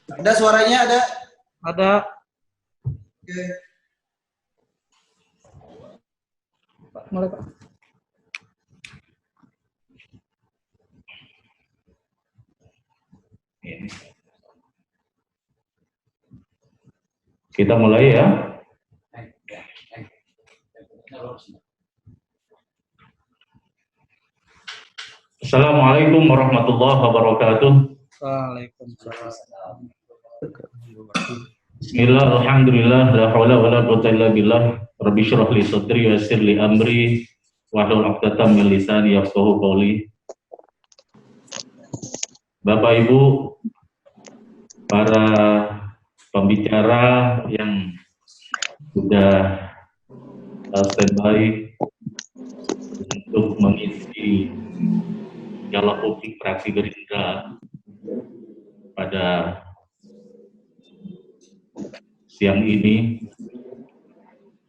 Ada suaranya ada? Ada. Oke. Pak, mulai Pak. Kita mulai ya. Assalamualaikum warahmatullahi wabarakatuh. Waalaikumsalam. Bismillah, alhamdulillah, la haula wa la quwwata illa billah. Rabbi shrah li sadri wa yassir li amri wahlul 'uqdatam min lisani yafqahu qawli. Bapak Ibu, para pembicara yang sudah standby untuk mengisi dialog publik fraksi Gerindra pada siang ini,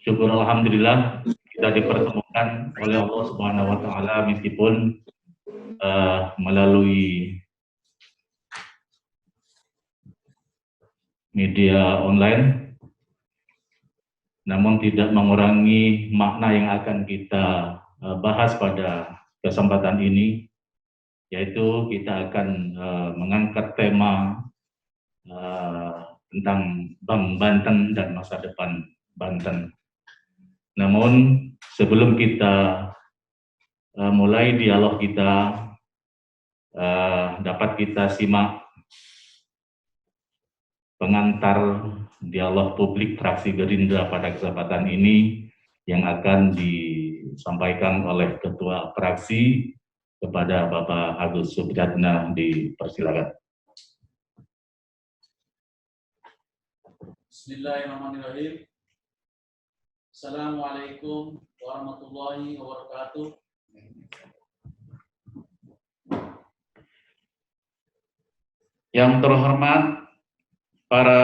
syukur alhamdulillah kita dipertemukan oleh Allah Subhanahu wa taala meskipun melalui media online, namun tidak mengurangi makna yang akan kita bahas pada kesempatan ini, yaitu kita akan mengangkat tema tentang Banten dan masa depan Banten. Namun sebelum kita mulai dialog kita, dapat kita simak pengantar dialog publik fraksi Gerindra pada kesempatan ini yang akan disampaikan oleh Ketua Fraksi kepada Bapak Agus Supriatna. Dipersilakan. Bismillahirrahmanirrahim. Assalamualaikum warahmatullahi wabarakatuh. Yang terhormat para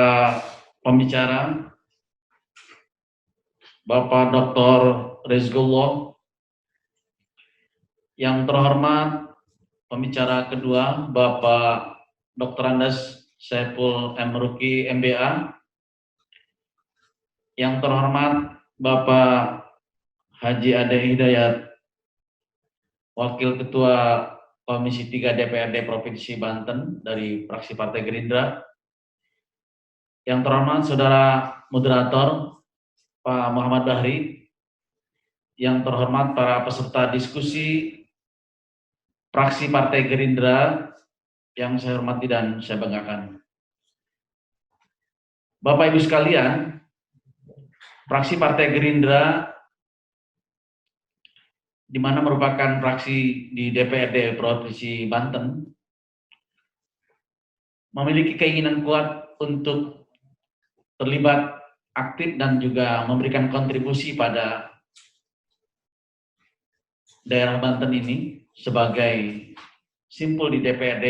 pembicara, Bapak Dr. Rizqullah. Yang terhormat pembicara kedua, Bapak Dr. Andes Saiful M. Ruki, MBA. Yang terhormat Bapak Haji Ade Hidayat, Wakil Ketua Komisi 3 DPRD Provinsi Banten dari fraksi Partai Gerindra. Yang terhormat Saudara Moderator Pak Muhammad Bahri. Yang terhormat para peserta diskusi fraksi Partai Gerindra yang saya hormati dan saya banggakan. Bapak Ibu sekalian, fraksi Partai Gerindra, di mana merupakan fraksi di DPRD Provinsi Banten, memiliki keinginan kuat untuk terlibat aktif dan juga memberikan kontribusi pada daerah Banten ini sebagai simpul di DPRD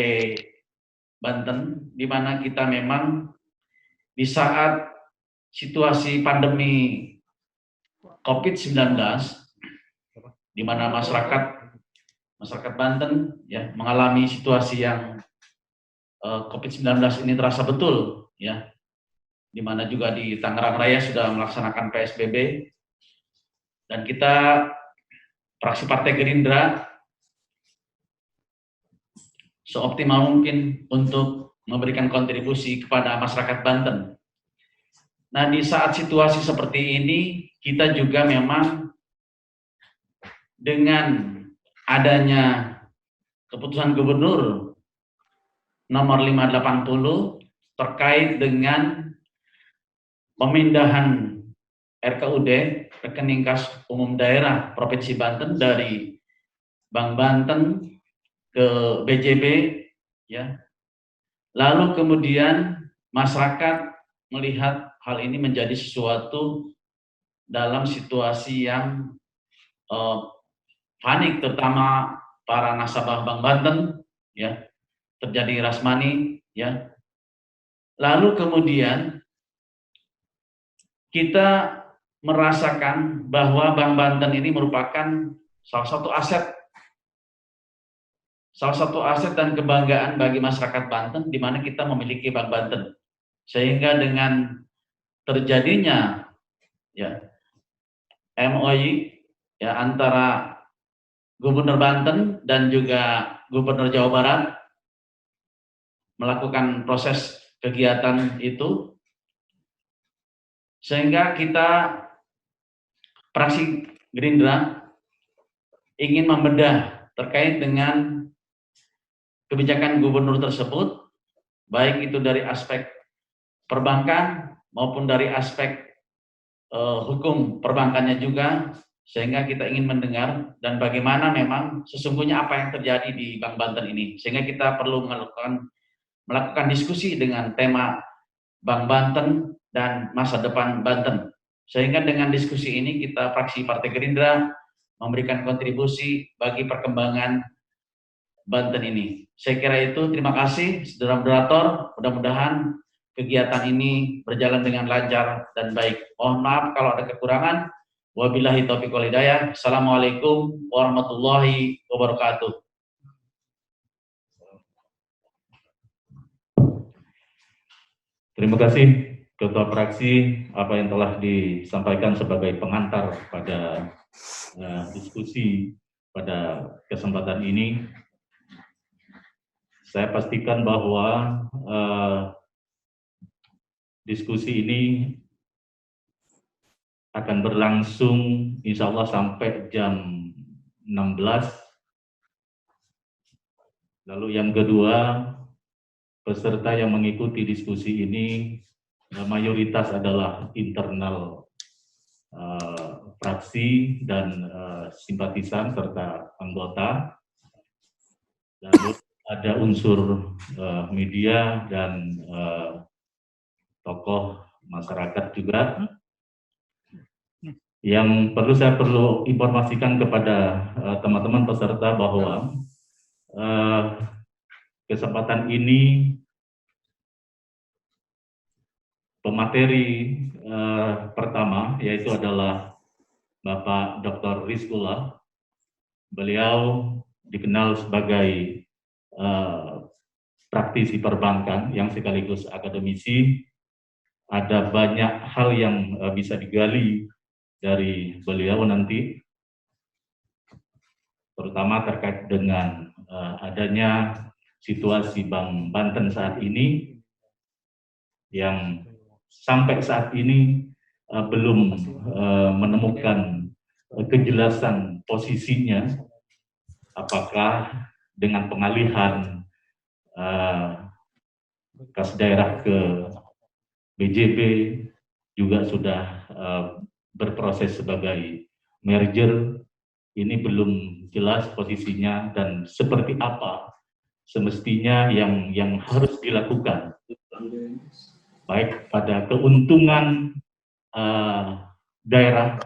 Banten, di mana kita memang di saat situasi pandemi COVID-19, di mana masyarakat Banten ya mengalami situasi yang COVID-19 ini terasa betul ya, di mana juga di Tangerang Raya sudah melaksanakan PSBB, dan kita fraksi Partai Gerindra seoptimal mungkin untuk memberikan kontribusi kepada masyarakat Banten. Nah, di saat situasi seperti ini, kita juga memang dengan adanya keputusan Gubernur nomor 580 terkait dengan pemindahan RKUD, rekening kas umum daerah Provinsi Banten, dari Bank Banten ke BJB ya. Lalu kemudian masyarakat melihat hal ini menjadi sesuatu dalam situasi yang panik, terutama para nasabah Bank Banten ya, terjadi rush money ya. Lalu kemudian kita merasakan bahwa Bank Banten ini merupakan salah satu aset salah satu aset dan kebanggaan bagi masyarakat Banten di mana kita memiliki Bank Banten. Sehingga dengan terjadinya ya MOU ya antara Gubernur Banten dan juga Gubernur Jawa Barat melakukan proses kegiatan itu, sehingga kita fraksi Gerindra ingin membedah terkait dengan kebijakan gubernur tersebut, baik itu dari aspek perbankan maupun dari aspek hukum perbankannya juga, sehingga kita ingin mendengar dan bagaimana memang sesungguhnya apa yang terjadi di Bank Banten ini, sehingga kita perlu melakukan diskusi dengan tema Bank Banten dan masa depan Banten. Sehingga dengan diskusi ini kita fraksi Partai Gerindra memberikan kontribusi bagi perkembangan Banten ini. Saya kira itu, terima kasih saudara moderator, mudah-mudahan kegiatan ini berjalan dengan lancar dan baik. Mohon maaf kalau ada kekurangan. Wabillahi taufiq wal hidayah. Assalamualaikum warahmatullahi wabarakatuh. Terima kasih Ketua Fraksi apa yang telah disampaikan sebagai pengantar pada diskusi pada kesempatan ini. Saya pastikan bahwa diskusi ini akan berlangsung insya Allah sampai jam 16. Lalu yang kedua, peserta yang mengikuti diskusi ini mayoritas adalah internal fraksi dan simpatisan serta anggota. Lalu ada unsur media dan tokoh masyarakat juga. Yang saya perlu informasikan kepada teman-teman peserta bahwa kesempatan ini pemateri pertama yaitu adalah Bapak Dr. Rizkullah. Beliau dikenal sebagai praktisi perbankan yang sekaligus akademisi. Ada banyak hal yang bisa digali dari beliau nanti, terutama terkait dengan adanya situasi Bank Banten saat ini yang sampai saat ini belum menemukan kejelasan posisinya, apakah dengan pengalihan kas daerah ke BJB juga sudah berproses sebagai merger. Ini belum jelas posisinya dan seperti apa semestinya yang harus dilakukan, baik pada keuntungan daerah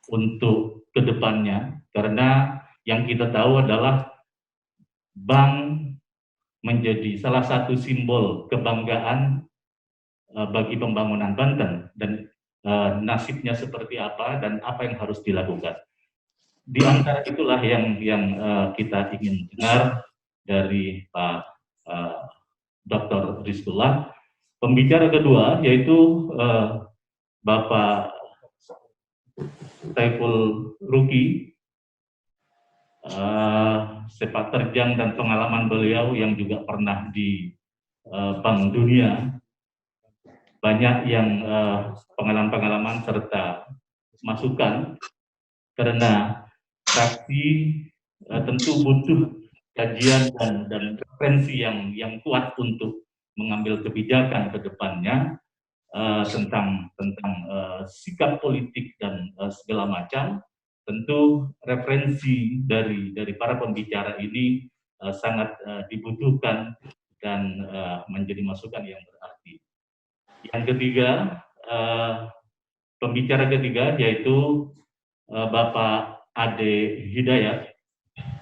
untuk kedepannya, karena yang kita tahu adalah bank menjadi salah satu simbol kebanggaan bagi pembangunan Banten, dan nasibnya seperti apa dan apa yang harus dilakukan. Di antara itulah yang kita ingin dengar dari Pak Dr. Rizkullah. Pembicara kedua yaitu Bapak Saiful Ruki. Sepak terjang dan pengalaman beliau yang juga pernah di Bank Dunia, banyak yang pengalaman-pengalaman serta masukan, karena fraksi tentu butuh kajian dan referensi yang kuat untuk mengambil kebijakan ke depannya tentang sikap politik dan segala macam. Tentu referensi dari para pembicara ini sangat dibutuhkan dan menjadi masukan yang berarti. Yang ketiga, pembicara ketiga yaitu Bapak Ade Hidayat,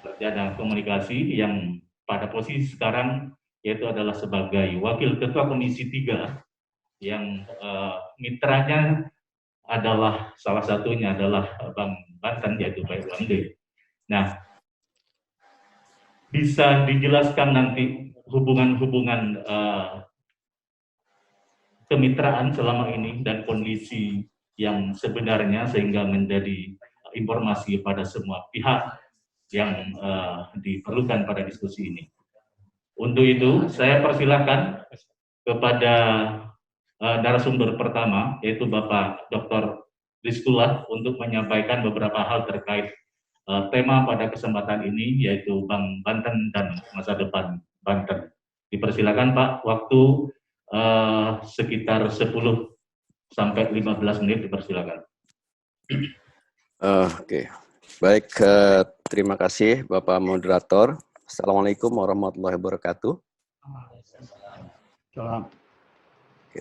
sarjana komunikasi yang pada posisi sekarang yaitu adalah sebagai Wakil Ketua Komisi 3 yang mitranya adalah salah satunya adalah Bank Banten yaitu Pak Bangde. Nah, bisa dijelaskan nanti hubungan-hubungan kemitraan selama ini dan kondisi yang sebenarnya sehingga menjadi informasi pada semua pihak yang diperlukan pada diskusi ini. Untuk itu, saya persilahkan kepada narasumber pertama, yaitu Bapak Dr. Rizkullah, untuk menyampaikan beberapa hal terkait tema pada kesempatan ini, yaitu Bank Banten dan masa depan Banten. Dipersilakan Pak, waktu sekitar 10 sampai 15 menit, dipersilakan. Oke. Baik, terima kasih Bapak Moderator. Assalamualaikum warahmatullahi wabarakatuh. Oke.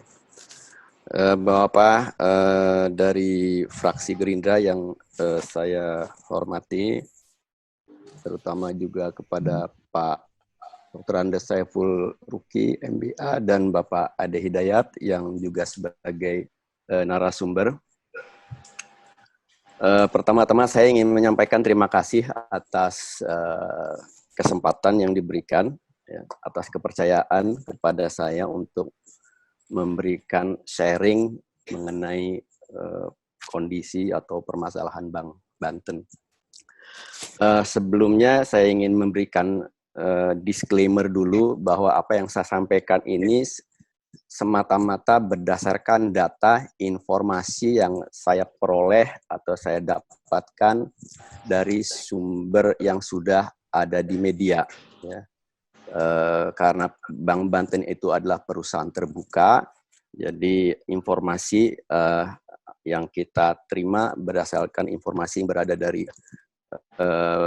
Bapak dari fraksi Gerindra yang saya hormati, terutama juga kepada Pak Dr. Andes Saiful Ruki, MBA, dan Bapak Ade Hidayat yang juga sebagai narasumber. Pertama-tama saya ingin menyampaikan terima kasih atas kesempatan yang diberikan, ya, atas kepercayaan kepada saya untuk memberikan sharing mengenai kondisi atau permasalahan Bank Banten. Sebelumnya saya ingin memberikan disclaimer dulu bahwa apa yang saya sampaikan ini semata-mata berdasarkan data informasi yang saya peroleh atau saya dapatkan dari sumber yang sudah ada di media, ya. Karena Bank Banten itu adalah perusahaan terbuka, jadi informasi yang kita terima berdasarkan informasi yang berada dari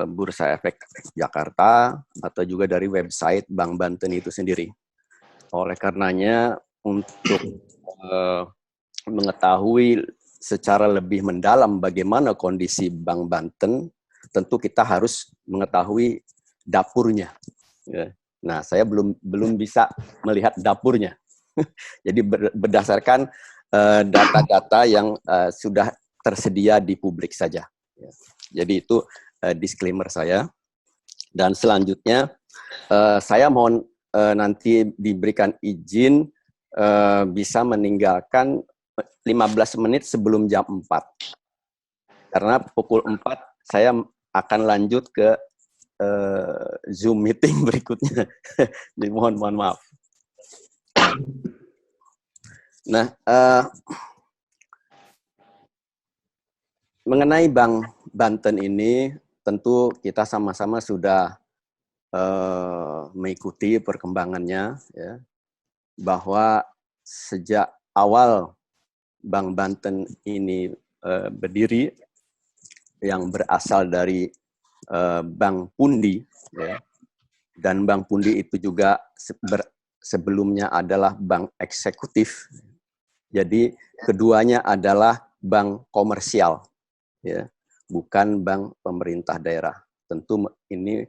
Bursa Efek Jakarta atau juga dari website Bank Banten itu sendiri. Oleh karenanya, untuk mengetahui secara lebih mendalam bagaimana kondisi Bank Banten, tentu kita harus mengetahui dapurnya. Nah, saya belum bisa melihat dapurnya. Jadi berdasarkan data-data yang sudah tersedia di publik saja. Jadi itu disclaimer saya. Dan selanjutnya saya mohon nanti diberikan izin bisa meninggalkan 15 menit sebelum jam 4. Karena pukul 4 saya akan lanjut ke Zoom meeting berikutnya. Jadi mohon maaf. Nah, mengenai Bank Banten ini, tentu kita sama-sama sudah mengikuti perkembangannya, ya, bahwa sejak awal Bank Banten ini berdiri, yang berasal dari Bank Pundi, ya, dan Bank Pundi itu juga sebelumnya adalah bank eksekutif. Jadi keduanya adalah bank komersial, ya, bukan bank pemerintah daerah. Tentu ini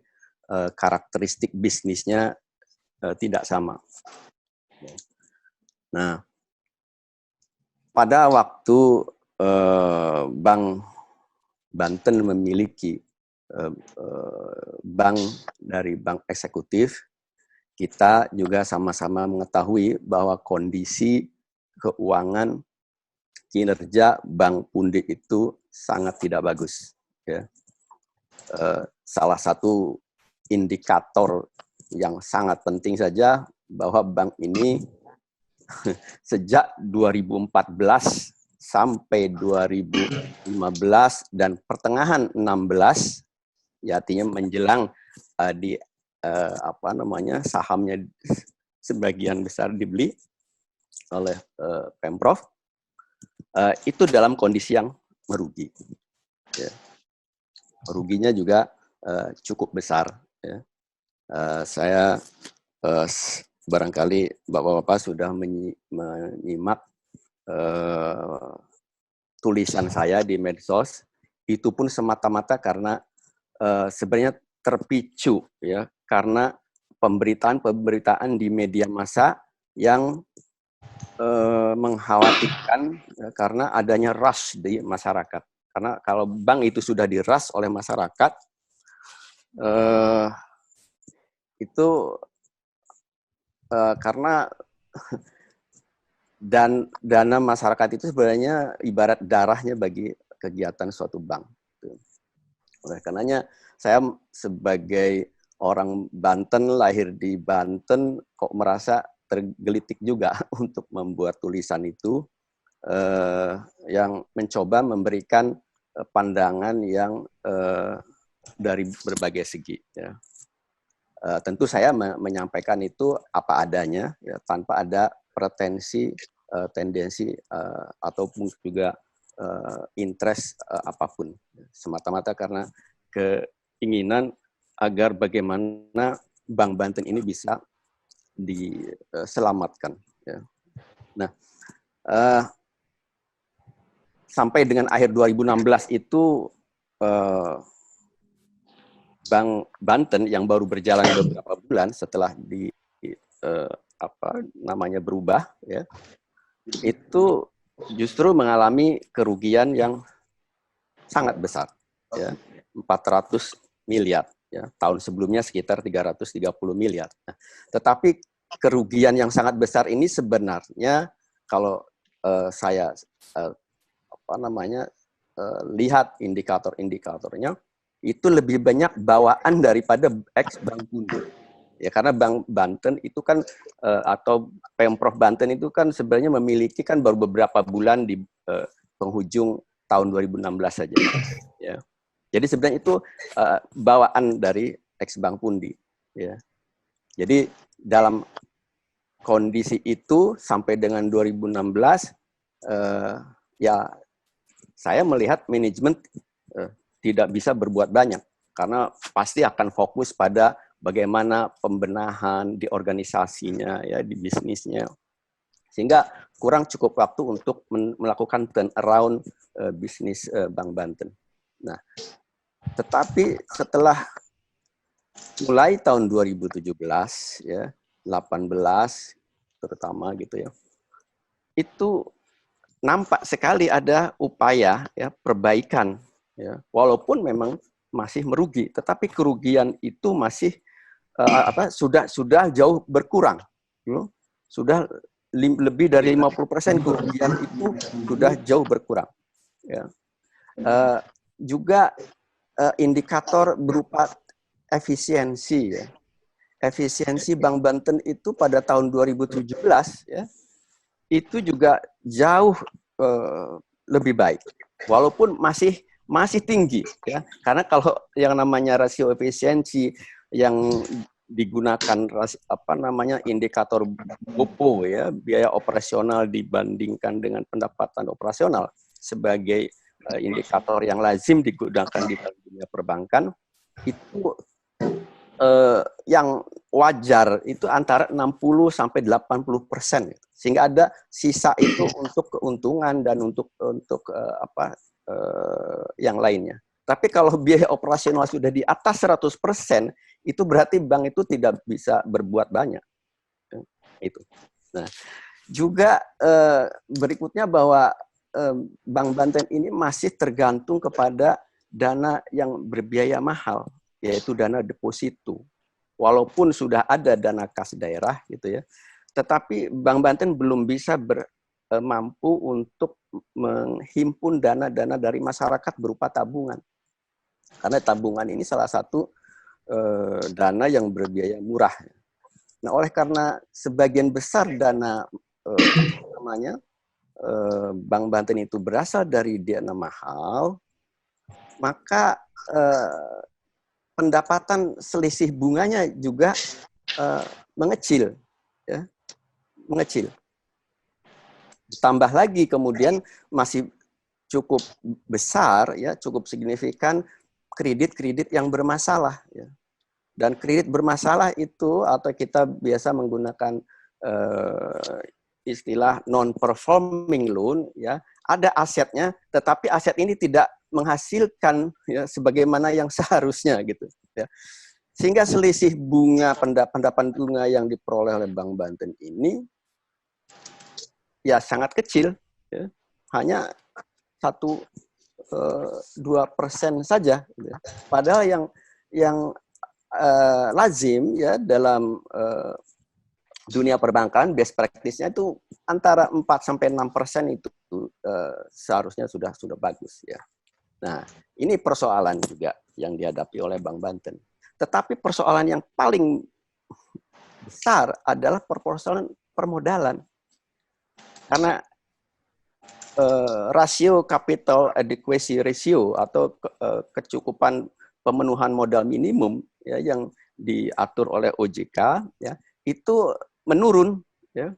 karakteristik bisnisnya tidak sama. Nah, pada waktu Bank Banten memiliki bank dari bank eksekutif, kita juga sama-sama mengetahui bahwa kondisi keuangan kinerja Bank Pundi itu sangat tidak bagus. Ya. Salah satu indikator yang sangat penting saja bahwa bank ini sejak 2014 sampai 2015 dan pertengahan 16, ya, artinya menjelang sahamnya sebagian besar dibeli oleh Pemprov, itu dalam kondisi yang merugi. Ya. Ruginya juga cukup besar. Ya. Saya barangkali Bapak-Bapak sudah menyimak tulisan saya di medsos, itu pun semata-mata karena sebenarnya terpicu, ya, karena pemberitaan di media massa yang mengkhawatirkan, ya, karena adanya rush di masyarakat. Karena kalau bank itu sudah dirush oleh masyarakat, itu karena dan dana masyarakat itu sebenarnya ibarat darahnya bagi kegiatan suatu bank. Oleh karenanya saya sebagai orang Banten, lahir di Banten, kok merasa tergelitik juga untuk membuat tulisan itu yang mencoba memberikan pandangan yang dari berbagai segi. Ya. Tentu saya menyampaikan itu apa adanya, ya, tanpa ada pretensi, tendensi ataupun juga interest apapun, semata-mata karena keinginan agar bagaimana Bank Banten ini bisa diselamatkan. Ya. Nah, sampai dengan akhir 2016 itu Bank Banten yang baru berjalan beberapa bulan setelah berubah, ya, itu justru mengalami kerugian yang sangat besar, ya, 400 miliar. Ya, tahun sebelumnya sekitar 330 miliar. Nah, tetapi kerugian yang sangat besar ini sebenarnya kalau saya lihat indikator-indikatornya itu lebih banyak bawaan daripada ex Bank Bunda. Ya, karena Bank Banten itu kan atau Pemprov Banten itu kan sebenarnya memiliki kan baru beberapa bulan di penghujung tahun 2016 saja. Ya. Jadi sebenarnya itu bawaan dari ex Bank Pundi. Ya. Jadi dalam kondisi itu sampai dengan 2016 ya saya melihat manajemen tidak bisa berbuat banyak karena pasti akan fokus pada bagaimana pembenahan di organisasinya, ya, di bisnisnya, sehingga kurang cukup waktu untuk melakukan turnaround bisnis Bank Banten. Nah, tetapi setelah mulai tahun 2017, ya, 18 terutama gitu ya, itu nampak sekali ada upaya, ya, perbaikan, ya, walaupun memang masih merugi, tetapi kerugian itu masih sudah jauh berkurang, sudah lebih dari 50% kerugian itu sudah jauh berkurang. Ya. Juga indikator berupa efisiensi, ya. Efisiensi Bank Banten itu pada tahun 2017, ya, itu juga jauh lebih baik, walaupun masih tinggi, ya, karena kalau yang namanya rasio efisiensi yang digunakan indikator BOPO, ya, biaya operasional dibandingkan dengan pendapatan operasional sebagai indikator yang lazim digunakan di dunia perbankan, itu yang wajar itu antara 60 sampai 80%, sehingga ada sisa itu untuk keuntungan dan untuk yang lainnya. Tapi kalau biaya operasional sudah di atas 100%, itu berarti bank itu tidak bisa berbuat banyak. Itu. Nah, juga berikutnya bahwa Bank Banten ini masih tergantung kepada dana yang berbiaya mahal, yaitu dana deposito. Walaupun sudah ada dana kas daerah gitu ya, tetapi Bank Banten belum bisa mampu untuk menghimpun dana-dana dari masyarakat berupa tabungan. Karena tabungan ini salah satu dana yang berbiaya murah. Nah, oleh karena sebagian besar dana Bank Banten itu berasal dari dana mahal, maka pendapatan selisih bunganya juga mengecil, ya, mengecil. Tambah lagi kemudian masih cukup besar, ya, cukup signifikan kredit-kredit yang bermasalah, ya. Dan kredit bermasalah itu atau kita biasa menggunakan istilah non-performing loan, ya, ada asetnya, tetapi aset ini tidak menghasilkan, ya, sebagaimana yang seharusnya gitu, ya. Sehingga selisih bunga pendapat bunga yang diperoleh oleh Bank Banten ini ya sangat kecil, ya. Hanya 1-2% saja, ya. Padahal yang lazim ya dalam dunia perbankan, best practice-nya itu antara 4-6% itu seharusnya sudah bagus ya. Nah, ini persoalan juga yang dihadapi oleh Bank Banten. Tetapi persoalan yang paling besar adalah persoalan permodalan. Karena rasio capital adequacy ratio atau kecukupan pemenuhan modal minimum ya, yang diatur oleh OJK ya, itu menurun ya.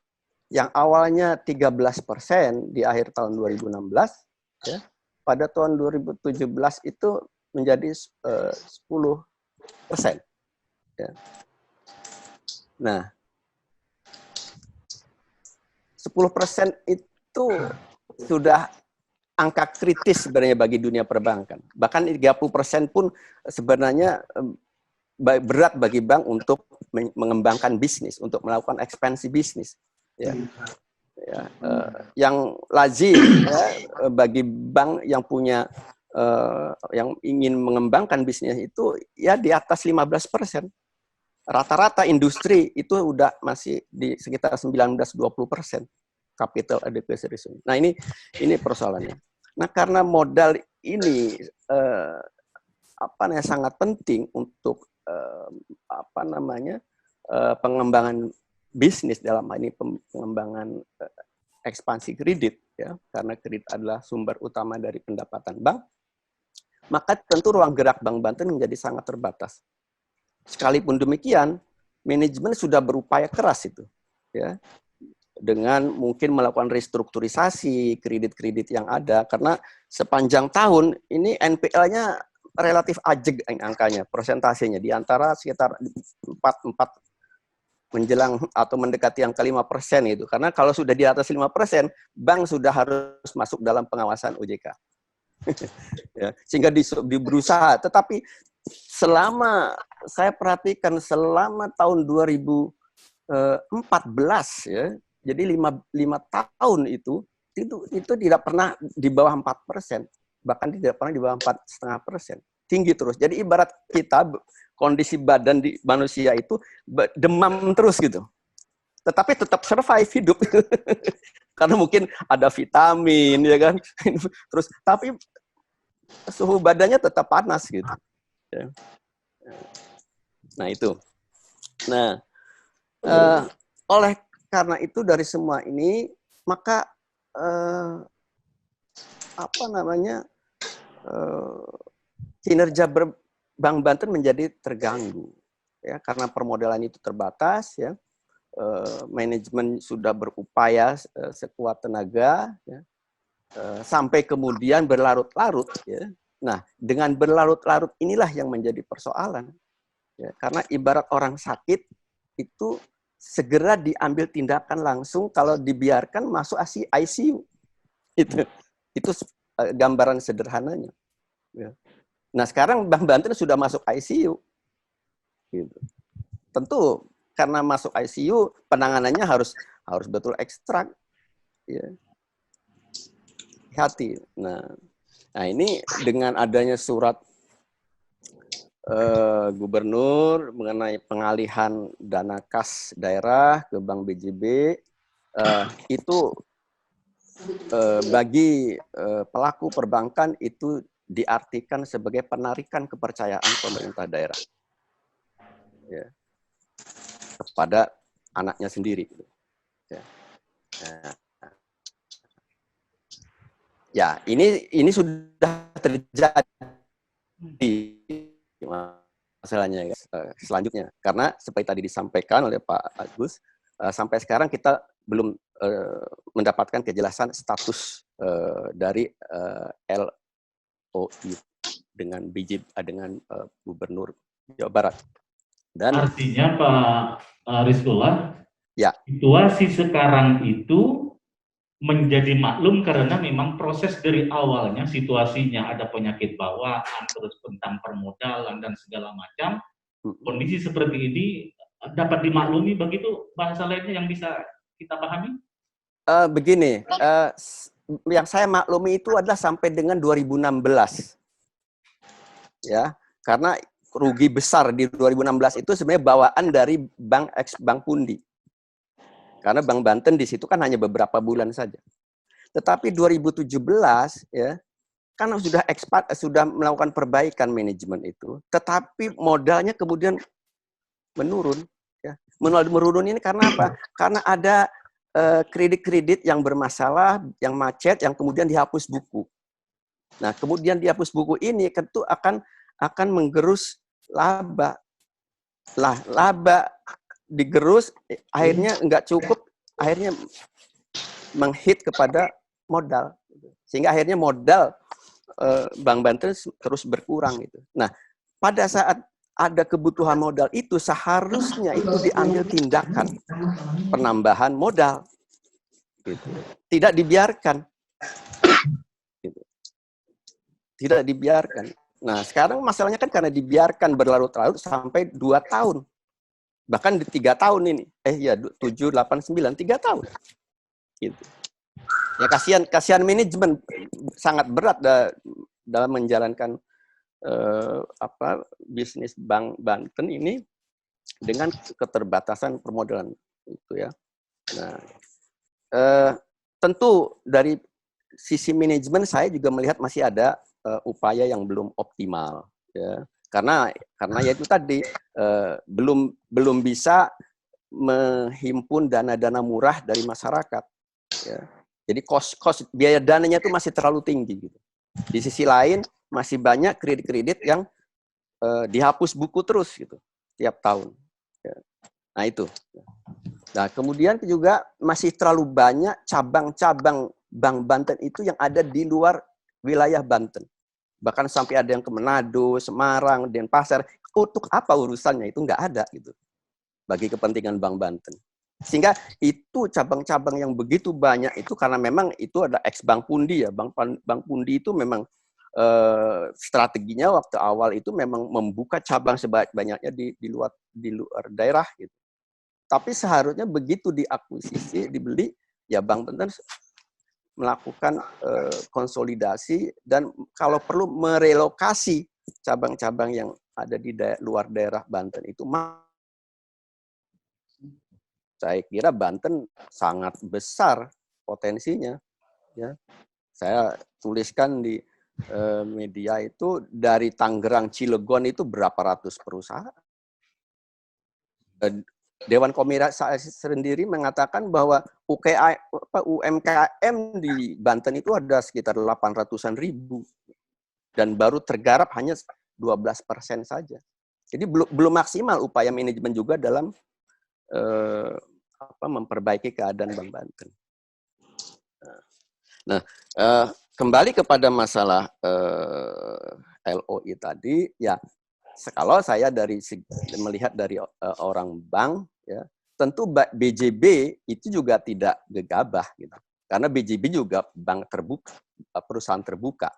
Yang awalnya 13% di akhir tahun 2016 ya, pada tahun 2017 itu menjadi 10%. Ya. Nah, 10% itu sudah angka kritis sebenarnya bagi dunia perbankan. Bahkan 30% pun sebenarnya berat bagi bank untuk mengembangkan bisnis, untuk melakukan ekspansi bisnis. Ya. Ya, yang lazim ya, bagi bank yang punya yang ingin mengembangkan bisnis itu ya di atas 15%. Rata-rata industri itu udah masih di sekitar 19-20% capital adequacy ratio. Nah, ini persoalannya. Nah, karena modal ini sangat penting untuk pengembangan bisnis, dalam hal ini pengembangan ekspansi kredit ya, karena kredit adalah sumber utama dari pendapatan bank, maka tentu ruang gerak Bank Banten menjadi sangat terbatas. Sekalipun demikian, manajemen sudah berupaya keras itu ya, dengan mungkin melakukan restrukturisasi kredit-kredit yang ada, karena sepanjang tahun ini NPL-nya relatif ajeg angkanya, persentasenya di antara sekitar 4 menjelang atau mendekati angka 5% itu. Karena kalau sudah di atas 5%, bank sudah harus masuk dalam pengawasan OJK. Ya, sehingga berusaha. Tetapi selama saya perhatikan selama tahun 2014 ya, jadi 5 tahun itu tidak pernah di bawah 4%, bahkan tidak pernah di bawah 4,5%. Tinggi terus. Jadi ibarat kita kondisi badan di manusia itu demam terus gitu. Tetapi tetap survive hidup. Karena mungkin ada vitamin ya kan. Terus tapi suhu badannya tetap panas gitu. Ya. Nah, itu. Nah, oleh karena itu dari semua ini maka kinerja Bank Banten menjadi terganggu ya, karena permodalan itu terbatas ya, manajemen sudah berupaya sekuat tenaga ya, sampai kemudian berlarut-larut ya. Nah, dengan berlarut-larut inilah yang menjadi persoalan ya, karena ibarat orang sakit itu segera diambil tindakan langsung, kalau dibiarkan masuk ICU. Itu gambaran sederhananya ya. Nah, sekarang Bank Banten sudah masuk ICU. Gitu. Tentu karena masuk ICU, penanganannya harus betul ekstrak. Ya. Hati. Nah, ini dengan adanya surat gubernur mengenai pengalihan dana kas daerah ke Bank BJB, itu bagi pelaku perbankan itu diartikan sebagai penarikan kepercayaan pemerintah daerah ya, kepada anaknya sendiri. Ya, ini sudah terjadi masalahnya selanjutnya, karena seperti tadi disampaikan oleh Pak Agus, sampai sekarang kita belum mendapatkan kejelasan status dari LOI dengan dengan Gubernur Jawa Barat. Dan artinya Pak Rizkullah, ya, situasi sekarang itu menjadi maklum karena memang proses dari awalnya situasinya ada penyakit bawaan, terus tentang permodalan dan segala macam. Kondisi seperti ini dapat dimaklumi, begitu bahasa lainnya yang bisa kita pahami? Begini, yang saya maklumi itu adalah sampai dengan 2016. Ya, karena rugi besar di 2016 itu sebenarnya bawaan dari Bank Pundi. Karena Bank Banten di situ kan hanya beberapa bulan saja. Tetapi 2017 ya, kan sudah melakukan perbaikan manajemen itu, tetapi modalnya kemudian menurun. Ya. Menurun ini karena apa? Karena ada kredit-kredit yang bermasalah, yang macet, yang kemudian dihapus buku. Nah, kemudian dihapus buku ini tentu akan menggerus laba. Lah, laba digerus, akhirnya nggak cukup, akhirnya menghit kepada modal. Sehingga akhirnya modal Bank Banten terus berkurang. Gitu. Nah, pada saat ada kebutuhan modal itu, seharusnya itu diambil tindakan penambahan modal. Gitu. Tidak dibiarkan. Gitu. Tidak dibiarkan. Nah, sekarang masalahnya kan karena dibiarkan berlarut-larut sampai 2 tahun. Bahkan di 3 tahun ini. 7, 8, 9, 3 tahun. Gitu. Ya kasihan manajemen, sangat berat dalam menjalankan bisnis Bank Banten ini dengan keterbatasan permodalan itu ya. Nah, tentu dari sisi manajemen saya juga melihat masih ada upaya yang belum optimal ya. Karena ya itu tadi belum bisa menghimpun dana-dana murah dari masyarakat ya. Jadi cost biaya dananya itu masih terlalu tinggi gitu. Di sisi lain masih banyak kredit-kredit yang dihapus buku terus gitu tiap tahun. Ya. Nah itu. Nah kemudian juga masih terlalu banyak cabang-cabang Bank Banten itu yang ada di luar wilayah Banten. Bahkan sampai ada yang ke Manado, Semarang, Denpasar. Untuk apa urusannya? Itu nggak ada gitu bagi kepentingan Bank Banten. Sehingga itu cabang-cabang yang begitu banyak itu karena memang itu ada ex-Bank Pundi ya. Bank Pundi itu memang strateginya waktu awal itu memang membuka cabang sebanyak-banyaknya di luar daerah gitu. Tapi seharusnya begitu diakuisisi, dibeli, ya Bank Banten melakukan konsolidasi dan kalau perlu merelokasi cabang-cabang yang ada di luar daerah Banten itu. Saya kira Banten sangat besar potensinya. Ya. Saya tuliskan di media itu dari Tangerang Cilegon itu berapa ratus perusahaan. Dewan Komisaris sendiri mengatakan bahwa UMKM di Banten itu ada sekitar 800-an ribu dan baru tergarap hanya 12% saja. Jadi belum maksimal upaya manajemen juga dalam memperbaiki keadaan Bank Banten. Nah, kembali kepada masalah LOI tadi, ya kalau saya melihat dari orang bank, ya tentu BJB itu juga tidak gegabah, gitu. Karena BJB juga bank terbuka, perusahaan terbuka,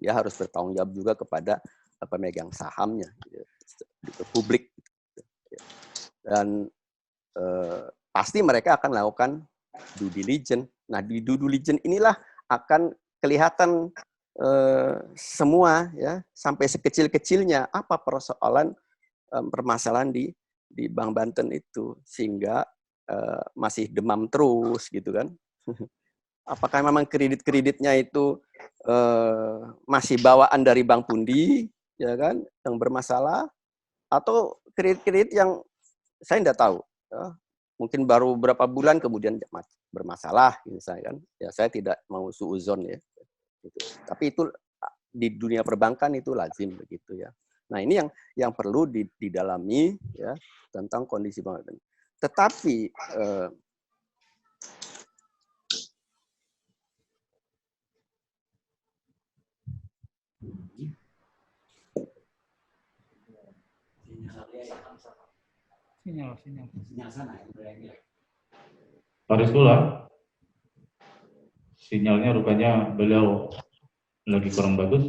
ya harus bertanggung jawab juga kepada pemegang sahamnya, gitu, publik, gitu. Dan pasti mereka akan melakukan due diligence. Nah, di due diligence inilah akan kelihatan semua ya, sampai sekecil-kecilnya apa persoalan permasalahan di Bank Banten itu sehingga masih demam terus gitu kan. Apakah memang kredit-kreditnya itu masih bawaan dari Bank Pundi ya kan yang bermasalah atau kredit-kredit yang saya tidak tahu. Ya, mungkin baru beberapa bulan kemudian bermasalah, misalnya kan. Ya saya tidak mau suuzon ya. Gitu. Tapi itu di dunia perbankan itu lazim begitu ya. Nah ini yang perlu didalami ya tentang kondisi bank. Tetapi Pak Rizkula, sinyalnya rupanya beliau lagi kurang bagus.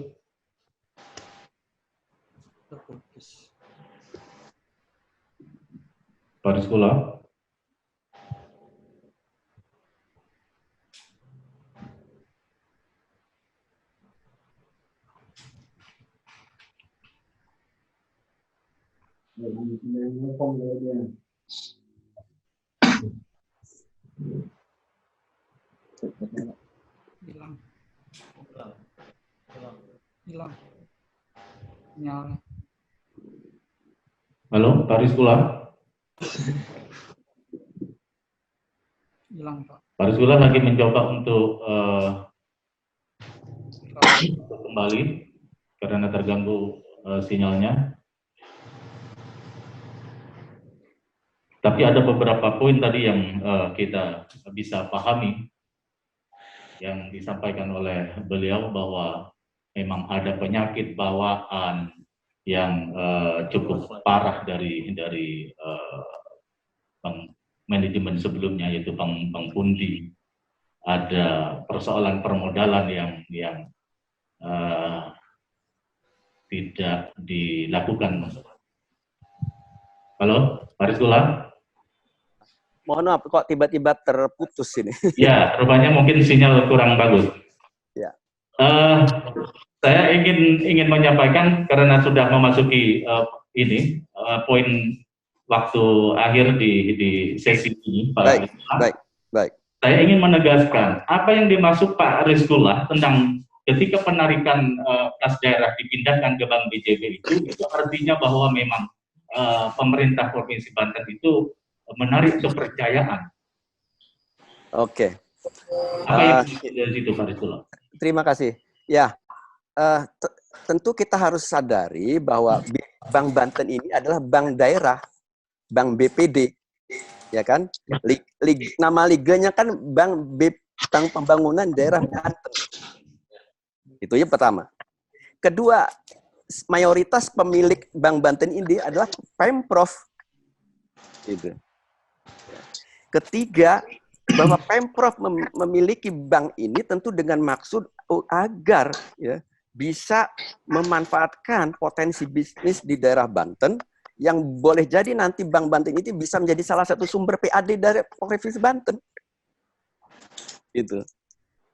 Pak Rizkula. Hilang. Hilang. Nyala. Halo, Pak Rizkula. Hilang, Pak. Pak Rizkula lagi mencoba untuk kembali karena terganggu sinyalnya. Tapi ada beberapa poin tadi yang kita bisa pahami yang disampaikan oleh beliau bahwa memang ada penyakit bawaan yang cukup parah dari bank manajemen sebelumnya, yaitu bank pundi. Ada persoalan permodalan yang tidak dilakukan. Halo, Pak Rizkula? Mohon maaf, kok tiba-tiba terputus ini. Ya, rupanya mungkin sinyal kurang bagus. Ya. Saya ingin menyampaikan karena sudah memasuki poin waktu akhir di sesi ini, Pak. Baik. Saya ingin menegaskan apa yang dimaksud Pak Rizkula tentang ketika penarikan kas daerah dipindahkan ke Bank BJB itu artinya bahwa memang pemerintah Provinsi Banten itu menarik kepercayaan. Oke. Apa yang dari situ, Pak Rizkula? Terima kasih. Ya, tentu kita harus sadari bahwa Bank Banten ini adalah bank daerah, bank BPD, ya kan? Nama liganya kan Bank Pembangunan Daerah Banten. Itu yang pertama. Kedua, mayoritas pemilik Bank Banten ini adalah Pemprov. Gitu. Ketiga, bahwa Pemprov memiliki bank ini tentu dengan maksud agar ya bisa memanfaatkan potensi bisnis di daerah Banten yang boleh jadi nanti Bank Banten ini bisa menjadi salah satu sumber PAD dari Provinsi Banten. Gitu.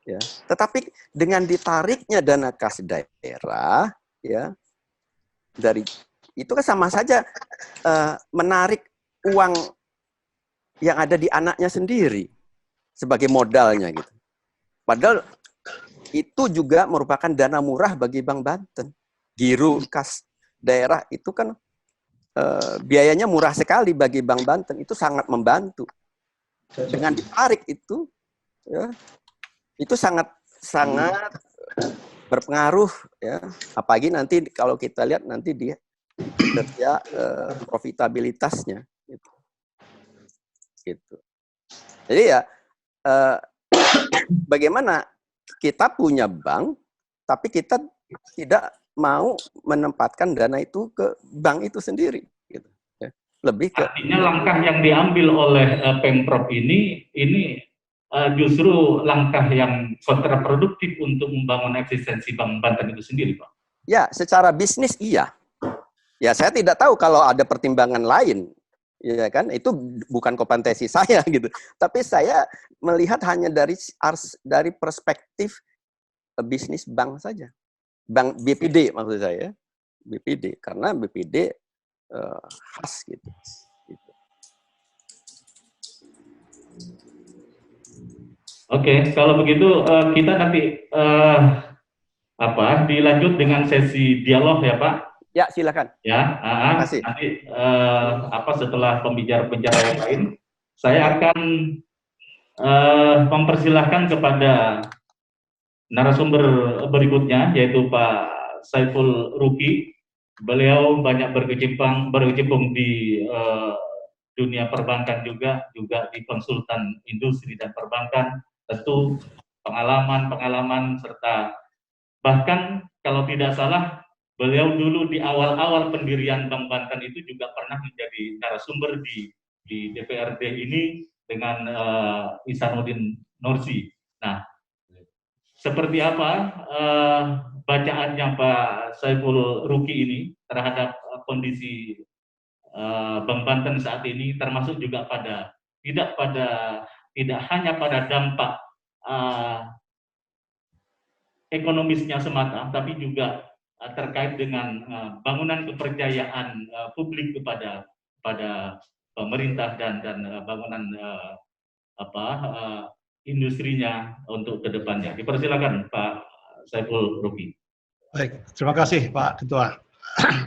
Ya. Tetapi dengan ditariknya dana kas daerah ya dari itu kan sama saja menarik uang yang ada di anaknya sendiri sebagai modalnya gitu. Padahal itu juga merupakan dana murah bagi Bank Banten. Giro kas daerah itu kan biayanya murah sekali bagi Bank Banten, itu sangat membantu. Dengan ditarik itu, ya, itu sangat berpengaruh, ya. Apalagi nanti kalau kita lihat nanti dia kerja profitabilitasnya. Gitu. Jadi ya bagaimana kita punya bank, tapi kita tidak mau menempatkan dana itu ke bank itu sendiri. Gitu. Ya. Lebih ke. Artinya langkah yang diambil oleh Pemprov ini justru langkah yang kontraproduktif untuk membangun eksistensi Bank Banten itu sendiri, Pak. Ya, secara bisnis iya. Ya, saya tidak tahu kalau ada pertimbangan lain. Ya kan, itu bukan kompetensi saya gitu. Tapi saya melihat hanya dari perspektif bisnis bank saja. Bank BPD maksud saya. BPD karena BPD khas gitu. Oke, kalau begitu kita nanti dilanjut dengan sesi dialog ya, Pak. Ya, silakan. Ya, nanti setelah pembicara-pembicara yang lain, saya akan mempersilahkan kepada narasumber berikutnya, yaitu Pak Saiful Ruki. Beliau banyak berkecimpung di dunia perbankan juga di konsultan industri dan perbankan, tentu pengalaman serta bahkan kalau tidak salah beliau dulu di awal-awal pendirian Bank Banten itu juga pernah menjadi narasumber di DPRD ini dengan Ihsanuddin Nursi. Nah, seperti apa bacaannya Pak Saiful Ruki ini terhadap kondisi Bank Banten saat ini, termasuk juga tidak hanya pada dampak ekonomisnya semata, tapi juga terkait dengan bangunan kepercayaan publik kepada pada pemerintah dan bangunan industrinya untuk kedepannya. Dipersilakan Pak Saiful Ruki. Baik, terima kasih Pak Ketua.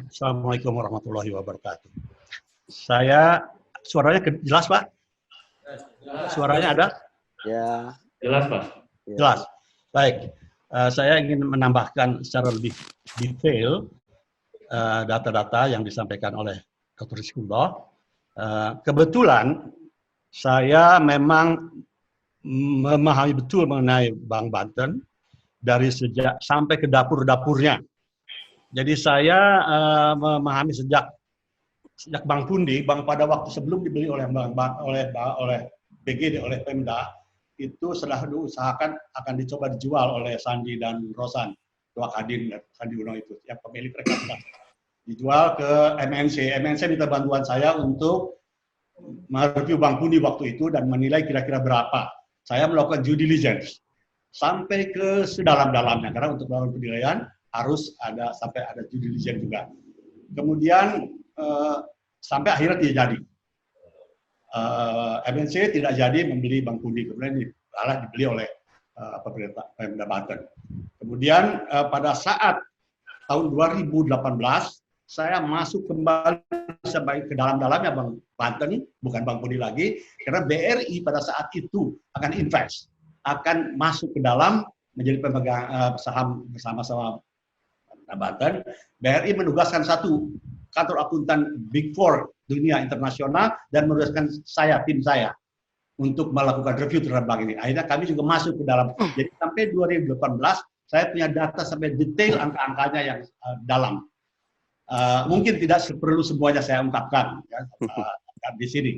Assalamualaikum warahmatullahi wabarakatuh. Suaranya jelas Pak? Suaranya ada? Ya, Jelas Pak? Jelas. Baik, saya ingin menambahkan secara lebih detail data-data yang disampaikan oleh Dr. Rizkullah. Kebetulan saya memang memahami betul mengenai Bank Banten dari sejak sampai ke dapur-dapurnya. Jadi saya memahami sejak Bank Pundi, bank pada waktu sebelum dibeli oleh BGD, oleh Pemda, itu setelah diusahakan akan dicoba dijual oleh Sandi dan Rosan, dua Kadin dan Sandi Uno itu, yang pemilik rekam dijual ke MNC. MNC minta bantuan saya untuk mereview Bank Pundi waktu itu dan menilai kira-kira berapa. Saya melakukan due diligence sampai ke sedalam-dalamnya, karena untuk melakukan penilaian harus sampai ada due diligence juga. Kemudian sampai akhirnya tidak jadi. MNC tidak jadi membeli Bank Pundi, kemudian dibeli oleh pemerintah Pemda Banten. Kemudian pada saat tahun 2018 saya masuk kembali ke dalam-dalamnya Bank Banten, bukan Bank Pundi lagi, karena BRI pada saat itu akan invest, akan masuk ke dalam menjadi pemegang saham bersama-sama Banten. BRI menugaskan satu kantor akuntan Big Four dunia internasional dan menugaskan tim saya untuk melakukan review terhadap bank ini. Akhirnya kami juga masuk ke dalam. Jadi sampai 2018 saya punya data sampai detail angka-angkanya yang dalam. Mungkin tidak perlu semuanya saya ungkapkan ya, di sini.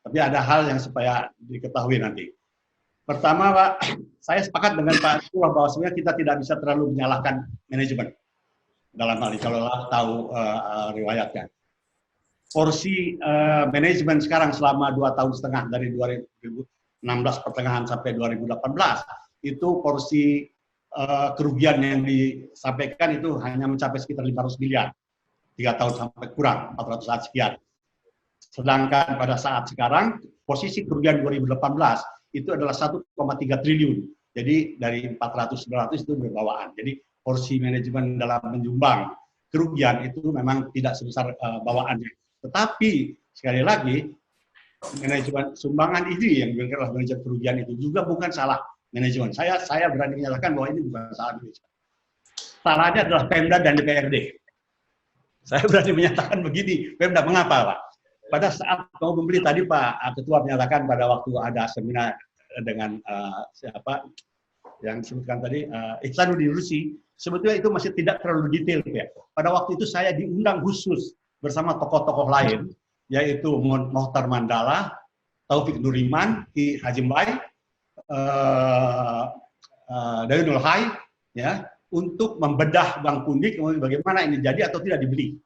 Tapi ada hal yang supaya diketahui nanti. Pertama, Pak, saya sepakat dengan Pak Sullah bahwa sebenarnya kita tidak bisa terlalu menyalahkan manajemen dalam hal ini, kalau tahu riwayatnya. Porsi manajemen sekarang selama 2,5 tahun dari 2016 pertengahan sampai 2018, itu porsi kerugian yang disampaikan itu hanya mencapai sekitar 500 miliar. 3 tahun sampai kurang, 400-an sekian. Sedangkan pada saat sekarang, posisi kerugian 2018 itu adalah 1,3 triliun. Jadi dari 400-900 itu berbawaan. Jadi porsi manajemen dalam menyumbang kerugian itu memang tidak sebesar bawaannya. Tetapi sekali lagi manajemen sumbangan ini yang adalah manajemen kerugian itu juga bukan salah manajemen. Saya berani menyatakan bahwa ini bukan salah manajemen. Salahnya adalah Pemda dan DPRD. Saya berani menyatakan begini, Pemda mengapa Pak? Pada saat mau membeli tadi Pak Ketua menyatakan pada waktu ada seminar dengan siapa yang disebutkan tadi Ihsanuddin Nursi, sebetulnya itu masih tidak terlalu detail ya. Pada waktu itu saya diundang khusus bersama tokoh-tokoh lain, yaitu Mohtar Mandala, Taufik Nuriman, Ki Hajim Lai, Dayunul Hai, ya, untuk membedah Bank Pundi, kemudian bagaimana ini jadi atau tidak dibeli.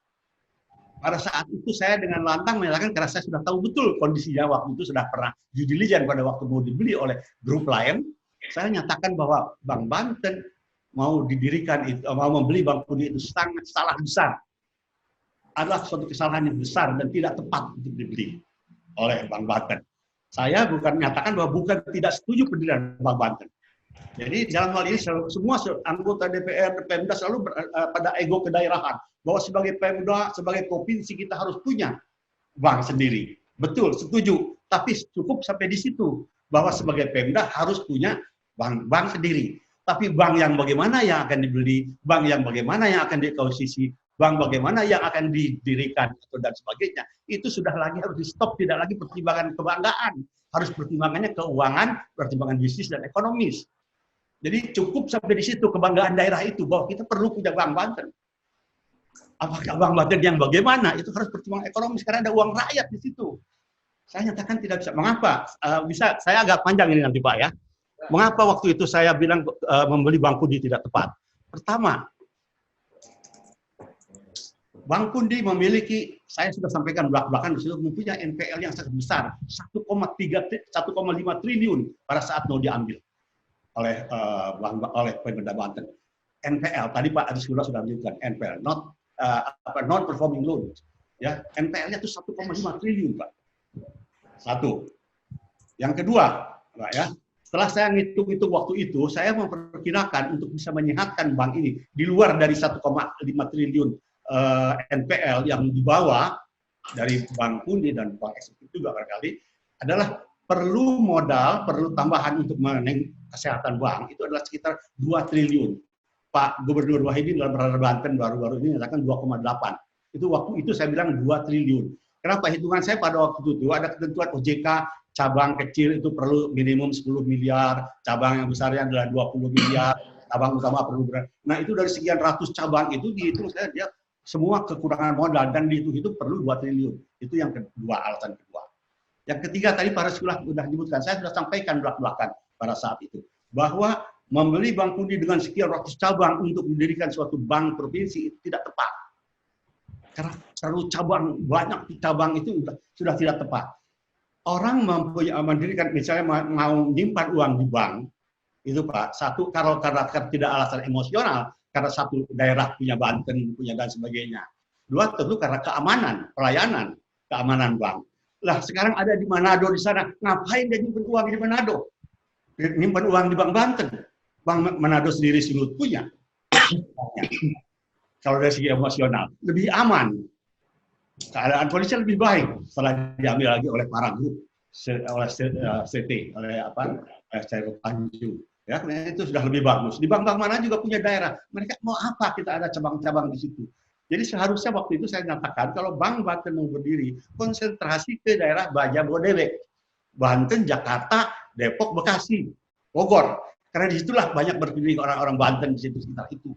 Pada saat itu saya dengan lantang menyatakan karena saya sudah tahu betul kondisinya waktu itu, sudah pernah due diligence pada waktu mau dibeli oleh grup lain, saya nyatakan bahwa Bank Banten mau didirikan itu, mau membeli Bank Pundi itu sangat salah besar. Adalah suatu kesalahan yang besar dan tidak tepat untuk dibeli oleh Bank Banten. Saya bukan menyatakan bahwa bukan tidak setuju pendirian Bank Banten. Jadi dalam hal ini semua anggota DPR, Pemda selalu pada ego kedaerahan. Bahwa sebagai Pemda, sebagai provinsi kita harus punya bank sendiri. Betul, setuju. Tapi cukup sampai di situ. Bahwa sebagai Pemda harus punya bank sendiri. Tapi bank yang bagaimana yang akan dibeli, bank yang bagaimana yang akan dikuasisi, bank bagaimana yang akan didirikan, dan sebagainya. Itu sudah lagi harus di stop, tidak lagi pertimbangan kebanggaan. Harus pertimbangannya keuangan, pertimbangan bisnis dan ekonomis. Jadi cukup sampai di situ kebanggaan daerah itu, bahwa kita perlu punya Bank Banten. Apakah Bank Banten yang bagaimana? Itu harus pertimbangan ekonomis, karena ada uang rakyat di situ. Saya nyatakan tidak bisa. Mengapa? Saya agak panjang ini nanti Pak ya. Mengapa waktu itu saya bilang membeli Bank Pundi tidak tepat? Pertama, Bank Pundi memiliki, saya sudah sampaikan belak-belakan di situ, mempunyai NPL yang sangat besar, 1,5 triliun pada saat mau diambil oleh Pemda Banten. NPL tadi Pak Rizkullah sudah menyebutkan NPL, non performing loan. Ya, NPL-nya itu 1,5 triliun, Pak. Satu. Yang kedua, Pak ya, setelah saya ngitung-hitung waktu itu, saya memperkirakan untuk bisa menyehatkan bank ini di luar dari 1,5 triliun NPL yang dibawa dari Bank Pundi dan Bank Eksekutif juga barangkali adalah perlu modal, perlu tambahan untuk kesehatan bank itu adalah sekitar 2 triliun. Pak Gubernur Wahidin dalam Peraturan Banten baru-baru ini menyatakan 2,8. Itu waktu itu saya bilang 2 triliun. Kenapa? Hitungan saya pada waktu itu ada ketentuan OJK cabang kecil itu perlu minimum 10 miliar, cabang yang besarnya adalah 20 miliar, cabang utama perlu berapa. Nah, itu dari sekian ratus cabang itu dihitung saya dia semua kekurangan modal dan dihitung perlu 2 triliun. Itu yang kedua, alasan kedua. Yang ketiga tadi Pak Reskulah sudah disebutkan, saya sudah sampaikan belak-belakan pada saat itu bahwa membeli Bank Pundi dengan sekian ratus cabang untuk mendirikan suatu bank provinsi itu tidak tepat. Karena terlalu cabang, banyak cabang itu sudah tidak tepat. Orang mendirikan, misalnya mau menyimpan uang di bank, itu Pak, satu karena tidak alasan emosional, karena satu daerah punya Banten, punya dan sebagainya. Dua, tentu karena keamanan, pelayanan, keamanan bank. Lah sekarang ada di Manado di sana, ngapain dia nyimpan uang di Manado? Nyimpan uang di Bank Banten. Bank Manado sendiri sulut punya. Kalau dari segi emosional, lebih aman. Keadaan polisi lebih baik setelah diambil lagi oleh para grup, oleh CT, oleh Syarif Tanjung. Ya, itu sudah lebih bagus. Di bank-bank mana juga punya daerah. Mereka mau apa kita ada cabang-cabang di situ. Jadi seharusnya waktu itu saya nyatakan kalau Bank Banten mau berdiri, konsentrasi ke daerah Jabodetabek, Banten, Jakarta, Depok, Bekasi, Bogor. Karena disitulah banyak berdiri orang-orang Banten di situ sekitar itu.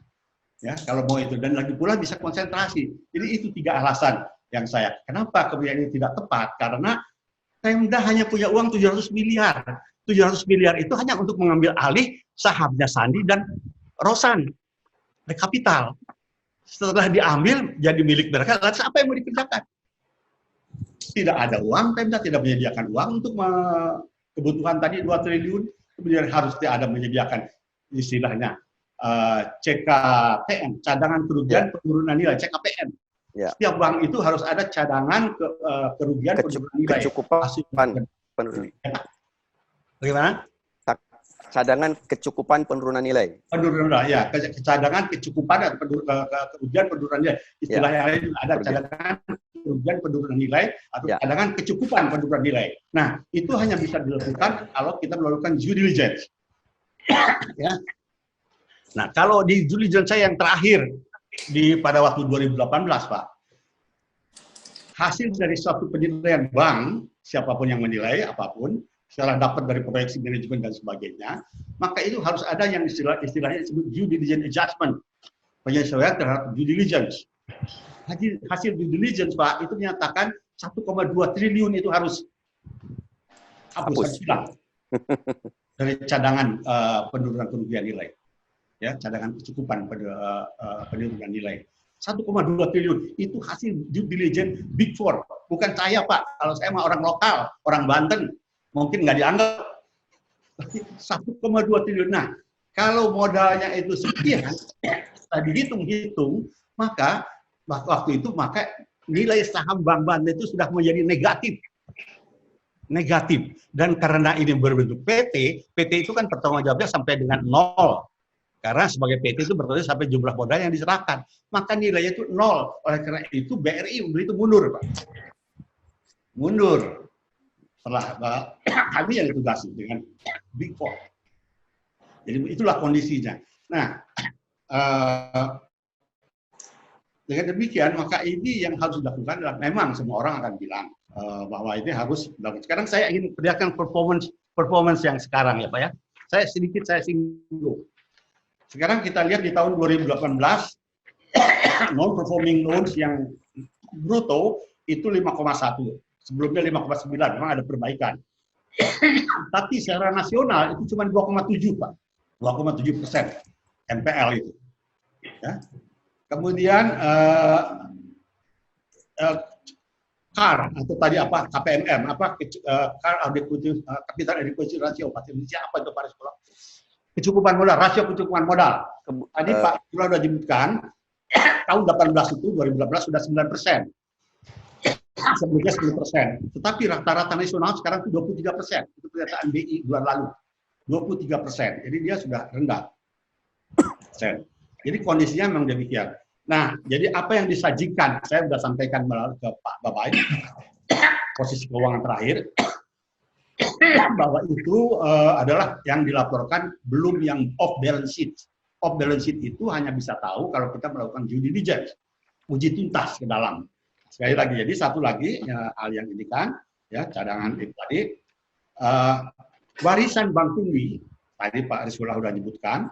Ya, kalau mau itu dan lagi pula bisa konsentrasi. Jadi itu 3 alasan yang saya. Kenapa kebijakan ini tidak tepat? Karena Pemda hanya punya uang 700 miliar. 700 miliar itu hanya untuk mengambil alih sahamnya Sandi dan Rosan. Kapital. Setelah diambil jadi milik mereka, lantas apa yang mau dikerjakan? Tidak ada uang, Pemda tidak menyediakan uang untuk kebutuhan tadi 2 triliun. Kemudian harus ada menyediakan istilahnya CKPN, cadangan kerugian penurunan nilai, CKPN. Ya. Setiap bank itu harus ada cadangan kerugian penurunan nilai. Kecukupan penurunan. Bagaimana? Cadangan kecukupan penurunan nilai. Penurunan nilai, ya. Cadangan kecukupan dan kerugian penurunan nilai. Istilah yang lain ada cadangan kerugian penurunan nilai atau cadangan kecukupan penurunan nilai. Nah, itu hanya bisa dilakukan kalau kita melakukan due diligence. Ya. Nah, kalau di due diligence saya yang terakhir pada waktu 2018, Pak, hasil dari suatu penilaian bank, siapapun yang menilai, apapun, setelah dapat dari proyeksi manajemen dan sebagainya, maka itu harus ada yang istilahnya disebut due diligence adjustment, penyesuaian terhadap due diligence. Hasil due diligence, Pak, itu menyatakan 1,2 triliun itu harus hapus hilang dari cadangan penurunan kerugian nilai. Ya, cadangan kecukupan penurunan nilai. 1,2 triliun itu hasil due diligence Big Four. Bukan saya, Pak. Kalau saya mah orang lokal, orang Banten, mungkin nggak dianggap. 1,2 triliun. Nah, kalau modalnya itu sekian, tadi hitung-hitung, maka waktu itu nilai saham Bank Banten itu sudah menjadi negatif. Dan karena ini berbentuk PT itu kan pertanggung jawabnya sampai dengan 0. Karena sebagai PT itu berarti sampai jumlah modal yang diserahkan. Maka nilainya itu 0. Oleh karena itu BRI itu mundur, Pak. Mundur. Setelah kami yang ditugasi dengan Big Four. Jadi itulah kondisinya. Nah, dengan demikian maka ini yang harus dilakukan adalah memang semua orang akan bilang bahwa ini harus dilakukan. Sekarang saya ingin perlihatkan performance yang sekarang ya, Pak ya. Saya singgung. Sekarang kita lihat di tahun 2018 non-performing loans yang bruto itu 5,1. Sebelumnya 5,9, memang ada perbaikan. Tapi secara nasional itu cuma 2,7, Pak. 2,7% NPL itu. Ya. Kemudian CAR atau tadi apa KPMM capital adequacy ratio bahasa Indonesia apa itu Pak Sekolah? Kecukupan modal, rasio kecukupan modal. Tadi Pak sudah disebutkan tahun 2018 sudah 9%. sebelumnya 10%. Tetapi rata-rata nasional sekarang itu 23%. Itu pernyataan BI bulan lalu. 23%. Jadi dia sudah rendah. Jadi kondisinya memang demikian. Nah, jadi apa yang disajikan, saya sudah sampaikan ke Pak Babai, posisi keuangan terakhir, bahwa itu adalah yang dilaporkan, belum yang off balance sheet. Off balance sheet itu hanya bisa tahu kalau kita melakukan due diligence, uji tuntas ke dalam. Sekali lagi, jadi satu lagi hal yang ini kan, ya cadangan itu tadi, warisan Bank Pundi, tadi Pak Rizkullah sudah nyebutkan,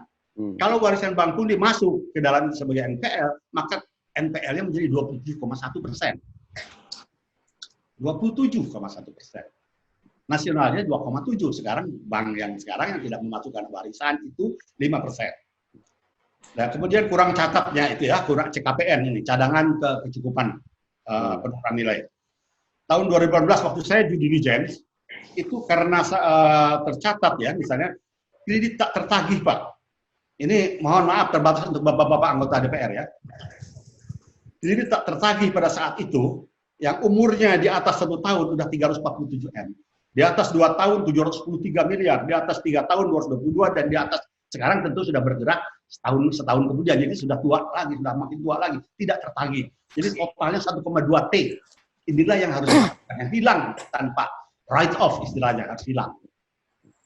kalau warisan Bank Pundi masuk ke dalam sebagai NPL, maka NPL-nya menjadi 27,1%. 27,1%. Nasionalnya 2,7%. Sekarang bank yang sekarang yang tidak memasukkan warisan itu 5%. Nah, kemudian kurang catatnya itu ya, kurang CKPN ini, cadangan kecukupan penurunan nilai. Tahun 2018 waktu saya due diligence, itu karena tercatat ya, misalnya kredit tak tertagih Pak. Ini mohon maaf terbatas untuk bapak-bapak anggota DPR ya. Kredit tak tertagih pada saat itu, yang umurnya di atas 1 tahun sudah 347 M. Di atas 2 tahun 713 miliar, di atas 3 tahun 222, dan di atas sekarang tentu sudah bergerak setahun kemudian, jadi sudah tua lagi, sudah makin tua lagi, tidak tertagih. Jadi totalnya 1,2 T. Inilah yang harus hilang tanpa write off istilahnya, harus hilang.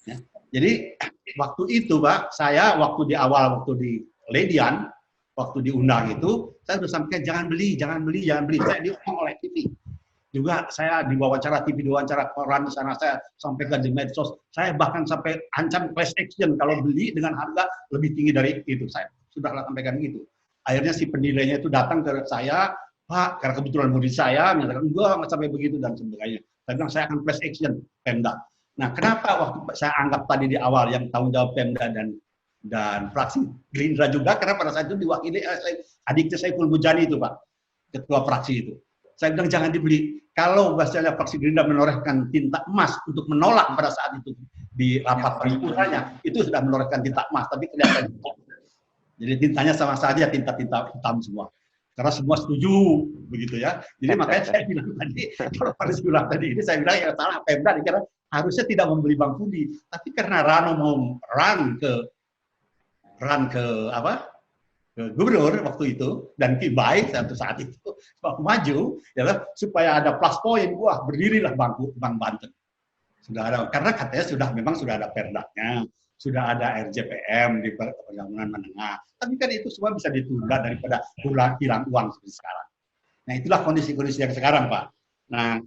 Ya. Jadi waktu itu Pak, saya waktu di awal, waktu di Ledian, waktu diundang itu, saya sudah sampaikan jangan beli. Saya diomong oleh TV. Juga saya diwawancara TV, diwawancara koran di sana, saya sampaikan di medsos. Saya bahkan sampai ancam class action kalau beli dengan harga lebih tinggi dari itu. Saya sudah sampaikan gitu. Akhirnya si penilainya itu datang ke saya, Pak, karena kebetulan murid saya menyatakan enggak sampai begitu dan sebagainya. Saya bilang saya akan class action Pemda. Nah, kenapa waktu saya anggap tadi di awal yang tanggung jawab Pemda dan fraksi Gerindra juga, karena pada saat itu diwakili adiknya Saiful Mujani itu Pak, ketua fraksi itu. Saya bilang jangan dibeli. Kalau bahasanya fraksi Gerindra menorehkan tinta emas untuk menolak pada saat itu di rapat paripurnanya, itu sudah menorehkan tinta emas, tapi kelihatan jadi tintanya sama saja tinta-tinta hitam semua. Karena semua setuju begitu ya. Jadi makanya saya bilang tadi, kalau Pak Rizkullah tadi ini saya bilang ya salah Pemda, karena harusnya tidak membeli Bank Pundi, tapi karena Rano mau run ke gubernur waktu itu, dan Ki baik saat itu waktu maju ya, supaya ada plus point, wah berdirilah Bank Banten. Sudah ada, karena katanya memang sudah ada perdanya, sudah ada RJPM di Pergabungan Menengah, tapi kan itu semua bisa ditunda daripada hilang uang seperti sekarang. Nah itulah kondisi-kondisi yang sekarang Pak. Nah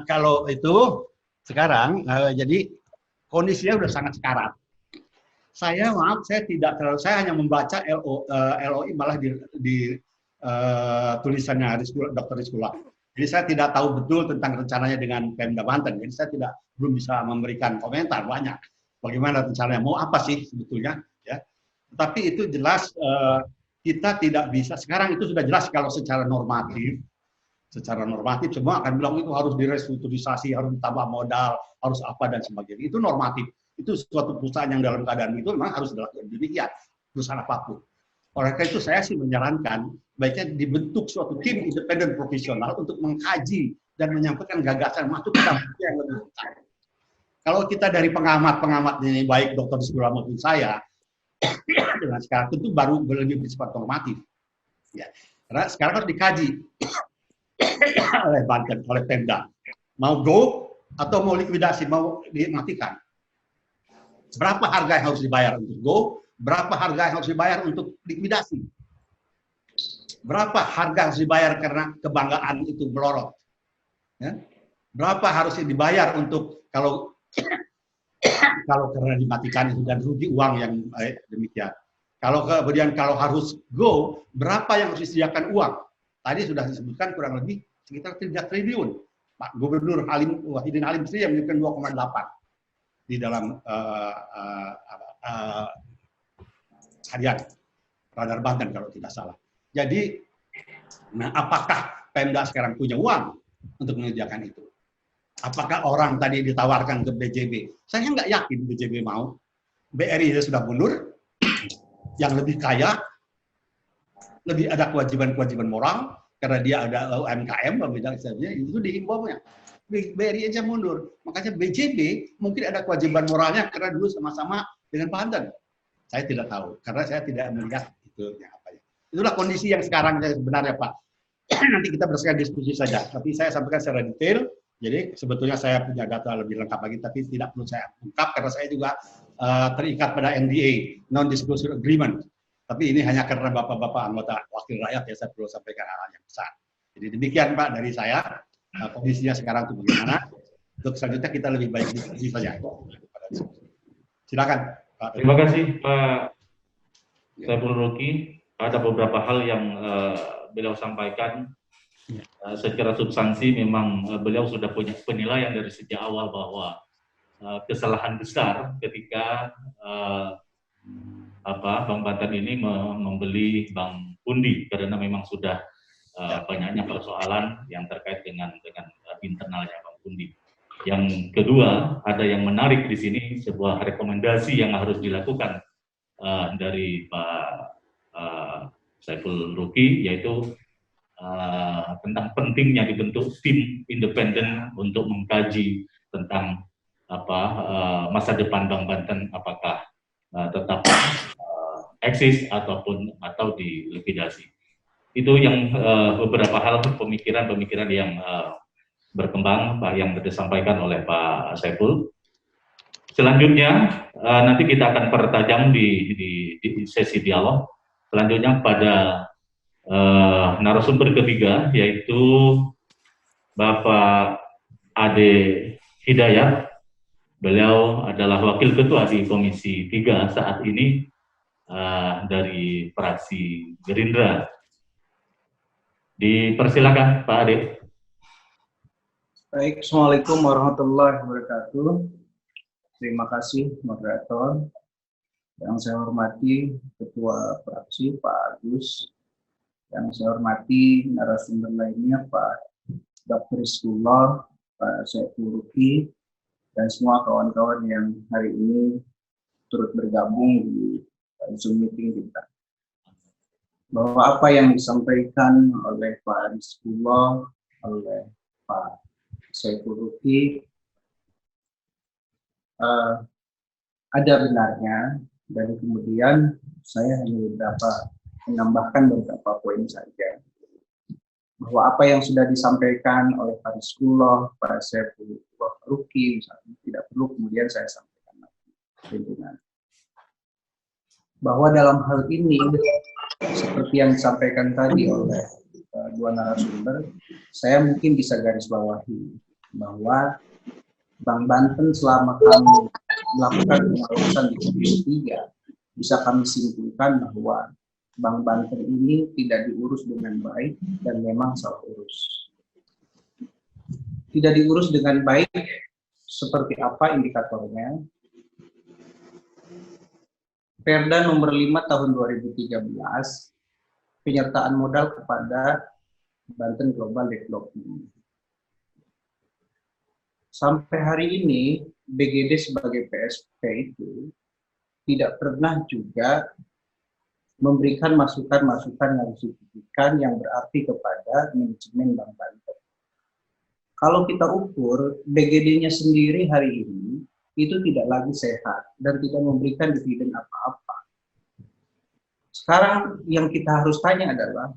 kalau itu sekarang jadi kondisinya sudah sangat sekarat. Saya saya hanya membaca LOI malah di tulisannya Dr. Rizkullah. Jadi saya tidak tahu betul tentang rencananya dengan Pemda Banten. Jadi saya belum bisa memberikan komentar banyak. Bagaimana rencananya, mau apa sih sebetulnya? Ya. Tetapi itu jelas kita tidak bisa. Sekarang itu sudah jelas kalau secara normatif semua akan bilang itu harus direstrukturisasi, harus ditambah modal, harus apa dan sebagainya. Itu normatif. Itu suatu perusahaan yang dalam keadaan itu memang harus dilakukan demikian, perusahaan apapun. Oleh karena itu saya sih menyarankan baiknya dibentuk suatu tim independen profesional untuk mengkaji dan menyampaikan gagasan masuk ke dalam yang lebih besar. Kalau kita dari pengamat ini, baik Dr. Rizkullah maupun saya, dengan sekarang tentu baru lebih bersifat normatif. Ya. Karena sekarang harus dikaji oleh Banten, oleh Pemda. Mau go atau mau likuidasi, mau dimatikan. Berapa harga yang harus dibayar untuk go? Berapa harga yang harus dibayar untuk likuidasi? Berapa harga yang harus dibayar karena kebanggaan itu melorot? Ya? Berapa harus dibayar untuk kalau karena dimatikan itu dan rugi uang yang demikian. Kalau kemudian kalau harus go, berapa yang harus disediakan uang? Tadi sudah disebutkan kurang lebih sekitar 3 triliun. Pak Gubernur Wahidin Halim sendiri yang menyebutkan 2,8 di dalam harian Radar Banten kalau tidak salah. Jadi, nah apakah Pemda sekarang punya uang untuk menyediakan itu? Apakah orang tadi ditawarkan ke BJB? Saya nggak yakin BJB mau. BRI sudah mundur, yang lebih kaya, lebih ada kewajiban-kewajiban moral, karena dia ada UMKM, bidang istilahnya, itu dihimbaunya. BRI aja mundur. Makanya BJB mungkin ada kewajiban moralnya karena dulu sama-sama dengan Banten. Saya tidak tahu, karena saya tidak melihat itu apa ya. Itulah kondisi yang sekarang sebenarnya Pak. Nanti kita berdasarkan diskusi saja. Tapi saya sampaikan secara detail. Jadi sebetulnya saya punya data lebih lengkap lagi, tapi tidak perlu saya ungkap karena saya juga terikat pada NDA, Non-Disclosure Agreement. Tapi ini hanya karena bapak-bapak anggota wakil rakyat ya saya perlu sampaikan hal yang besar. Jadi demikian Pak dari saya. Kondisinya sekarang itu bagaimana? Untuk selanjutnya kita lebih baik diskusi saja. Silakan Pak. Terima kasih Pak Saiful Ruki. Ada beberapa hal yang beliau sampaikan. Secara substansi memang beliau sudah punya penilaian dari sejak awal bahwa kesalahan besar ketika Bank Banten ini membeli Bank Pundi karena memang sudah banyaknya persoalan yang terkait dengan internalnya Bank Pundi. Yang kedua, ada yang menarik di sini, sebuah rekomendasi yang harus dilakukan dari Pak Saiful Ruki, yaitu tentang pentingnya dibentuk tim independen untuk mengkaji tentang masa depan Bank Banten, apakah tetap eksis atau dilikuidasi. Itu yang beberapa hal pemikiran yang berkembang yang disampaikan oleh Pak Saiful. Selanjutnya nanti kita akan pertajam di sesi dialog. Selanjutnya pada narasumber ketiga, yaitu Bapak Ade Hidayat. Beliau adalah Wakil Ketua di Komisi 3 saat ini dari fraksi Gerindra. Dipersilakan Pak Ade. Baik, Assalamualaikum warahmatullahi wabarakatuh. Terima kasih moderator. Yang saya hormati Ketua Fraksi Pak Agus. Yang saya hormati narasumber lainnya Pak Dr. Rizkullah, Pak Saiful Ruki, dan semua kawan-kawan yang hari ini turut bergabung di Zoom meeting kita. Bahwa apa yang disampaikan oleh Pak Rizkullah, oleh Pak Saiful Ruki ada benarnya, dan kemudian saya hanya menambahkan beberapa poin saja. Bahwa apa yang sudah disampaikan oleh Pak Rizkullah, Pak Saiful Ruki misalnya, tidak perlu kemudian saya sampaikan lagi. Pimpinan. Bahwa dalam hal ini, seperti yang disampaikan tadi oleh dua narasumber, saya mungkin bisa garis bawahi bahwa Bank Banten selama kami melakukan pengawasan di Komisi 3, bisa kami simpulkan bahwa Bank Banten ini tidak diurus dengan baik dan memang salah urus. Tidak diurus dengan baik seperti apa indikatornya? Perda nomor 5 tahun 2013, penyertaan modal kepada Banten Global Development. Sampai hari ini, BGD sebagai PSP itu tidak pernah juga memberikan masukan-masukan yang signifikan yang berarti kepada manajemen Bank Banten. Kalau kita ukur, BGD-nya sendiri hari ini itu tidak lagi sehat dan tidak memberikan dividen apa-apa. Sekarang yang kita harus tanya adalah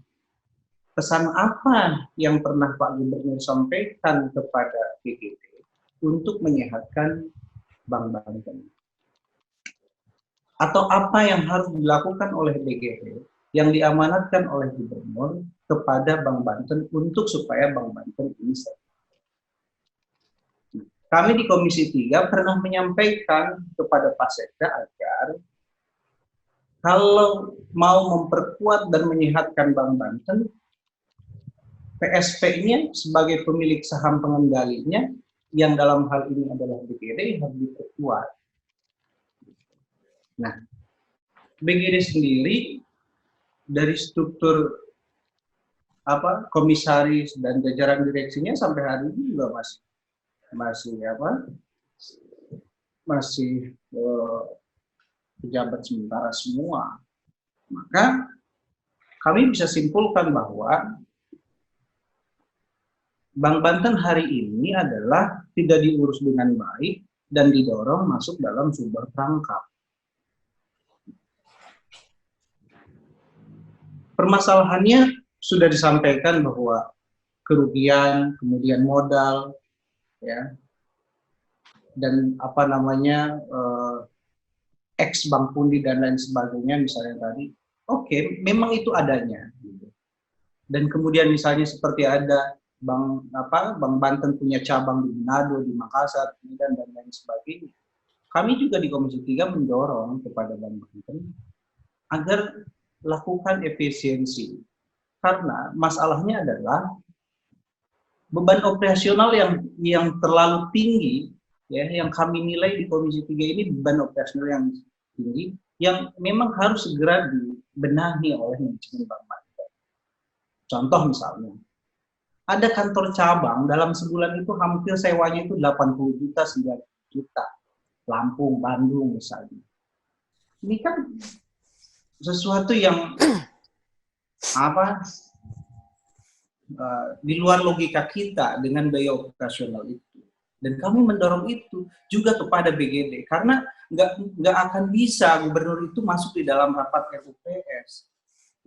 pesan apa yang pernah Pak Gubernur sampaikan kepada BGD untuk menyehatkan Bank Banten? Atau apa yang harus dilakukan oleh BGD yang diamanatkan oleh Gubernur kepada Bank Banten untuk supaya Bank Banten ini sehat? Kami di Komisi 3 pernah menyampaikan kepada Pak Sekda agar kalau mau memperkuat dan menyehatkan Bank Banten, PSP-nya sebagai pemilik saham pengendalinya, yang dalam hal ini adalah BGD, harus diperkuat. Nah, BGD sendiri dari struktur komisaris dan jajaran direksinya sampai hari ini juga masih pejabat sementara semua. Maka kami bisa simpulkan bahwa Bank Banten hari ini adalah tidak diurus dengan baik dan didorong masuk dalam sebuah perangkap. Permasalahannya sudah disampaikan bahwa kerugian, kemudian modal, ya, dan apa namanya ex Bank Pundi dan lain sebagainya misalnya tadi, oke, memang itu adanya. Gitu. Dan kemudian misalnya seperti ada Bank Banten punya cabang di Manado, di Makassar, dan lain sebagainya. Kami juga di Komisi 3 mendorong kepada Bank Banten agar lakukan efisiensi. Karena masalahnya adalah beban operasional yang terlalu tinggi, ya, yang kami nilai di Komisi 3 ini beban operasional yang tinggi, yang memang harus segera dibenahi oleh manajemen Bank Banten. Contoh misalnya, ada kantor cabang dalam sebulan itu hampir sewanya itu 80 juta, 90 juta. Lampung, Bandung misalnya. Ini kan sesuatu yang di luar logika kita dengan biaya operasional itu. Dan kami mendorong itu juga kepada BGD karena nggak akan bisa gubernur itu masuk di dalam rapat RUPS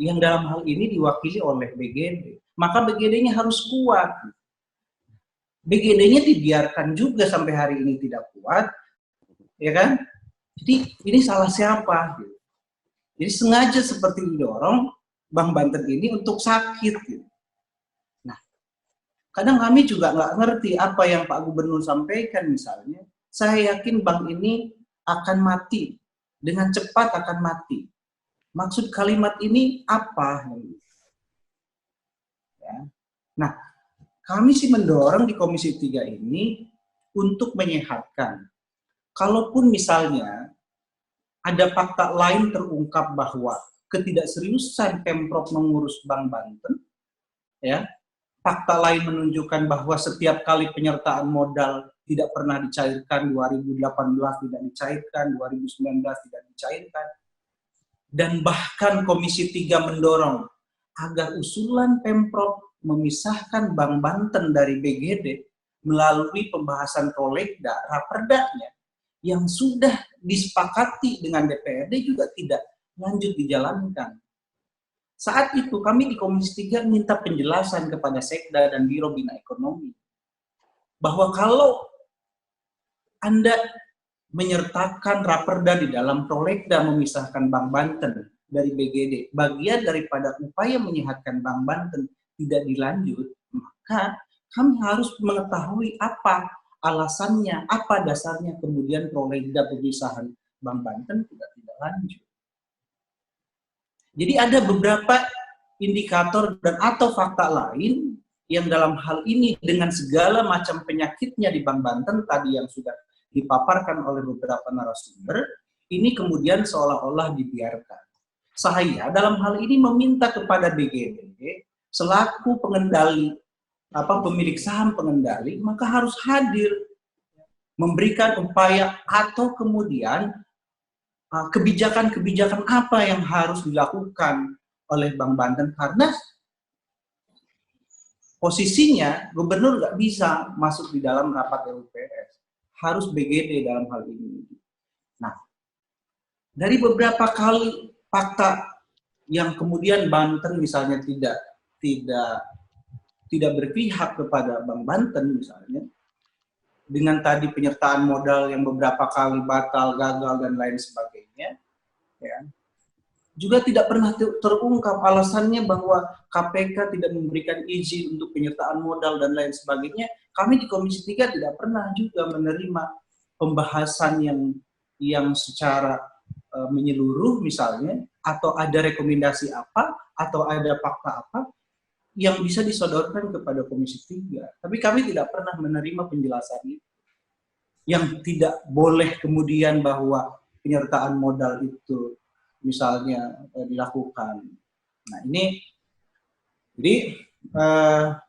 yang dalam hal ini diwakili oleh BGD. Maka BGD-nya harus kuat. BGD-nya dibiarkan juga sampai hari ini tidak kuat, ya kan? Jadi ini salah siapa? Jadi sengaja seperti didorong Bank Banten ini untuk sakit. Nah, kadang kami juga nggak ngerti apa yang Pak Gubernur sampaikan misalnya. Saya yakin bank ini akan mati, dengan cepat akan mati. Maksud kalimat ini apa? Ya. Nah, kami sih mendorong di Komisi 3 ini untuk menyehatkan. Kalaupun misalnya ada fakta lain terungkap bahwa ketidakseriusan Pemprov mengurus Bank Banten, ya, fakta lain menunjukkan bahwa setiap kali penyertaan modal tidak pernah dicairkan, 2018 tidak dicairkan, 2019 tidak dicairkan, dan bahkan Komisi 3 mendorong agar usulan Pemprov memisahkan Bank Banten dari BGD melalui pembahasan prolegda, raperdanya, yang sudah disepakati dengan DPRD juga tidak lanjut dijalankan. Saat itu kami di Komisi 3 minta penjelasan kepada Sekda dan Biro Bina Ekonomi bahwa kalau Anda menyertakan raperda di dalam prolegda memisahkan Bank Banten dari BGD, bagian daripada upaya menyehatkan Bank Banten tidak dilanjut, maka kami harus mengetahui apa alasannya, apa dasarnya kemudian prolegda pemisahan Bank Banten tidak lanjut. Jadi ada beberapa indikator dan atau fakta lain yang dalam hal ini dengan segala macam penyakitnya di Bank Banten tadi yang sudah dipaparkan oleh beberapa narasumber, ini kemudian seolah-olah dibiarkan. Saya dalam hal ini meminta kepada BGD selaku pengendali, pemilik saham pengendali, maka harus hadir memberikan upaya atau kemudian kebijakan-kebijakan apa yang harus dilakukan oleh Bank Banten, karena posisinya gubernur nggak bisa masuk di dalam rapat RUPS, harus BGD dalam hal ini. Nah, dari beberapa kali fakta yang kemudian Banten misalnya tidak berpihak kepada Bank Banten misalnya, dengan tadi penyertaan modal yang beberapa kali batal, gagal, dan lain sebagainya, ya, juga tidak pernah terungkap alasannya bahwa KPK tidak memberikan izin untuk penyertaan modal dan lain sebagainya. Kami di Komisi 3 tidak pernah juga menerima pembahasan yang secara menyeluruh misalnya, atau ada rekomendasi apa, atau ada fakta apa yang bisa disodorkan kepada Komisi 3. Tapi kami tidak pernah menerima penjelasan itu. Yang tidak boleh kemudian bahwa penyertaan modal itu misalnya dilakukan. Nah ini, jadi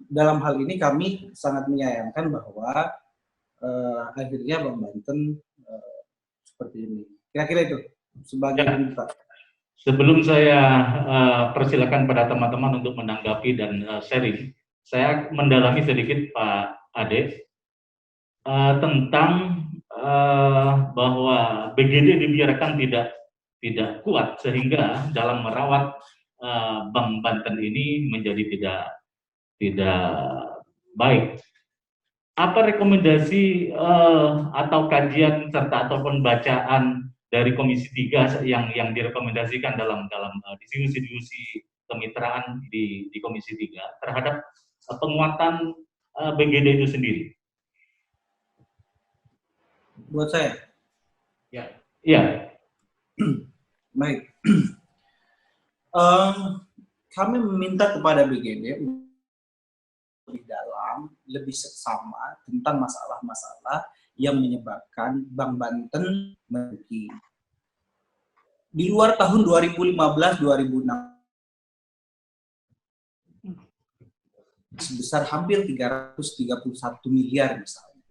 dalam hal ini kami sangat menyayangkan bahwa akhirnya Bank Banten seperti ini. Kira-kira itu sebagai pembuka. Sebelum saya persilakan pada teman-teman untuk menanggapi dan sharing, saya mendalami sedikit Pak Ade tentang bahwa BGD dibiarkan tidak kuat sehingga dalam merawat Bank Banten ini menjadi tidak baik. Apa rekomendasi atau kajian serta ataupun bacaan dari Komisi 3 yang direkomendasikan dalam diskusi kemitraan di Komisi 3 terhadap penguatan BGD itu sendiri? Buat saya, Ya. baik. Kami meminta kepada BGD untuk lebih dalam, lebih seksama tentang masalah-masalah yang menyebabkan Bank Banten merugi. Di luar tahun 2015-2016 sebesar hampir 331 miliar misalnya.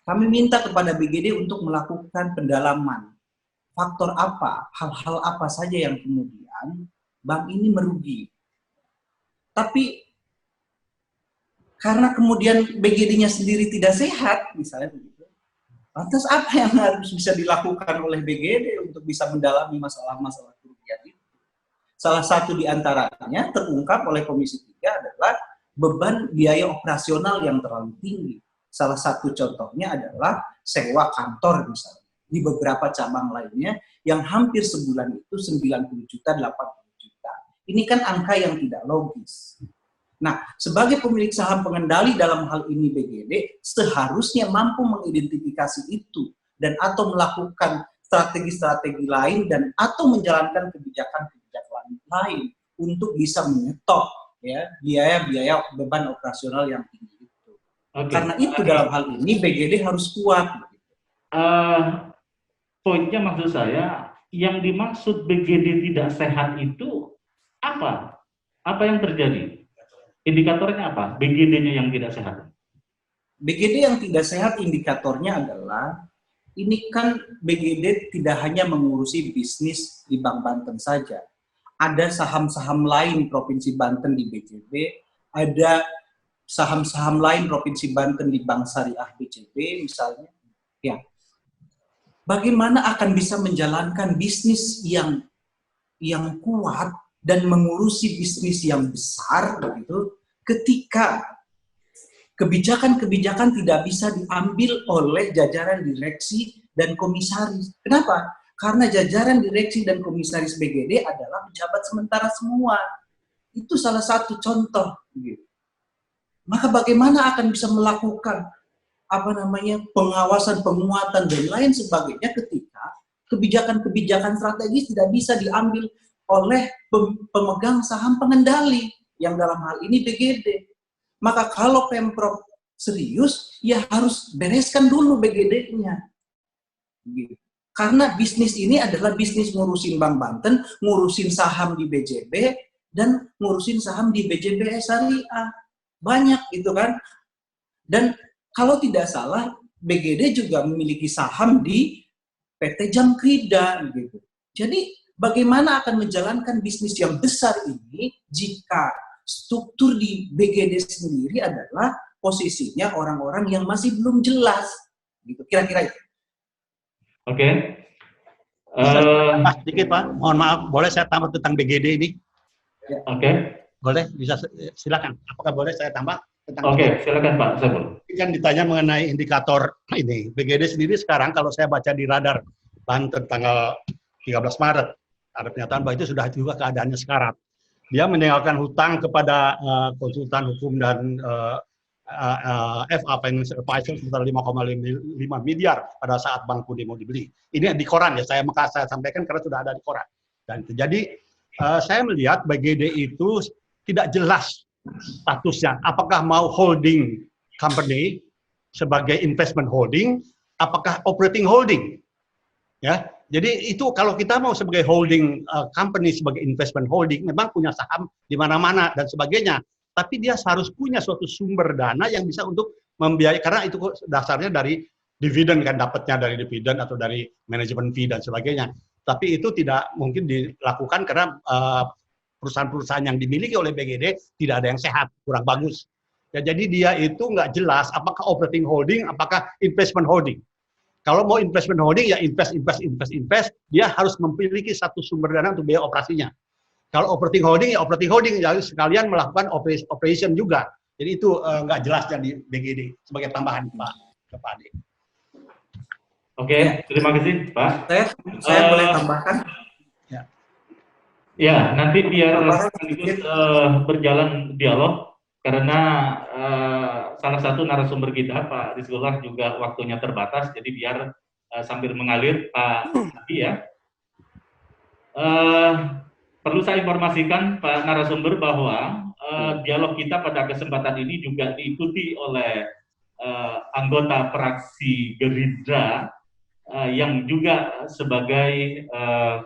Kami minta kepada BGD untuk melakukan pendalaman. Faktor apa, hal-hal apa saja yang kemudian bank ini merugi. Tapi karena kemudian BGD-nya sendiri tidak sehat, misalnya begitu, lantas apa yang harus bisa dilakukan oleh BGD untuk bisa mendalami masalah-masalah kerugian itu? Salah satu di antaranya terungkap oleh Komisi 3 adalah beban biaya operasional yang terlalu tinggi. Salah satu contohnya adalah sewa kantor misalnya. Di beberapa cabang lainnya yang hampir sebulan itu 90 juta, 80 juta. Ini kan angka yang tidak logis. Nah, sebagai pemilik saham pengendali dalam hal ini BGD, seharusnya mampu mengidentifikasi itu dan atau melakukan strategi-strategi lain dan atau menjalankan kebijakan-kebijakan lain untuk bisa menyetop ya biaya-biaya beban operasional yang tinggi itu. Okay. Karena itu dalam hal ini BGD harus kuat. Poinnya maksud saya, yang dimaksud BGD tidak sehat itu apa? Apa yang terjadi? Indikatornya apa? BGD-nya yang tidak sehat. BGD yang tidak sehat indikatornya adalah, ini kan BGD tidak hanya mengurusi bisnis di Bank Banten saja. Ada saham-saham lain Provinsi Banten di BCB, ada saham-saham lain Provinsi Banten di Bank Syariah BCB misalnya. Ya. Bagaimana akan bisa menjalankan bisnis yang kuat dan mengurusi bisnis yang besar begitu ketika kebijakan-kebijakan tidak bisa diambil oleh jajaran direksi dan komisaris. Kenapa? Karena jajaran direksi dan komisaris BGD adalah pejabat sementara semua. Itu salah satu contoh. Gitu. Maka bagaimana akan bisa melakukan pengawasan, penguatan dan lain sebagainya ketika kebijakan-kebijakan strategis tidak bisa diambil oleh pemegang saham pengendali yang dalam hal ini BGD. Maka kalau Pemprov serius, ya harus bereskan dulu BGD-nya. Karena bisnis ini adalah bisnis ngurusin Bank Banten, ngurusin saham di BJB, dan ngurusin saham di BJB Syariah. Banyak gitu kan. Dan kalau tidak salah, BGD juga memiliki saham di PT Jamkrida. Gitu. Jadi bagaimana akan menjalankan bisnis yang besar ini jika struktur di BGD sendiri adalah posisinya orang-orang yang masih belum jelas, gitu. Kira-kira itu. Oke. Sedikit Pak, mohon maaf, boleh saya tambah tentang BGD ini? Oke. Boleh, bisa silakan. Apakah boleh saya tambah tentang? Oke, silakan Pak Saiful. Kan ditanya mengenai indikator ini. BGD sendiri sekarang kalau saya baca di radar Banten tanggal 13 Maret, ada pernyataan bahwa itu sudah juga keadaannya sekarat. Dia meninggalkan hutang kepada konsultan hukum dan FA Financial Advisor sebesar 5,5 miliar pada saat Bank Budi mau dibeli. Ini di koran ya, saya sampaikan karena sudah ada di koran. Dan jadi saya melihat BGD itu tidak jelas statusnya. Apakah mau holding company sebagai investment holding, apakah operating holding? Ya, jadi itu kalau kita mau sebagai holding company, sebagai investment holding, memang punya saham di mana-mana dan sebagainya. Tapi dia harus punya suatu sumber dana yang bisa untuk membiayai, karena itu dasarnya dari dividen kan, dapatnya dari dividen atau dari manajemen fee dan sebagainya. Tapi itu tidak mungkin dilakukan karena perusahaan-perusahaan yang dimiliki oleh BGD tidak ada yang sehat, kurang bagus. Ya, jadi dia itu nggak jelas apakah operating holding, apakah investment holding. Kalau mau investment holding ya invest, dia harus memiliki satu sumber dana untuk biaya operasinya. Kalau operating holding ya operating holding, ya sekalian melakukan operation juga. Jadi itu nggak jelas jadi BGD sebagai tambahan Pak Ade. Oke, terima kasih Pak. Saya boleh tambahkan? Ya, nanti biar sekaligus berjalan dialog karena salah satu narasumber kita Pak Rizqullah juga waktunya terbatas, jadi biar sambil mengalir Pak Adi ya. Perlu saya informasikan Pak narasumber bahwa dialog kita pada kesempatan ini juga diikuti oleh anggota fraksi Gerindra yang juga sebagai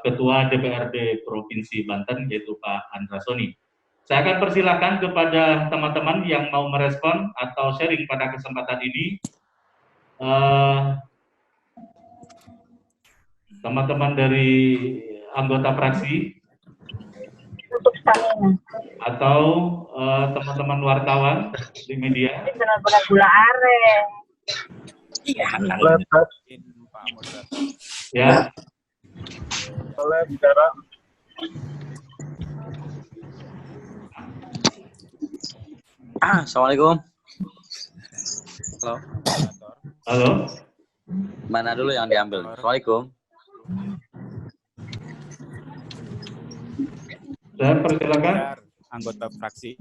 Ketua DPRD Provinsi Banten, yaitu Pak Andra Soni. Saya akan persilakan kepada teman-teman yang mau merespon atau sharing pada kesempatan ini. Teman-teman dari anggota fraksi atau teman-teman wartawan di media. Benar-benar gula aren. Iya, Ya. Boleh bicara. Assalamualaikum. Halo. Halo. Mana dulu yang diambil? Assalamualaikum. Saya persilakan. Anggota fraksi.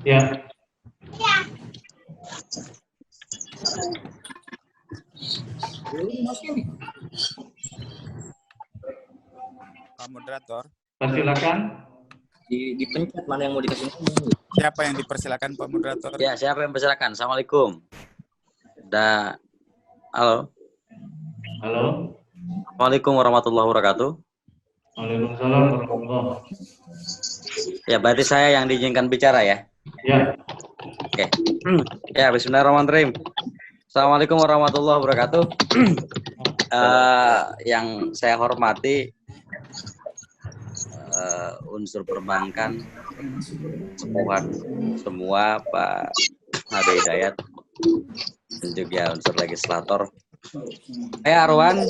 Ya. Pak Moderator. Persilakan. Dipencet mana yang mau dikasih. Siapa yang dipersilakan Pak Moderator? Ya, siapa yang mempersilakan? Assalamualaikum. Halo. Halo. Assalamualaikum warahmatullahi wabarakatuh. Waalaikumsalam warahmatullahi. Ya, berarti saya yang diizinkan bicara ya? Ya. Oke. Ya, bismillahirrahmanirrahim. Assalamualaikum warahmatullahi wabarakatuh. Yang saya hormati unsur perbankan semua Pak Ade Hidayat dan juga unsur legislator. Saya Arwan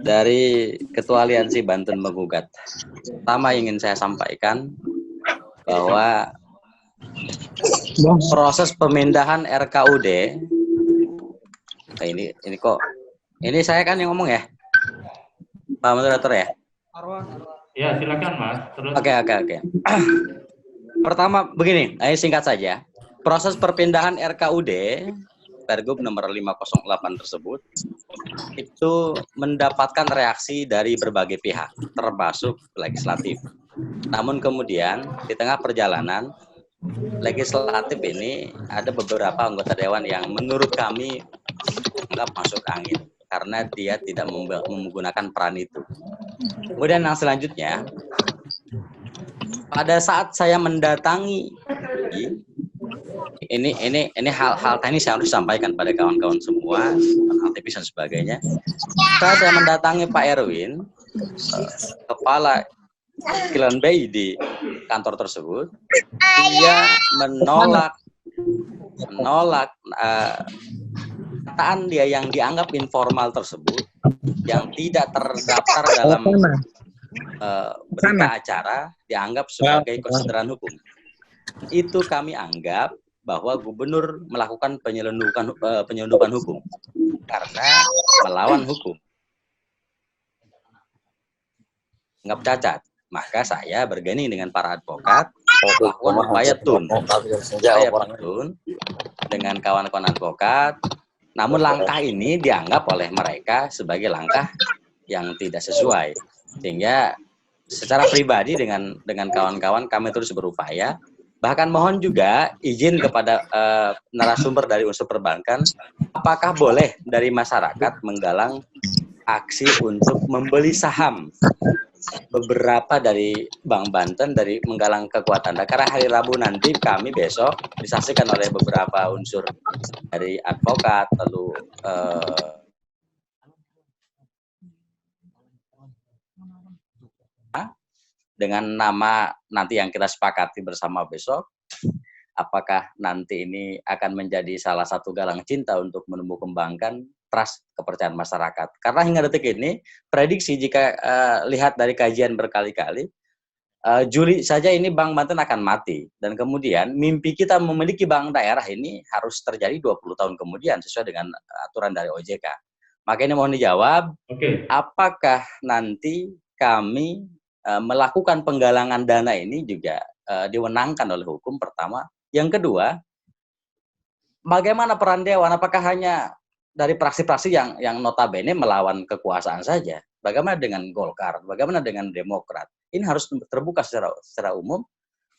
dari Ketua Aliansi Banten Menggugat. Pertama ingin saya sampaikan bahwa proses pemindahan RKUD ini saya kan yang ngomong ya, Pak Moderator ya. Ya, silakan Mas. Terus. Oke. Pertama begini, singkat saja. Proses perpindahan RKUD Pergub nomor 508 tersebut itu mendapatkan reaksi dari berbagai pihak, termasuk legislatif. Namun kemudian di tengah perjalanan legislatif ini ada beberapa anggota dewan yang menurut kami anggap masuk angin karena dia tidak menggunakan peran itu. Kemudian yang selanjutnya, pada saat saya mendatangi ini hal teknis yang harus disampaikan pada kawan-kawan semua, aktivis dan sebagainya. Saat saya mendatangi Pak Erwin, kepala Kilan BI di kantor tersebut, dia menolak kataan dia yang dianggap informal tersebut, yang tidak terdaftar dalam berita acara, dianggap sebagai konsideran hukum. Itu kami anggap bahwa gubernur melakukan penyelundupan hukum karena melawan hukum, anggap cacat. Maka saya berganding dengan para advokat melakukan upaya tun dengan kawan-kawan advokat. Namun langkah ini dianggap oleh mereka sebagai langkah yang tidak sesuai, sehingga secara pribadi dengan kawan-kawan kami terus berupaya. Bahkan mohon juga izin kepada narasumber dari unsur perbankan, apakah boleh dari masyarakat menggalang aksi untuk membeli saham beberapa dari Bank Banten, dari menggalang kekuatan. Karena hari Rabu nanti kami besok disaksikan oleh beberapa unsur dari advokat, lalu dengan nama nanti yang kita sepakati bersama besok, apakah nanti ini akan menjadi salah satu galang cinta untuk menumbuh kembangkan trust kepercayaan masyarakat. Karena hingga detik ini, prediksi jika lihat dari kajian berkali-kali, Juli saja ini Bank Banten akan mati. Dan kemudian mimpi kita memiliki bank daerah ini harus terjadi 20 tahun kemudian sesuai dengan aturan dari OJK. Maka ini mohon dijawab, apakah nanti kami melakukan penggalangan dana ini juga diwenangkan oleh hukum pertama. Yang kedua, bagaimana peran Dewan? Apakah hanya dari praksi-praksi yang notabene melawan kekuasaan saja? Bagaimana dengan Golkar? Bagaimana dengan Demokrat? Ini harus terbuka secara umum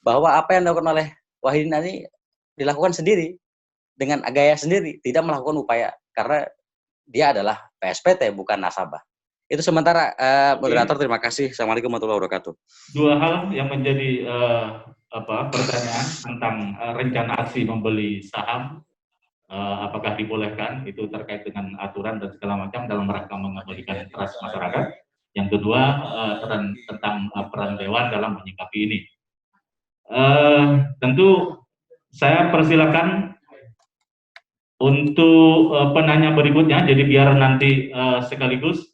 bahwa apa yang dilakukan oleh Wahidin ini dilakukan sendiri dengan gaya sendiri, tidak melakukan upaya karena dia adalah PSPT bukan nasabah. Itu sementara moderator, terima kasih. Assalamualaikum warahmatullahi wabarakatuh. Dua hal yang menjadi pertanyaan tentang rencana aksi membeli saham, apakah dibolehkan, itu terkait dengan aturan dan segala macam dalam rangka mengembalikan trust masyarakat. Yang kedua tentang peran Dewan dalam menyikapi ini. Tentu saya persilakan untuk penanya berikutnya, jadi biar nanti sekaligus.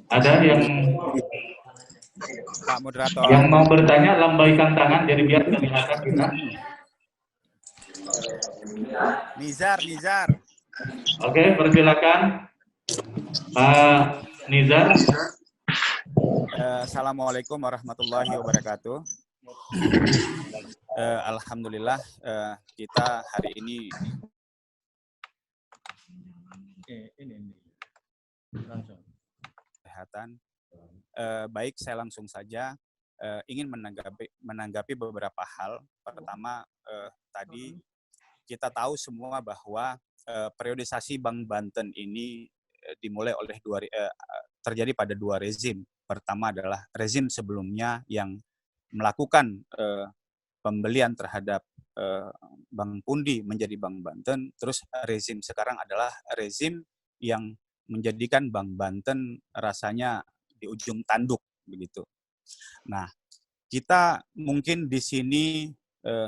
Ada yang Pak Moderator yang mau bertanya, lambaikan tangan, jadi biar kelihatan kita. Nizar. Oke, persilakan Pak Nizar. Assalamualaikum warahmatullahi wabarakatuh. Alhamdulillah kita hari ini kesehatan. Baik, saya langsung saja ingin menanggapi beberapa hal. Pertama, tadi kita tahu semua bahwa periodisasi Bank Banten ini dimulai oleh terjadi pada dua rezim. Pertama adalah rezim sebelumnya yang melakukan pembelian terhadap Bank Pundi menjadi Bank Banten. Terus rezim sekarang adalah rezim yang menjadikan Bank Banten rasanya di ujung tanduk begitu. Nah, kita mungkin di sini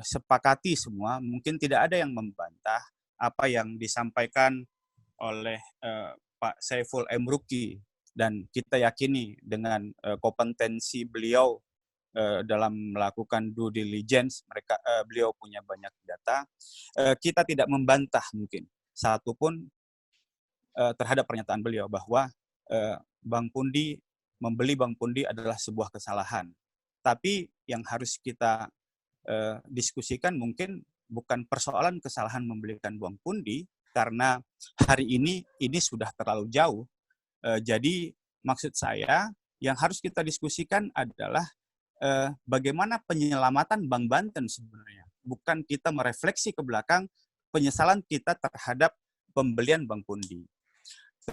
sepakati semua, mungkin tidak ada yang membantah apa yang disampaikan oleh Pak Saiful M. Ruki, dan kita yakini dengan kompetensi beliau dalam melakukan due diligence, beliau punya banyak data. Kita tidak membantah mungkin satupun terhadap pernyataan beliau bahwa membeli Bank Pundi adalah sebuah kesalahan. Tapi yang harus kita diskusikan mungkin bukan persoalan kesalahan membelikan Bank Pundi, karena hari ini sudah terlalu jauh. Jadi maksud saya yang harus kita diskusikan adalah bagaimana penyelamatan Bank Banten sebenarnya. Bukan kita merefleksi ke belakang penyesalan kita terhadap pembelian Bank Pundi.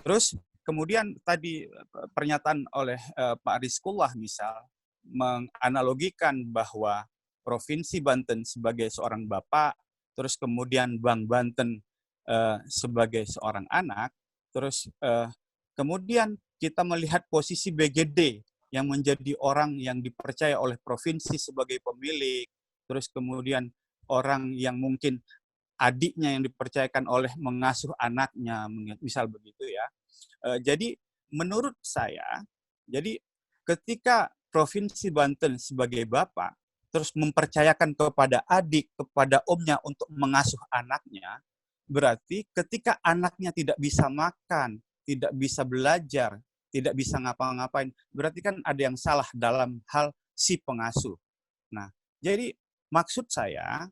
Terus kemudian tadi pernyataan oleh Pak Rizkullah misal menganalogikan bahwa Provinsi Banten sebagai seorang bapak, terus kemudian Bank Banten sebagai seorang anak, terus kemudian kita melihat posisi BGD yang menjadi orang yang dipercaya oleh provinsi sebagai pemilik, terus kemudian orang yang mungkin adiknya yang dipercayakan oleh mengasuh anaknya, misal begitu ya. Jadi menurut saya, jadi ketika Provinsi Banten sebagai bapak, terus mempercayakan kepada adik, kepada omnya untuk mengasuh anaknya, berarti ketika anaknya tidak bisa makan, tidak bisa belajar, tidak bisa ngapa-ngapain, berarti kan ada yang salah dalam hal si pengasuh. Nah, jadi maksud saya,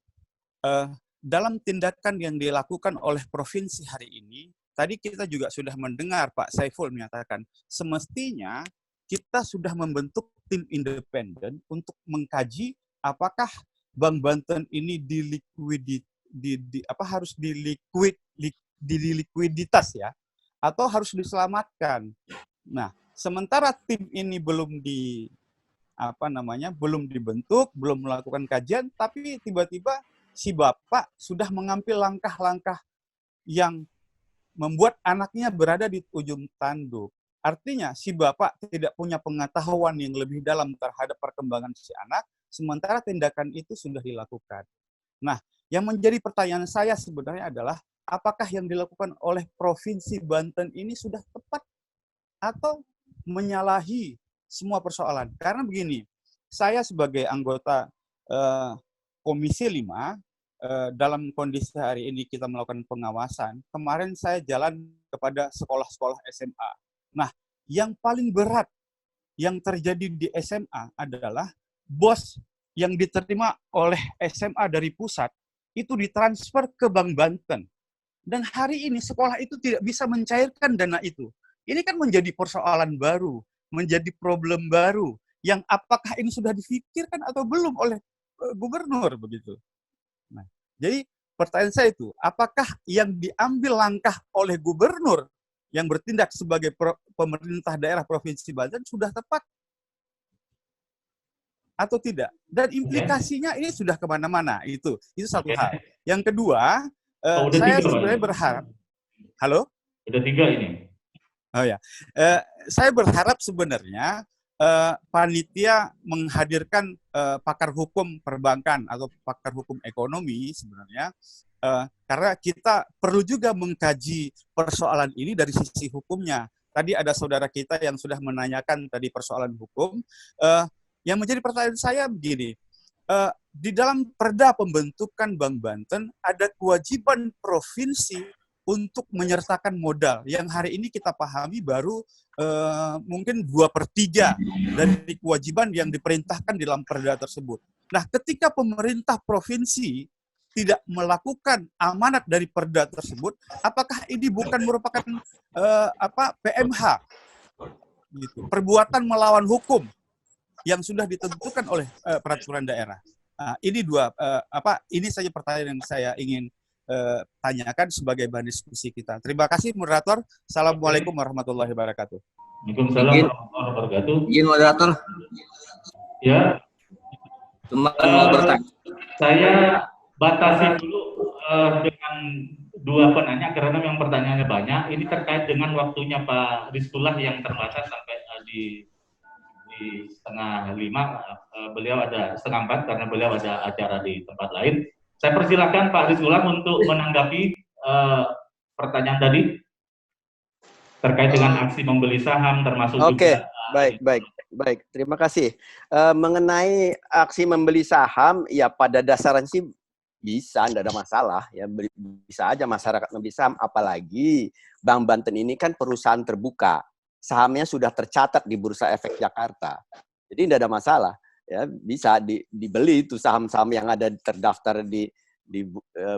dalam tindakan yang dilakukan oleh provinsi hari ini, tadi kita juga sudah mendengar Pak Saiful menyatakan, semestinya kita sudah membentuk tim independen untuk mengkaji apakah Bank Banten ini harus dilikuiditas ya, atau harus diselamatkan. Nah, sementara tim ini belum dibentuk, belum melakukan kajian, tapi tiba-tiba si bapak sudah mengambil langkah-langkah yang membuat anaknya berada di ujung tanduk. Artinya si bapak tidak punya pengetahuan yang lebih dalam terhadap perkembangan si anak, sementara tindakan itu sudah dilakukan. Nah, yang menjadi pertanyaan saya sebenarnya adalah, apakah yang dilakukan oleh Provinsi Banten ini sudah tepat atau menyalahi semua persoalan? Karena begini, saya sebagai anggota Komisi 5, dalam kondisi hari ini kita melakukan pengawasan, kemarin saya jalan kepada sekolah-sekolah SMA. Nah, yang paling berat yang terjadi di SMA adalah bos yang diterima oleh SMA dari pusat itu ditransfer ke Bank Banten. Dan hari ini sekolah itu tidak bisa mencairkan dana itu. Ini kan menjadi persoalan baru, menjadi problem baru, yang apakah ini sudah difikirkan atau belum oleh gubernur begitu. Nah, jadi pertanyaan saya itu, apakah yang diambil langkah oleh gubernur yang bertindak sebagai pemerintah daerah Provinsi Banten sudah tepat atau tidak? Dan implikasinya ini sudah kemana-mana. Itu satu hal. Yang kedua, saya sebenarnya berharap. Halo? Udah 3 ini. Oh ya, saya berharap sebenarnya panitia menghadirkan pakar hukum perbankan atau pakar hukum ekonomi sebenarnya, karena kita perlu juga mengkaji persoalan ini dari sisi hukumnya. Tadi ada saudara kita yang sudah menanyakan tadi persoalan hukum. Yang menjadi pertanyaan saya begini, di dalam Perda Pembentukan Bank Banten ada kewajiban provinsi untuk menyertakan modal, yang hari ini kita pahami baru mungkin 2/3 dari kewajiban yang diperintahkan dalam perda tersebut. Nah, ketika pemerintah provinsi tidak melakukan amanat dari perda tersebut, apakah ini bukan merupakan PMH, gitu, perbuatan melawan hukum yang sudah ditentukan oleh peraturan daerah? Nah, ini ini saja pertanyaan yang saya ingin tanyakan sebagai bahan diskusi kita. Terima kasih moderator. Assalamualaikum warahmatullahi wabarakatuh. Waalaikumsalam warahmatullahi wabarakatuh. Izin moderator. Ya. Cuma mau bertanya. Saya batasi dulu dengan 2 penanya karena memang pertanyaannya banyak. Ini terkait dengan waktunya Pak Rizkullah yang terbatas sampai di 4:30. Beliau ada 3:30 karena beliau ada acara di tempat lain. Saya persilakan Pak Rizkullah untuk menanggapi pertanyaan tadi terkait dengan aksi membeli saham termasuk juga. Baik. Terima kasih. Mengenai aksi membeli saham, ya pada dasarnya sih bisa, tidak ada masalah. Ya bisa aja masyarakat membeli saham, apalagi Bank Banten ini kan perusahaan terbuka, sahamnya sudah tercatat di Bursa Efek Jakarta, jadi tidak ada masalah. Ya bisa dibeli itu saham-saham yang ada terdaftar di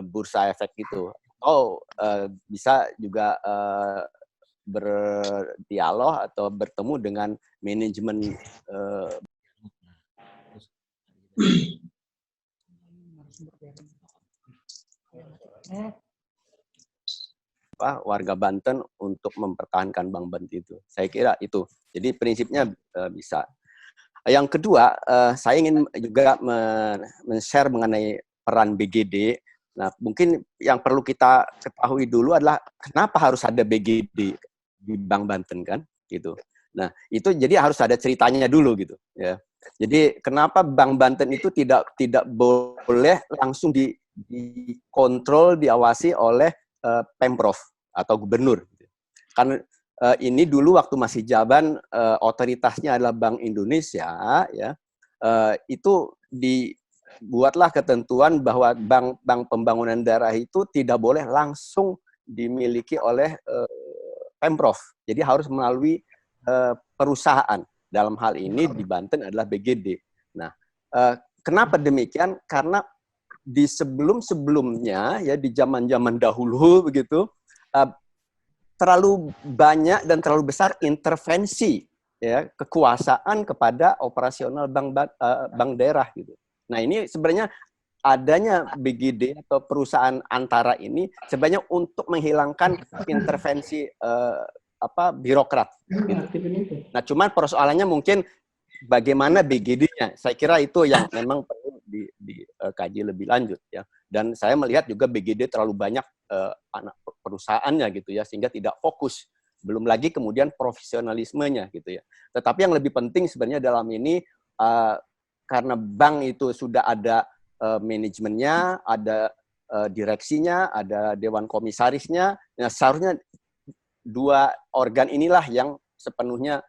Bursa Efek itu. Bisa juga berdialog atau bertemu dengan manajemen warga Banten untuk mempertahankan Bank Banten itu. Saya kira itu. Jadi prinsipnya bisa. Yang kedua, saya ingin juga men-share mengenai peran BGD. Nah, mungkin yang perlu kita ketahui dulu adalah kenapa harus ada BGD di Bank Banten kan, gitu. Nah, itu jadi harus ada ceritanya dulu gitu, ya. Jadi kenapa Bank Banten itu tidak boleh langsung dikontrol, diawasi oleh Pemprov atau gubernur. Karena ini dulu waktu masih jaban otoritasnya adalah Bank Indonesia, ya, itu dibuatlah ketentuan bahwa bank pembangunan daerah itu tidak boleh langsung dimiliki oleh Pemprov. Jadi harus melalui perusahaan. Dalam hal ini di Banten adalah BGD. Nah, kenapa demikian? Karena di sebelum-sebelumnya, ya di zaman-zaman dahulu begitu, terlalu banyak dan terlalu besar intervensi, ya, kekuasaan kepada operasional bank daerah gitu. Nah, ini sebenarnya adanya BGD atau perusahaan antara ini sebenarnya untuk menghilangkan intervensi birokrat. Gitu. Nah, cuman persoalannya mungkin bagaimana BGD-nya. Saya kira itu yang memang perlu dikaji lebih lanjut ya. Dan saya melihat juga BGD terlalu banyak anak perusahaannya gitu ya, sehingga tidak fokus. Belum lagi kemudian profesionalismenya gitu ya. Tetapi yang lebih penting sebenarnya dalam ini karena bank itu sudah ada manajemennya, ada direksinya, ada dewan komisarisnya. Nah, seharusnya dua organ inilah yang sepenuhnya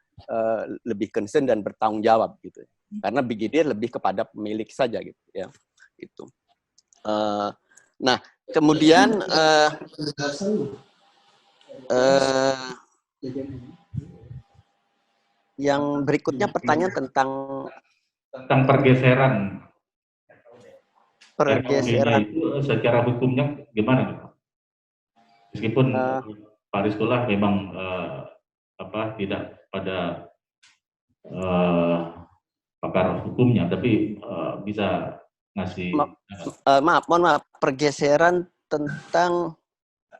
lebih concern dan bertanggung jawab gitu. Karena BGD lebih kepada pemilik saja gitu ya. Itu. Nah, kemudian yang berikutnya pertanyaan tentang pergeseran. Pergeseran itu secara hukumnya gimana, Pak? Meskipun Pak Rizkullah memang tidak pada pakar hukumnya, tapi bisa ngasih mohon maaf, pergeseran tentang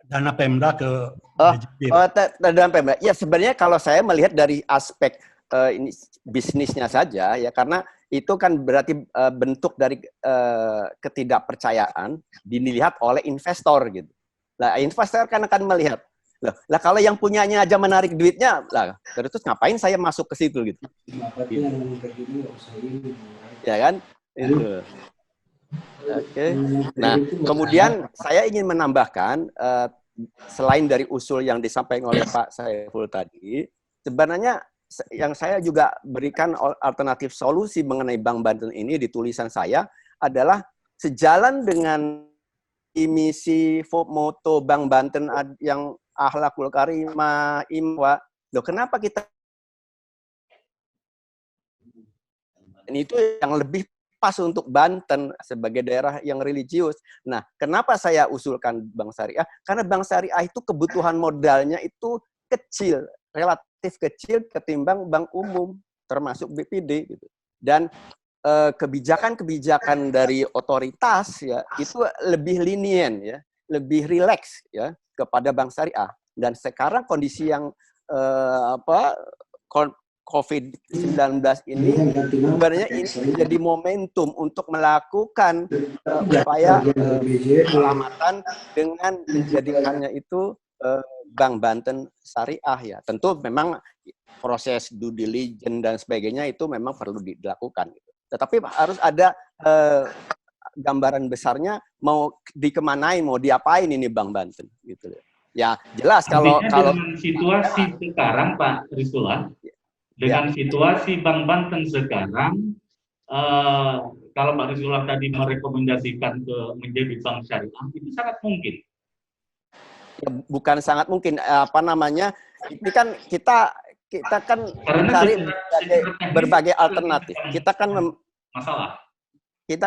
dana Pemda ke dana Pemda. Ya, sebenarnya kalau saya melihat dari aspek ini bisnisnya saja ya, karena itu kan berarti bentuk dari ketidakpercayaan dilihat oleh investor gitu. Lah, investor kan akan melihat, lah kalau yang punyanya aja menarik duitnya, lah terus ngapain saya masuk ke situ gitu. Ya kan? Itu. Oke. Nah, kemudian saya ingin menambahkan selain dari usul yang disampaikan oleh Pak Saiful tadi, sebenarnya yang saya juga berikan alternatif solusi mengenai Bank Banten ini di tulisan saya adalah sejalan dengan misi moto Bank Banten yang akhlakul karimah, imwa. Loh, kenapa kita itu yang lebih pas untuk Banten sebagai daerah yang religius. Nah, kenapa saya usulkan Bank Syariah? Karena Bank Syariah itu kebutuhan modalnya itu kecil, relatif kecil ketimbang bank umum, termasuk BPD gitu. Dan kebijakan-kebijakan dari otoritas ya itu lebih lenient ya, lebih rileks ya kepada Bank Syariah. Dan sekarang kondisi yang COVID-19 ini sebenarnya ini menjadi momentum untuk melakukan upaya penyelamatan dengan menjadikannya itu Bank Banten Syariah ya. Tentu memang proses due diligence dan sebagainya itu memang perlu dilakukan. Tetapi harus ada gambaran besarnya mau dikemanain, mau diapain ini Bank Banten gitu. Ya jelas kalau dengan situasi sekarang Pak Rizkullah, dengan situasi Bank Banten sekarang, kalau Pak Rizkullah tadi merekomendasikan menjadi bank syariah, itu sangat mungkin. Ya, bukan sangat mungkin, ini kan kita kan mencari berbagai alternatif. Kita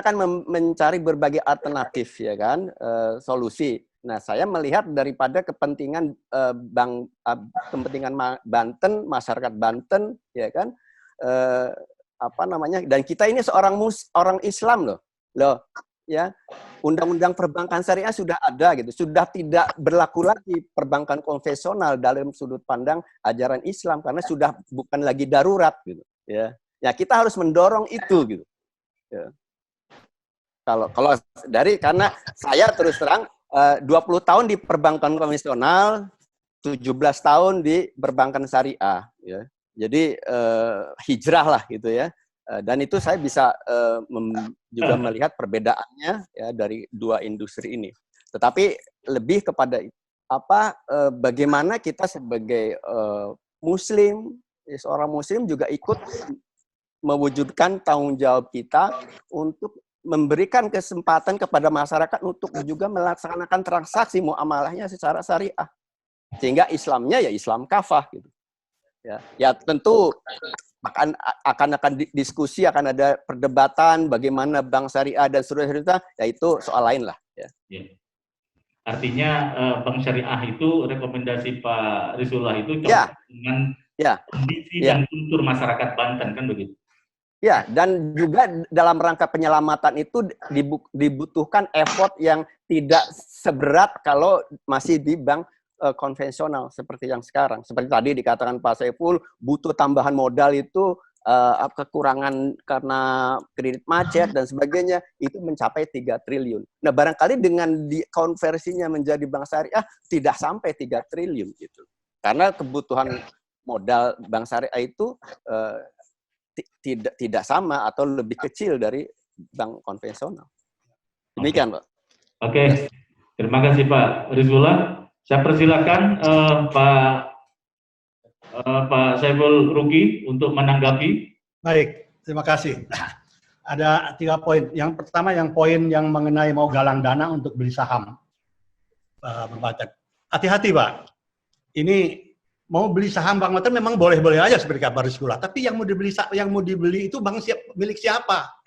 kan mencari berbagai alternatif ya kan, solusi. Nah, saya melihat daripada kepentingan kepentingan Banten, masyarakat Banten ya kan, dan kita ini orang Islam loh ya. Undang-undang perbankan syariah sudah ada gitu, sudah tidak berlaku lagi perbankan konvensional dalam sudut pandang ajaran Islam karena sudah bukan lagi darurat gitu ya. Ya kita harus mendorong itu gitu. Ya. Kalau karena saya terus terang 20 tahun di perbankan konvensional, 17 tahun di perbankan syariah ya. Jadi hijrah lah gitu ya. Dan itu saya bisa juga melihat perbedaannya ya dari dua industri ini. Tetapi lebih kepada bagaimana kita sebagai Muslim, seorang Muslim juga ikut mewujudkan tanggung jawab kita untuk memberikan kesempatan kepada masyarakat untuk juga melaksanakan transaksi muamalahnya secara syariah, sehingga Islamnya ya Islam kafah gitu. Ya tentu akan diskusi, akan ada perdebatan bagaimana bank syariah dan seterusnya, ya itu soal lain lah. Ya. Artinya bank syariah itu rekomendasi Pak Rizkullah itu dengan kondisi dan kultur masyarakat Banten kan begitu? Ya, dan juga dalam rangka penyelamatan itu dibutuhkan effort yang tidak seberat kalau masih di bank konvensional seperti yang sekarang. Seperti tadi dikatakan Pak Saiful, butuh tambahan modal itu kekurangan karena kredit macet dan sebagainya itu mencapai 3 triliun. Nah, barangkali dengan dikonversinya menjadi bank syariah tidak sampai 3 triliun gitu. Karena kebutuhan modal bank syariah itu tidak sama atau lebih kecil dari bank konvensional. Demikian, Pak. Oke. Terima kasih Pak Rizullah. Saya persilakan Pak Saiful Ruki untuk menanggapi. Baik, terima kasih. Ada 3 poin. Yang pertama yang poin yang mengenai mau galang dana untuk beli saham. Hati-hati Pak. Ini mau beli saham Bank Banten memang boleh-boleh aja seperti kabar Rizullah. Tapi yang mau dibeli itu bank milik siapa?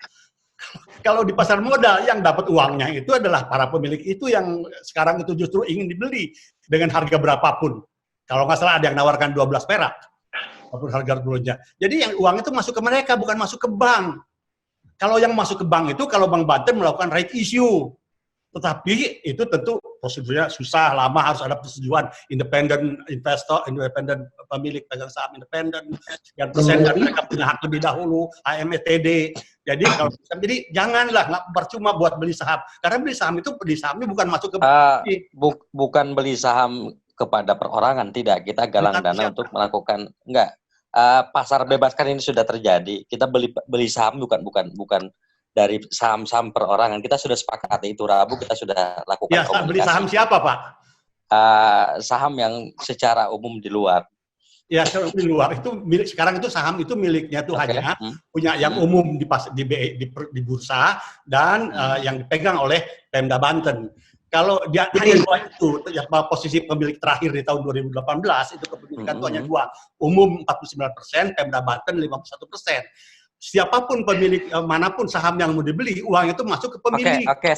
Kalau di pasar modal yang dapat uangnya itu adalah para pemilik itu yang sekarang itu justru ingin dibeli dengan harga berapapun. Kalau nggak salah ada yang nawarkan 12 perak walaupun harga dulunya. Jadi yang uang itu masuk ke mereka, bukan masuk ke bank. Kalau yang masuk ke bank itu kalau Bank Banten melakukan right issue. Tetapi itu tentu prosedurnya susah, lama, harus ada persetujuan independen investor, independen pemilik pegang saham independen, yang persen dan mereka punya hak lebih dahulu, AMETD. Jadi kalau janganlah, nggak percuma buat beli saham. Karena beli sahamnya bukan masuk ke bukan beli saham kepada perorangan, tidak. Kita galang dana untuk melakukan pasar bebas kan ini sudah terjadi. Kita beli saham bukan dari saham-saham perorangan. Kita sudah sepakat itu Rabu kita sudah lakukan komunikasi. Beli saham siapa Pak? Saham yang secara umum di luar. Ya, di luar itu milik, sekarang itu saham itu miliknya tuh hanya punya yang umum di bursa dan yang dipegang oleh Pemda Banten. Kalau dia hanya 2 itu, ya, posisi pemilik terakhir di tahun 2018 itu kepemilikan itu hanya 2, umum 49%, Pemda Banten 51%. Siapapun pemilik manapun saham yang mau dibeli, uang itu masuk ke pemilik. Oke.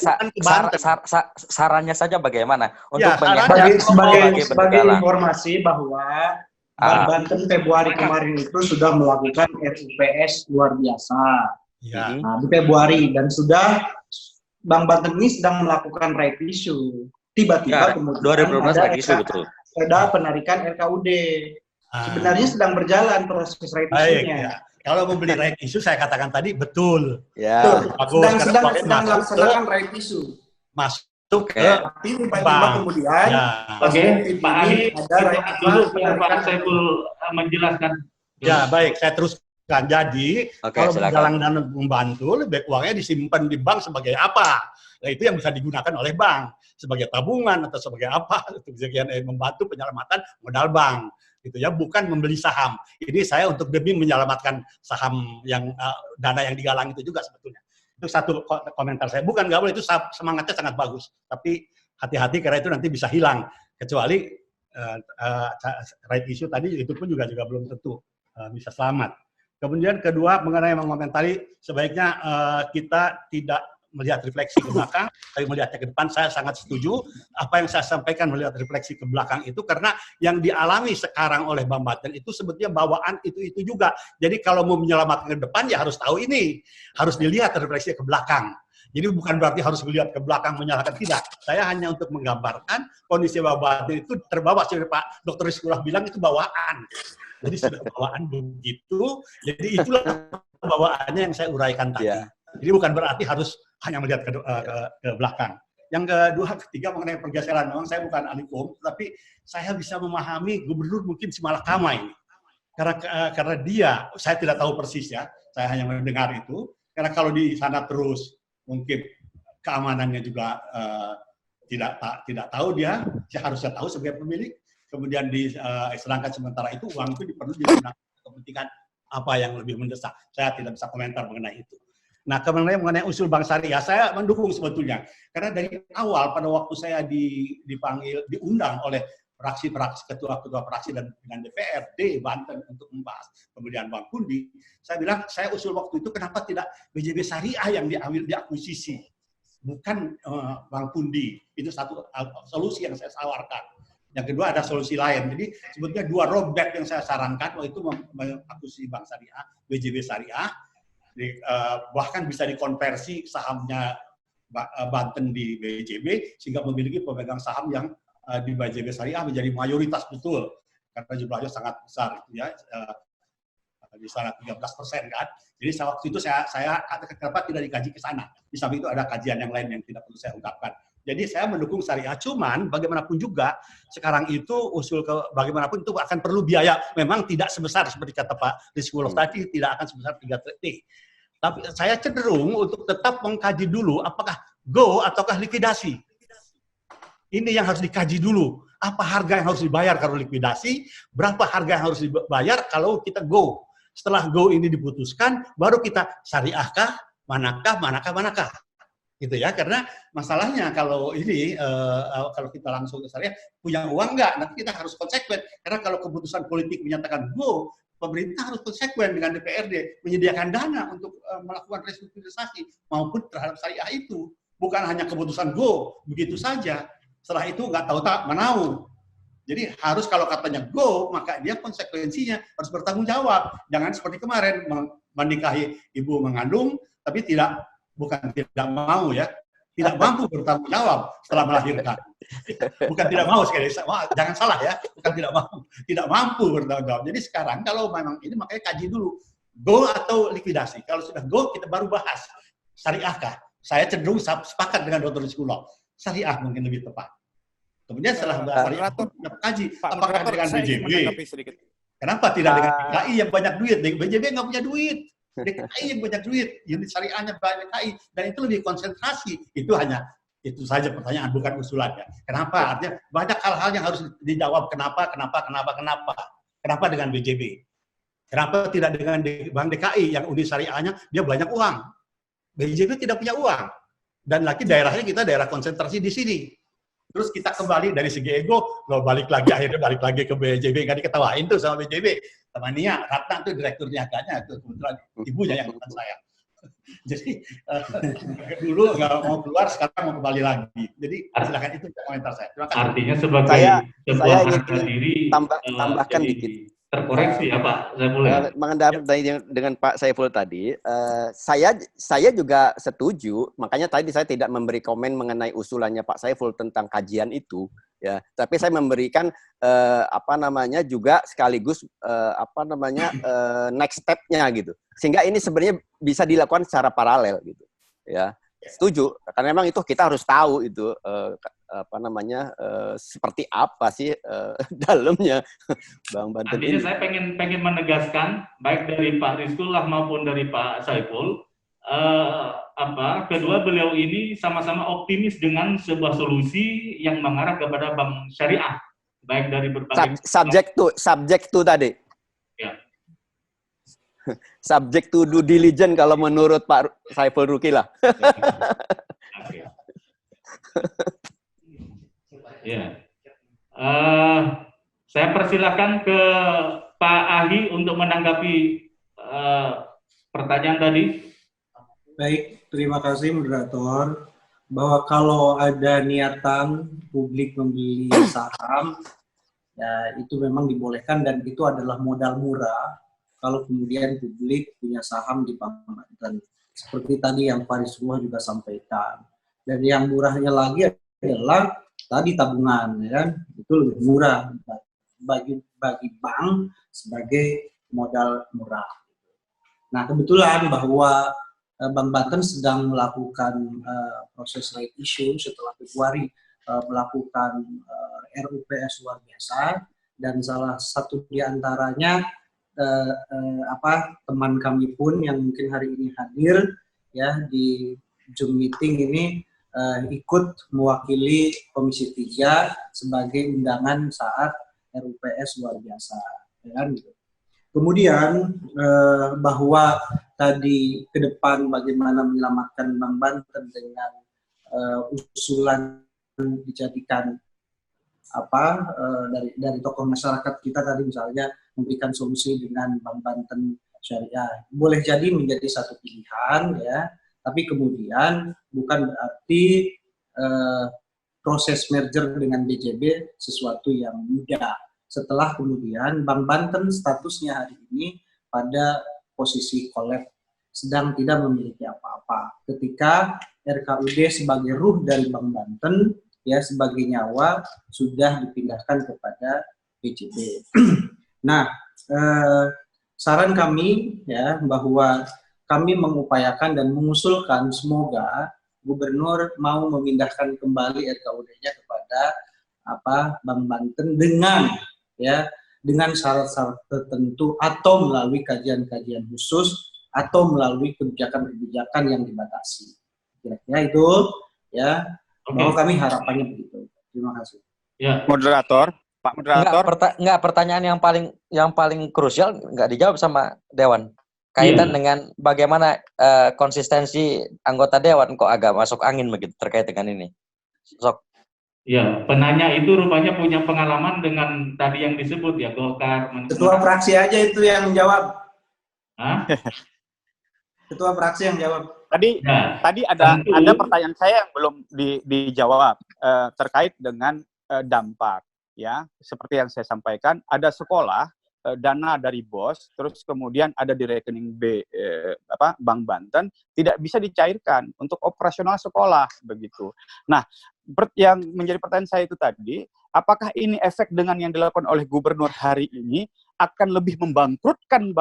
Sarannya saja bagaimana untuk sebagai informasi bahwa Bank Banten Februari kemarin itu sudah melakukan RUPS luar biasa. Nah, di Februari dan sudah Bank Banten ini sedang melakukan right issue. Tiba-tiba kemudian 2012 betul. Ada penarikan RKUD. Sebenarnya sedang berjalan proses right issue-nya. Kalau membeli right issue saya katakan tadi betul. Sedang melaksanakan right issue. Masuk ke tiba-tiba kemudian Pak Ali dulu Pak Saiful menjelaskan. Ya, baik, saya teruskan. Jadi, kalau galang dana membantu, lebih uangnya disimpan di bank sebagai apa? Nah, itu yang bisa digunakan oleh bank sebagai tabungan atau sebagai apa? Untuk membantu penyelamatan modal bank. Gitu ya, bukan membeli saham. Ini saya untuk demi menyelamatkan saham yang dana yang digalang itu juga sebetulnya. Itu satu komentar saya. Bukan nggak boleh, itu semangatnya sangat bagus. Tapi hati-hati karena itu nanti bisa hilang. Kecuali right issue tadi itu pun juga belum tentu bisa selamat. Kemudian kedua mengenai mengomentari sebaiknya kita tidak melihat refleksi ke belakang, tapi melihatnya ke depan. Saya sangat setuju apa yang saya sampaikan melihat refleksi ke belakang itu, karena yang dialami sekarang oleh Bank Banten itu sebetulnya bawaan itu juga. Jadi kalau mau menyelamatkan ke depan ya harus tahu ini, harus dilihat refleksi ke belakang. Jadi bukan berarti harus melihat ke belakang menyalahkan, tidak. Saya hanya untuk menggambarkan kondisi Bank Banten itu terbawa, seperti Pak Dr. Rizullah bilang itu bawaan. Jadi sudah bawaan begitu, jadi itulah bawaannya yang saya uraikan tadi. Jadi bukan berarti harus hanya melihat ke belakang. Yang kedua, ketiga mengenai pergeseran. Memang saya bukan ahli hukum, tapi saya bisa memahami gubernur mungkin si Malakama ini. Karena dia, saya tidak tahu persis ya, saya hanya mendengar itu. Karena kalau di sana terus, mungkin keamanannya juga tidak tahu dia harusnya tahu sebagai pemilik. Kemudian sedangkan sementara itu uang itu perlu digunakan kepentingan apa yang lebih mendesak. Saya tidak bisa komentar mengenai itu. Nah, mengenai usul Bank Syariah, saya mendukung sebetulnya. Karena dari awal pada waktu saya diundang oleh ketua-ketua fraksi dan DPRD Banten untuk membahas pembelian Bank Pundi, saya bilang, saya usul waktu itu kenapa tidak BJB Syariah yang diakuisisi, bukan Bank Pundi. Itu satu solusi yang saya tawarkan. Yang kedua ada solusi lain. Jadi sebetulnya 2 roadmap yang saya sarankan waktu itu mengakuisisi Bank Syariah, BJB Syariah. Bahkan bisa dikonversi sahamnya Banten di BJB sehingga memiliki pemegang saham yang di BJB Syariah menjadi mayoritas betul karena jumlahnya sangat besar itu ya. di sana 13% kan. Jadi waktu itu saya kenapa tidak dikaji ke sana. Di samping itu ada kajian yang lain yang tidak perlu saya ungkapkan. Jadi saya mendukung syariah, cuman bagaimanapun juga sekarang itu usul ke bagaimanapun itu akan perlu biaya. Memang tidak sebesar seperti kata Pak Rizkullah tadi, tidak akan sebesar 3 triliun. Tapi saya cenderung untuk tetap mengkaji dulu apakah go ataukah likuidasi. Ini yang harus dikaji dulu. Apa harga yang harus dibayar kalau likuidasi, berapa harga yang harus dibayar kalau kita go. Setelah go ini diputuskan, baru kita syariahkah, manakah. Gitu ya, karena masalahnya kalau ini, kalau kita langsung ke syariah, punya uang nggak? Nanti kita harus konsekuen. Karena kalau keputusan politik menyatakan go, pemerintah harus konsekuen dengan DPRD, menyediakan dana untuk melakukan restrukturisasi maupun terhadap syariah itu. Bukan hanya keputusan go, begitu saja. Setelah itu nggak tahu tak menau. Jadi harus kalau katanya go, maka dia konsekuensinya harus bertanggung jawab. Jangan seperti kemarin menikahi ibu mengandung, tapi bukan tidak mau ya, tidak mampu bertanggung jawab setelah melahirkan. Bukan tidak mau sekali, jangan salah ya, bukan tidak mampu bertanggung jawab. Jadi sekarang kalau memang ini makanya kaji dulu, go atau likuidasi. Kalau sudah go kita baru bahas syariahkah. Saya cenderung sepakat dengan Dr. Rizkullah, syariah mungkin lebih tepat. Kemudian setelah syariah kita kaji apakah dengan BJB. Kenapa tidak dengan DKI yang banyak duit? BJB nggak punya duit. DKI yang banyak duit, unit syariahnya banyak DKI, dan itu lebih konsentrasi. Itu saja pertanyaan, bukan usulannya. Kenapa? Artinya banyak hal-hal yang harus dijawab. Kenapa dengan BJB? Kenapa tidak dengan Bank DKI yang unit syariahnya dia banyak uang? BJB tidak punya uang. Dan lagi daerahnya kita daerah konsentrasi di sini. Terus kita kembali dari segi ego, akhirnya balik lagi ke BJB, nggak diketawain tuh sama BJB. Sama Nia, Ratna tuh direkturnya agaknya, tuh kebetulan ibunya yang bukan saya. Jadi dulu nggak mau keluar, sekarang mau kembali lagi. Jadi silakan itu komentar saya. Terima kasih. Artinya sebagai sebuah harga diri tambahkan dikit. Terkoreksi ya Pak Saiful. Mengendapat dengan Pak Saiful tadi, saya juga setuju. Makanya tadi saya tidak memberi komen mengenai usulannya Pak Saiful tentang kajian itu, ya. Tapi saya memberikan juga sekaligus next step-nya gitu. Sehingga ini sebenarnya bisa dilakukan secara paralel gitu, ya. Setuju, karena memang itu kita harus tahu itu seperti apa sih dalamnya, Bang Banten. Artinya saya pengen menegaskan baik dari Pak Rizkullah maupun dari Pak Saiful, kedua beliau ini sama-sama optimis dengan sebuah solusi yang mengarah kepada bank syariah, baik dari berbagai subject to tadi. Ya. Subject to due diligence kalau menurut Pak Saiful Ruki lah. Okay. Ya. Saya persilahkan ke Pak Ahi untuk menanggapi pertanyaan tadi. Baik, terima kasih moderator. Bahwa kalau ada niatan publik membeli saham, ya itu memang dibolehkan dan itu adalah modal murah. Kalau kemudian publik punya saham di Bank Banten. Seperti tadi yang Pak Rizkullah juga sampaikan. Dan yang murahnya lagi adalah tadi tabungan, ya kan? Itu lebih murah bagi bank sebagai modal murah. Nah, kebetulan bahwa Bank Banten sedang melakukan proses right issue setelah Februari melakukan RUPS luar biasa, dan salah satu di antaranya teman kami pun yang mungkin hari ini hadir ya di Zoom meeting ini ikut mewakili Komisi 3 sebagai undangan saat RUPS luar biasa, ya kan gitu. Kemudian bahwa tadi ke depan bagaimana menyelamatkan Bank Banten dengan usulan dijadikan dari tokoh masyarakat kita tadi misalnya memberikan solusi dengan Bank Banten Syariah. Boleh jadi menjadi satu pilihan ya, tapi kemudian bukan berarti proses merger dengan BJB sesuatu yang mudah. Setelah kemudian Bank Banten statusnya hari ini pada posisi kolab, sedang tidak memiliki apa-apa. Ketika RKUD sebagai ruh dari Bank Banten, ya sebagai nyawa, sudah dipindahkan kepada BJB. Nah, saran kami ya bahwa kami mengupayakan dan mengusulkan semoga Gubernur mau memindahkan kembali RKUD-nya kepada Bank Banten dengan syarat-syarat tertentu atau melalui kajian-kajian khusus atau melalui kebijakan-kebijakan yang dibatasi. Kira-kira itu ya, bahwa kami harapannya begitu. Terima kasih. Ya. Moderator, Pak Moderator. Enggak, pertanyaan yang paling krusial nggak dijawab sama Dewan. Kaitan dengan bagaimana konsistensi anggota Dewan kok agak masuk angin begitu terkait dengan ini. Sok. Ya, penanya itu rupanya punya pengalaman dengan tadi yang disebut ya, Golkar. Ketua fraksi aja itu yang menjawab. Hah? Ketua fraksi yang jawab. Tadi ada pertanyaan saya yang belum dijawab terkait dengan dampak ya. Seperti yang saya sampaikan, ada sekolah dana dari BOS, terus kemudian ada di rekening Bank Banten, tidak bisa dicairkan untuk operasional sekolah begitu. Nah, yang menjadi pertanyaan saya itu tadi, apakah ini efek dengan yang dilakukan oleh Gubernur hari ini akan lebih membangkrutkan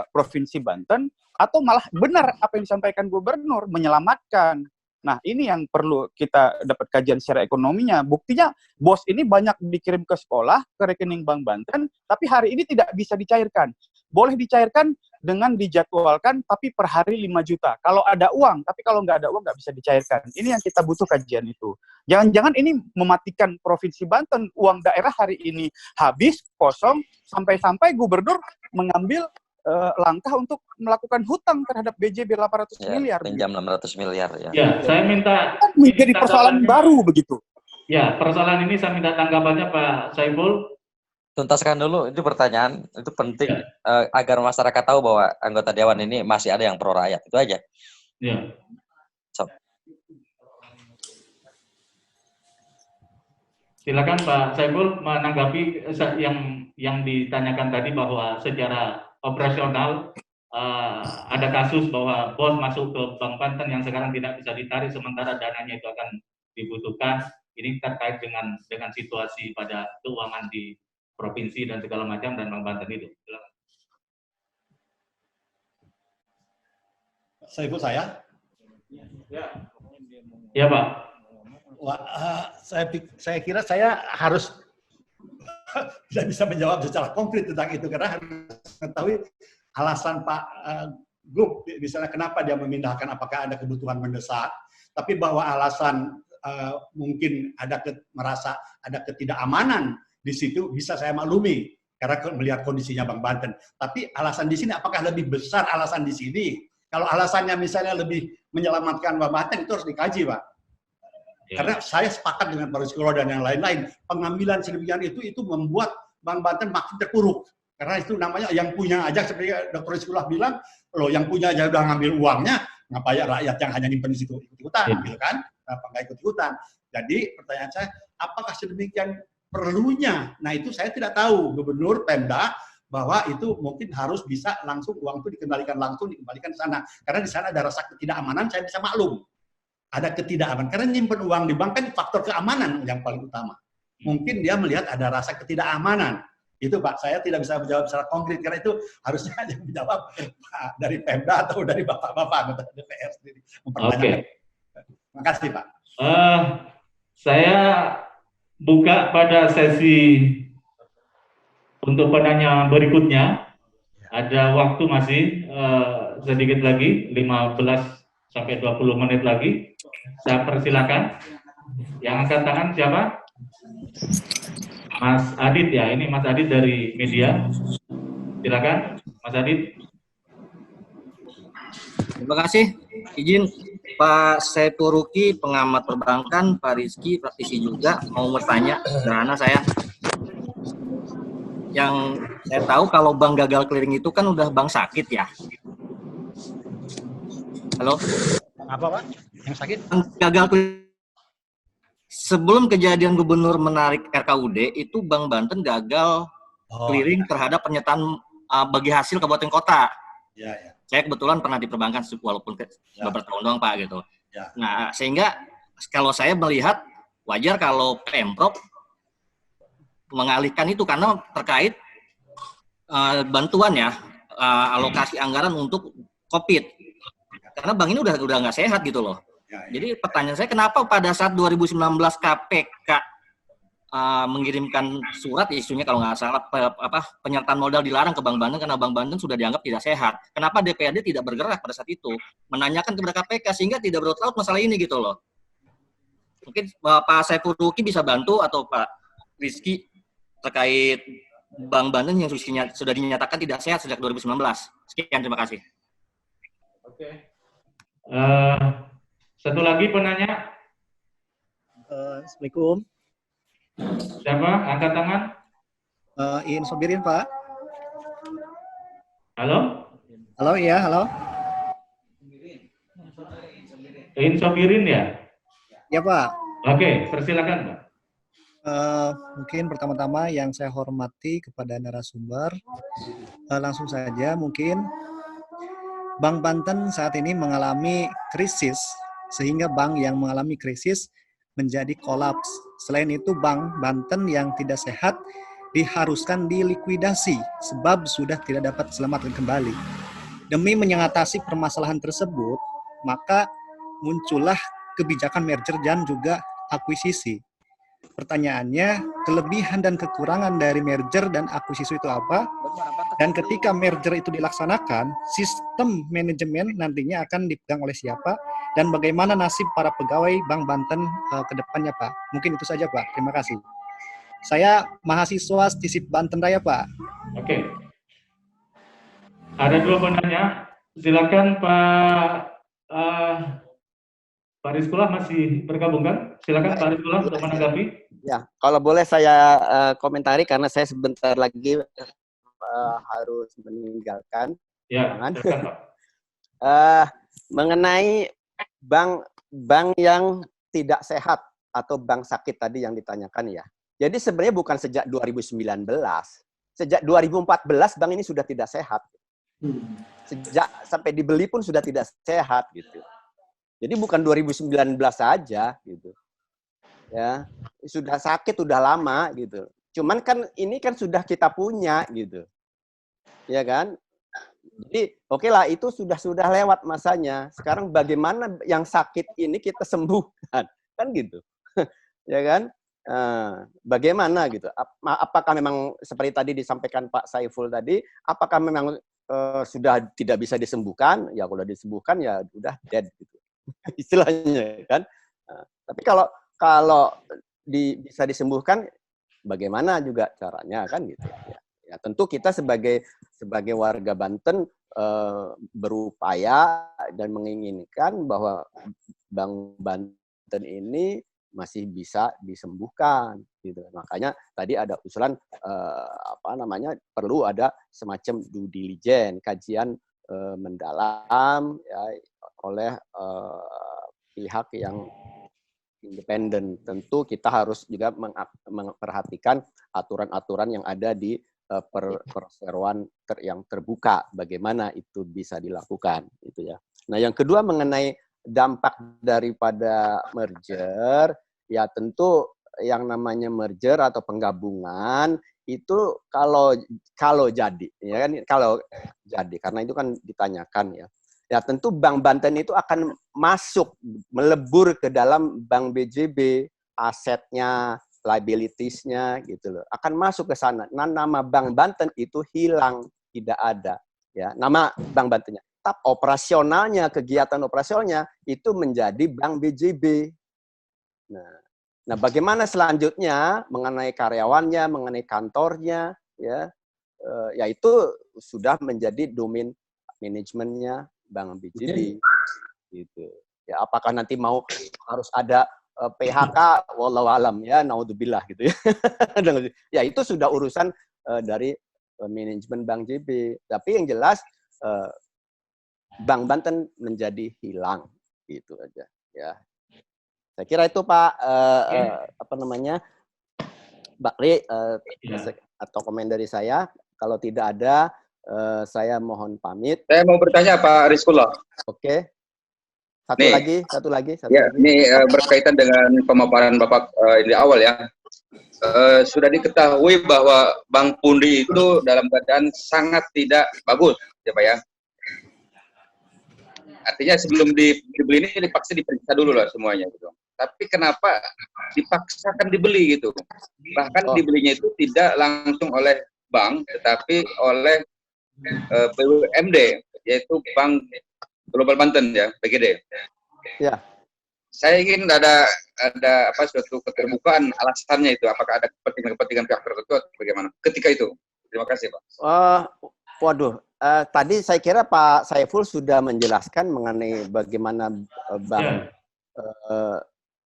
Provinsi Banten, atau malah benar apa yang disampaikan Gubernur menyelamatkan? Nah, ini yang perlu kita dapat kajian secara ekonominya. Buktinya, BOS ini banyak dikirim ke sekolah, ke rekening Bank Banten, tapi hari ini tidak bisa dicairkan. Boleh dicairkan dengan dijadwalkan, tapi per hari 5 juta. Kalau ada uang, tapi kalau nggak ada uang nggak bisa dicairkan. Ini yang kita butuh kajian itu. Jangan-jangan ini mematikan Provinsi Banten. Uang daerah hari ini habis, kosong, sampai-sampai Gubernur mengambil langkah untuk melakukan hutang terhadap BJB 800 miliar. Pinjam 600 miliar ya. Ya, saya minta menjadi persoalan baru begitu. Ya, persoalan ini saya minta tanggapannya Pak Saiful. Tuntaskan dulu, itu pertanyaan, itu penting agar masyarakat tahu bahwa anggota Dewan ini masih ada yang pro rakyat, itu aja. Ya. Silakan Pak Saiful menanggapi yang ditanyakan tadi bahwa secara operasional ada kasus bahwa BOS masuk ke Bank Banten yang sekarang tidak bisa ditarik sementara dananya itu akan dibutuhkan. Ini terkait dengan situasi pada keuangan di provinsi dan segala macam dan Bank Banten itu. Silakan. Saiful saya? Ya Pak. Wah, saya kira saya harus tidak bisa menjawab secara konkret tentang itu karena harus mengetahui alasan Pak Gub misalnya kenapa dia memindahkan, apakah ada kebutuhan mendesak, tapi bahwa alasan mungkin merasa ada ketidakamanan di situ bisa saya maklumi karena melihat kondisinya Bank Banten. Tapi alasan di sini apakah lebih besar alasan di sini? Kalau alasannya misalnya lebih menyelamatkan Bank Banten itu harus dikaji, Pak. Karena saya sepakat dengan Pak Rizkylo dan yang lain-lain, pengambilan sedemikian itu membuat Bank Banten makin terpuruk. Karena itu namanya yang punya aja, seperti Dr. Rizkylo bilang, loh yang punya aja udah ngambil uangnya, ngapain rakyat yang hanya nyimpen di situ ikut-ikutan, gitu kan? Kenapa nggak ikut-ikutan? Jadi pertanyaan saya, apakah sedemikian perlunya? Nah itu saya tidak tahu, Gubernur, Pemda, bahwa itu mungkin harus bisa langsung uang itu dikembalikan ke sana. Karena di sana ada rasa ketidakamanan, saya bisa maklum. Ada ketidakamanan, karena nyimpen uang di bank kan faktor keamanan yang paling utama. Mungkin dia melihat ada rasa ketidakamanan. Itu Pak, saya tidak bisa menjawab secara konkret, karena itu harusnya yang menjawab Pak, dari Pemda atau dari Bapak-Bapak anggota DPR sendiri. Oke. Terima kasih Pak. Saya buka pada sesi untuk penanya berikutnya. Ada waktu masih sedikit lagi, 15 sampai 20 menit lagi. Saya persilakan. Yang angkat tangan siapa? Mas Adit ya, ini Mas Adit dari media. Silakan, Mas Adit. Terima kasih. Izin Pak Saiful Ruki, pengamat perbankan, Pak Rizky, praktisi juga, mau bertanya. Sederhana saya. Yang saya tahu kalau bank gagal clearing itu kan udah bank sakit ya. Halo? Apa Pak? Yang sakit? Gagal clearing. Sebelum kejadian Gubernur menarik RKUD, itu Bank Banten gagal clearing terhadap pernyataan bagi hasil kabupaten kota. Ya, ya. Saya kebetulan pernah di perbankan walaupun beberapa tahun doang Pak gitu. Ya. Nah, sehingga kalau saya melihat wajar kalau Pemprov mengalihkan itu karena terkait bantuan ya, alokasi anggaran untuk COVID. Karena bank ini udah nggak sehat gitu loh. Jadi pertanyaan saya, kenapa pada saat 2019 KPK mengirimkan surat, isunya kalau nggak salah penyertaan modal dilarang ke Bank Banten karena Bank Banten sudah dianggap tidak sehat. Kenapa DPRD tidak bergerak pada saat itu menanyakan kepada KPK sehingga tidak berlarut-larut masalah ini gitu loh. Mungkin Pak Saiful Ruki bisa bantu atau Pak Rizky terkait Bank Banten yang sudah dinyatakan tidak sehat sejak 2019. Sekian, terima kasih. Oke. Satu lagi penanya. Assalamualaikum. Siapa? Angkat tangan. Iin Sobirin, Pak. Halo? Halo, iya, halo. Iin Sobirin ya? Ya, Pak. Oke, persilakan, Pak. Mungkin pertama-tama yang saya hormati kepada narasumber, langsung saja mungkin Bank Banten saat ini mengalami krisis, sehingga bank yang mengalami krisis menjadi kolaps. Selain itu, Bank Banten yang tidak sehat diharuskan dilikuidasi sebab sudah tidak dapat diselamatkan kembali. Demi mengatasi permasalahan tersebut, maka muncullah kebijakan merger dan juga akuisisi. Pertanyaannya, kelebihan dan kekurangan dari merger dan akuisisi itu apa? Dan ketika merger itu dilaksanakan, sistem manajemen nantinya akan dipegang oleh siapa? Dan bagaimana nasib para pegawai Bank Banten ke depannya, Pak? Mungkin itu saja, Pak. Terima kasih. Saya mahasiswa Stisip Banten Raya, Pak. Oke. Ada dua penanya. Silakan Pak Rizkullah masih bergabung kan? Silakan Pak Rizkullah untuk menanggapi. Ya, kalau boleh saya komentari karena saya sebentar lagi harus meninggalkan. Ya, silakan, Pak. Mengenai bank yang tidak sehat atau bank sakit tadi yang ditanyakan ya. Jadi sebenarnya bukan sejak 2019. Sejak 2014 bank ini sudah tidak sehat. Sejak sampai dibeli pun sudah tidak sehat gitu. Jadi bukan 2019 saja gitu. Ya, sudah sakit udah lama gitu. Cuman kan ini kan sudah kita punya gitu. Ya kan? Jadi oke lah, itu sudah lewat masanya. Sekarang bagaimana yang sakit ini kita sembuhkan, kan gitu, ya kan? Bagaimana gitu? Apakah memang seperti tadi disampaikan Pak Saiful tadi, apakah memang sudah tidak bisa disembuhkan? Ya kalau disembuhkan ya udah dead gitu, istilahnya kan. Tapi kalau bisa disembuhkan, bagaimana juga caranya kan gitu? Ya tentu kita sebagai warga Banten berupaya dan menginginkan bahwa Bank Banten ini masih bisa disembuhkan gitu. Makanya tadi ada usulan perlu ada semacam due diligence, kajian mendalam ya, oleh pihak yang independen. Tentu kita harus juga memperhatikan aturan-aturan yang ada di perseroan yang terbuka, bagaimana itu bisa dilakukan itu ya. Nah, yang kedua mengenai dampak daripada merger, ya tentu yang namanya merger atau penggabungan itu kalau jadi ya kan, kalau jadi karena itu kan ditanyakan ya. Ya tentu Bank Banten itu akan masuk melebur ke dalam Bank BJB, asetnya, liabilities-nya gitu loh, akan masuk ke sana. Nah, nama Bank Banten itu hilang, tidak ada ya nama Bank Bantennya. Tapi operasionalnya, kegiatan operasionalnya itu menjadi Bank BJB. Nah, bagaimana selanjutnya mengenai karyawannya, mengenai kantornya ya, ya itu sudah menjadi domain manajemennya Bank BJB gitu. Ya apakah nanti harus ada PHK, wallahu alam ya, naudzubillah gitu ya. Ya itu sudah urusan dari manajemen Bank JB. Tapi yang jelas Bank Banten menjadi hilang gitu aja ya. Saya kira itu Pak Bakri atau komen dari saya. Kalau tidak ada saya mohon pamit. Saya mau bertanya Pak Rizkullah. Oke. Satu lagi. Ini berkaitan dengan pemaparan Bapak di awal ya. sudah diketahui bahwa Bank Pundi itu dalam keadaan sangat tidak bagus, ya Pak ya. Artinya sebelum dibeli ini dipaksa diperiksa dulu lah semuanya gitu. Tapi kenapa dipaksakan dibeli gitu? Bahkan dibelinya itu tidak langsung oleh bank, tetapi oleh BUMD, yaitu Bank Global Banten ya, BGD. Ya. Saya ingin ada suatu keterbukaan alasannya itu, apakah ada kepentingan pihak tertentu atau bagaimana ketika itu. Terima kasih Pak. Tadi saya kira Pak Saiful sudah menjelaskan mengenai bagaimana Bank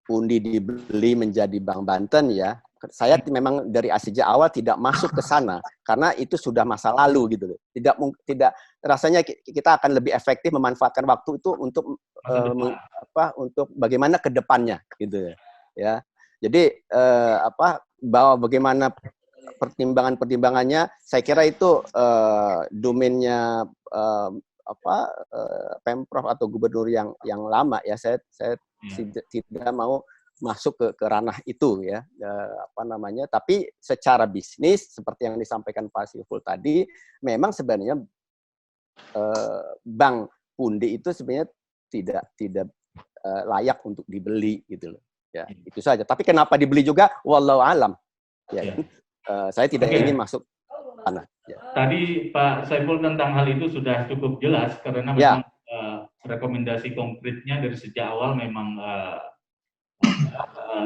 Pundi dibeli menjadi Bank Banten ya. Saya memang dari sejak awal tidak masuk ke sana karena itu sudah masa lalu gitu loh. Tidak rasanya kita akan lebih efektif memanfaatkan waktu itu untuk untuk bagaimana ke depannya gitu ya. Jadi bahwa bagaimana pertimbangannya saya kira itu domainnya Pemprov atau gubernur yang lama ya. Saya tidak mau masuk ke ranah itu ya, tapi secara bisnis seperti yang disampaikan Pak Saiful tadi, memang sebenarnya Bank Pundi itu sebenarnya tidak layak untuk dibeli gitu loh ya, itu saja. Tapi kenapa dibeli juga wallahu alam ya. Saya tidak ingin masuk sana ya. Tadi Pak Saiful tentang hal itu sudah cukup jelas karena memang rekomendasi konkretnya dari sejak awal memang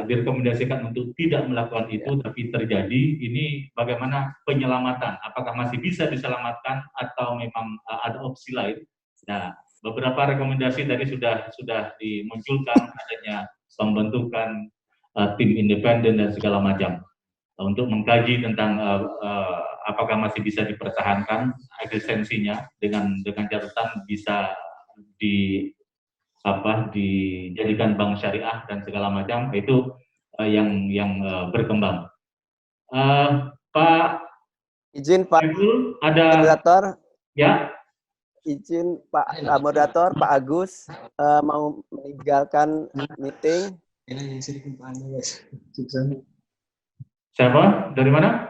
direkomendasikan untuk tidak melakukan itu, tapi terjadi. Ini bagaimana penyelamatan? Apakah masih bisa diselamatkan atau memang ada opsi lain? Nah, beberapa rekomendasi tadi sudah dimunculkan, adanya pembentukan tim independen dan segala macam untuk mengkaji tentang apakah masih bisa dipertahankan eksistensinya dengan catatan bisa dijadikan bank syariah dan segala macam, itu yang berkembang. Pak izin Pak ada moderator ya, izin Pak moderator Pak Agus mau meninggalkan meeting. Siapa? Dari mana?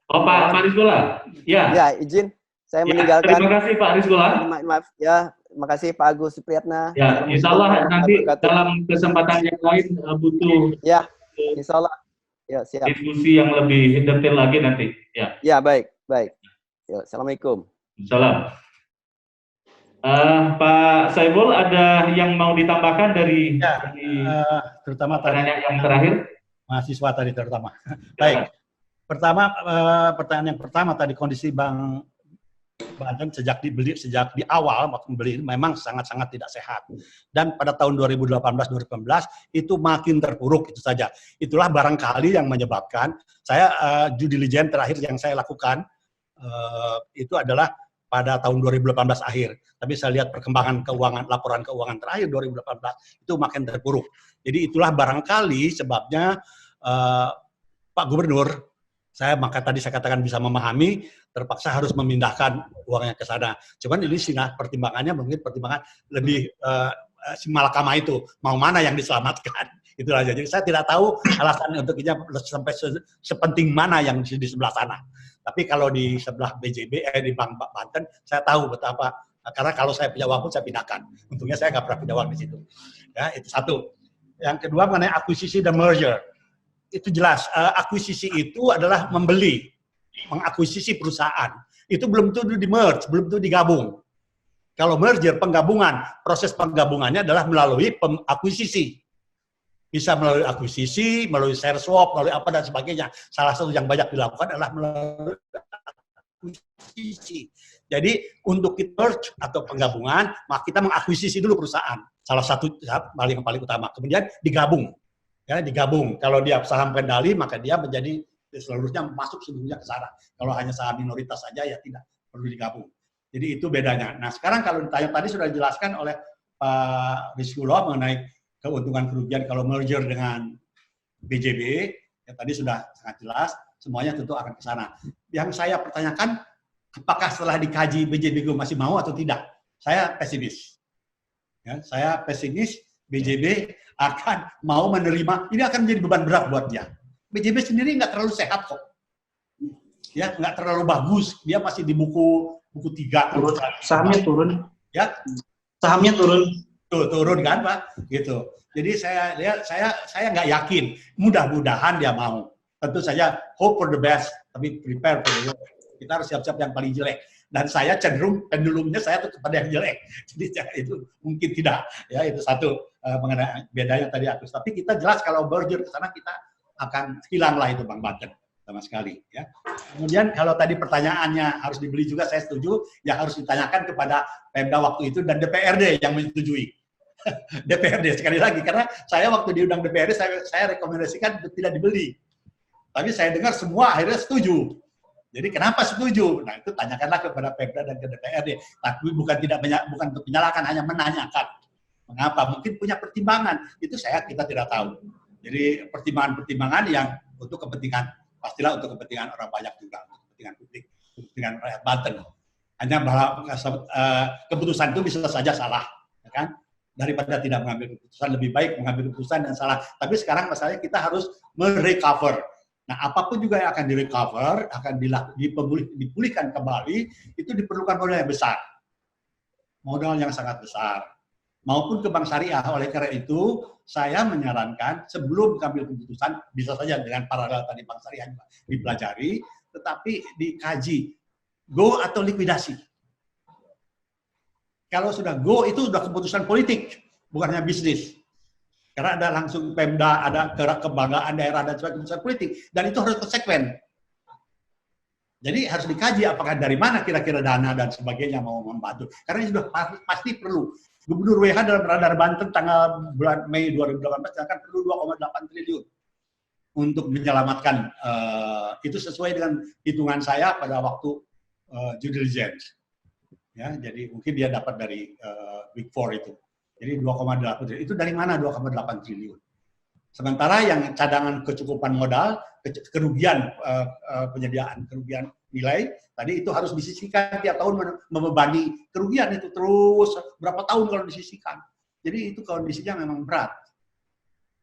Oh Pak Rizkola. Ya izin saya meninggalkan. Terima kasih Pak Rizkola. Maaf ya. Terima kasih Pak Agus Supriyatna. Ya, insya Allah nanti dalam kesempatan yang lain butuh insya Allah ya, siap. Diskusi yang lebih detail lagi nanti. Ya, baik. Ya, Assalamualaikum. Salam. Pak Saiful, ada yang mau ditambahkan dari terutama tadi yang terakhir? Mahasiswa tadi terutama. Baik. Pertanyaan yang pertama tadi, kondisi Bank Banten sejak di awal waktu membeli memang sangat-sangat tidak sehat, dan pada tahun 2018-2019 itu makin terpuruk, itu saja. Itulah barangkali yang menyebabkan saya due diligence terakhir yang saya lakukan itu adalah pada tahun 2018 akhir. Tapi saya lihat perkembangan laporan keuangan terakhir 2018 itu makin terpuruk. Jadi itulah barangkali sebabnya Pak Gubernur, maka tadi saya katakan bisa memahami, terpaksa harus memindahkan uangnya ke sana. Cuman ini pertimbangannya mungkin pertimbangan lebih si malakama itu, mau mana yang diselamatkan. Itulah aja. Jadi saya tidak tahu alasan untuknya sampai sepenting mana yang di sebelah sana. Tapi kalau di sebelah BJB, di Bank Banten, saya tahu betapa, karena kalau saya punya uang pun saya pindahkan. Untungnya saya nggak pernah punya uang di situ. Ya, itu satu. Yang kedua mengenai akuisisi dan merger. Itu jelas, akuisisi itu adalah mengakuisisi perusahaan. Itu belum tentu di-merge, belum tentu digabung. Kalau merger, penggabungan, proses penggabungannya adalah melalui akuisisi. Bisa melalui akuisisi, melalui share swap, melalui apa dan sebagainya. Salah satu yang banyak dilakukan adalah melalui akuisisi. Jadi untuk merge atau penggabungan, maka kita mengakuisisi dulu perusahaan. Salah satu hal yang paling utama. Kemudian digabung. Ya, digabung. Kalau dia saham kendali, maka dia menjadi seluruhnya masuk seluruhnya ke sana. Kalau hanya saham minoritas saja, ya tidak perlu digabung. Jadi itu bedanya. Nah sekarang kalau ditanya tadi sudah dijelaskan oleh Pak Rizkullah mengenai keuntungan kerugian kalau merger dengan BJB, ya tadi sudah sangat jelas, semuanya tentu akan ke sana. Yang saya pertanyakan, apakah setelah dikaji BJB masih mau atau tidak? Saya pesimis. Ya, saya pesimis BJB akan mau menerima, ini akan menjadi beban berat buat dia. BJB sendiri nggak terlalu sehat kok. Ya, nggak terlalu bagus. Dia masih di buku 3. Sahamnya turun. Ya. Sahamnya turun. Turun kan, Pak? Gitu. Jadi saya nggak yakin. Mudah-mudahan dia mau. Tentu saja hope for the best, tapi prepare for the worst. Kita harus siap-siap yang paling jelek. Dan saya cenderung pendulumnya saya tuh kepada yang jelek. Jadi itu mungkin tidak. Ya, itu satu mengenai bedanya tadi Agus. Tapi kita jelas kalau merger ke sana kita akan hilanglah itu Bang Banten sama sekali. Ya. Kemudian kalau tadi pertanyaannya harus dibeli juga, saya setuju. Yang harus ditanyakan kepada Pemda waktu itu dan DPRD yang menyetujui. DPRD sekali lagi, karena saya waktu diundang DPRD saya rekomendasikan untuk tidak dibeli. Tapi saya dengar semua akhirnya setuju. Jadi kenapa setuju? Nah itu tanyakanlah kepada Pemda dan ke DPRD. Tapi bukan untuk menyalahkan, hanya menanyakan. Mengapa? Mungkin punya pertimbangan. Itu kita tidak tahu. Jadi pertimbangan-pertimbangan yang untuk kepentingan, pastilah untuk kepentingan orang banyak juga, untuk kepentingan publik, kepentingan rakyat Banten. Hanya bahwa keputusan itu bisa saja salah, ya kan? Daripada tidak mengambil keputusan, lebih baik mengambil keputusan dan salah. Tapi sekarang masalahnya kita harus merecover. Nah, apapun juga yang akan direcover, akan dipulihkan kembali, itu diperlukan modal yang besar. Modal yang sangat besar. Maupun ke bank syariah. Oleh karena itu, saya menyarankan sebelum mengambil keputusan, bisa saja dengan paralel tadi bank syariah juga dipelajari, tetapi dikaji, go atau likuidasi. Kalau sudah go, itu sudah keputusan politik, bukan hanya bisnis. Karena ada langsung Pemda, ada kebanggaan daerah, dan sebagainya, keputusan politik. Dan itu harus konsekuen. Jadi harus dikaji apakah dari mana kira-kira dana dan sebagainya mau membantu. Karena itu sudah pasti perlu. Gubernur WH dalam Radar Banten tanggal bulan Mei 2018 akan perlu 2,8 triliun untuk menyelamatkan. Itu sesuai dengan hitungan saya pada waktu due diligence. Ya, jadi mungkin dia dapat dari Big Four itu. Jadi 2,8 triliun. Itu dari mana 2,8 triliun? Sementara yang cadangan kecukupan modal, kerugian penyediaan kerugian nilai, tadi itu harus disisihkan tiap tahun membebani kerugian itu terus berapa tahun kalau disisihkan. Jadi itu kondisinya memang berat.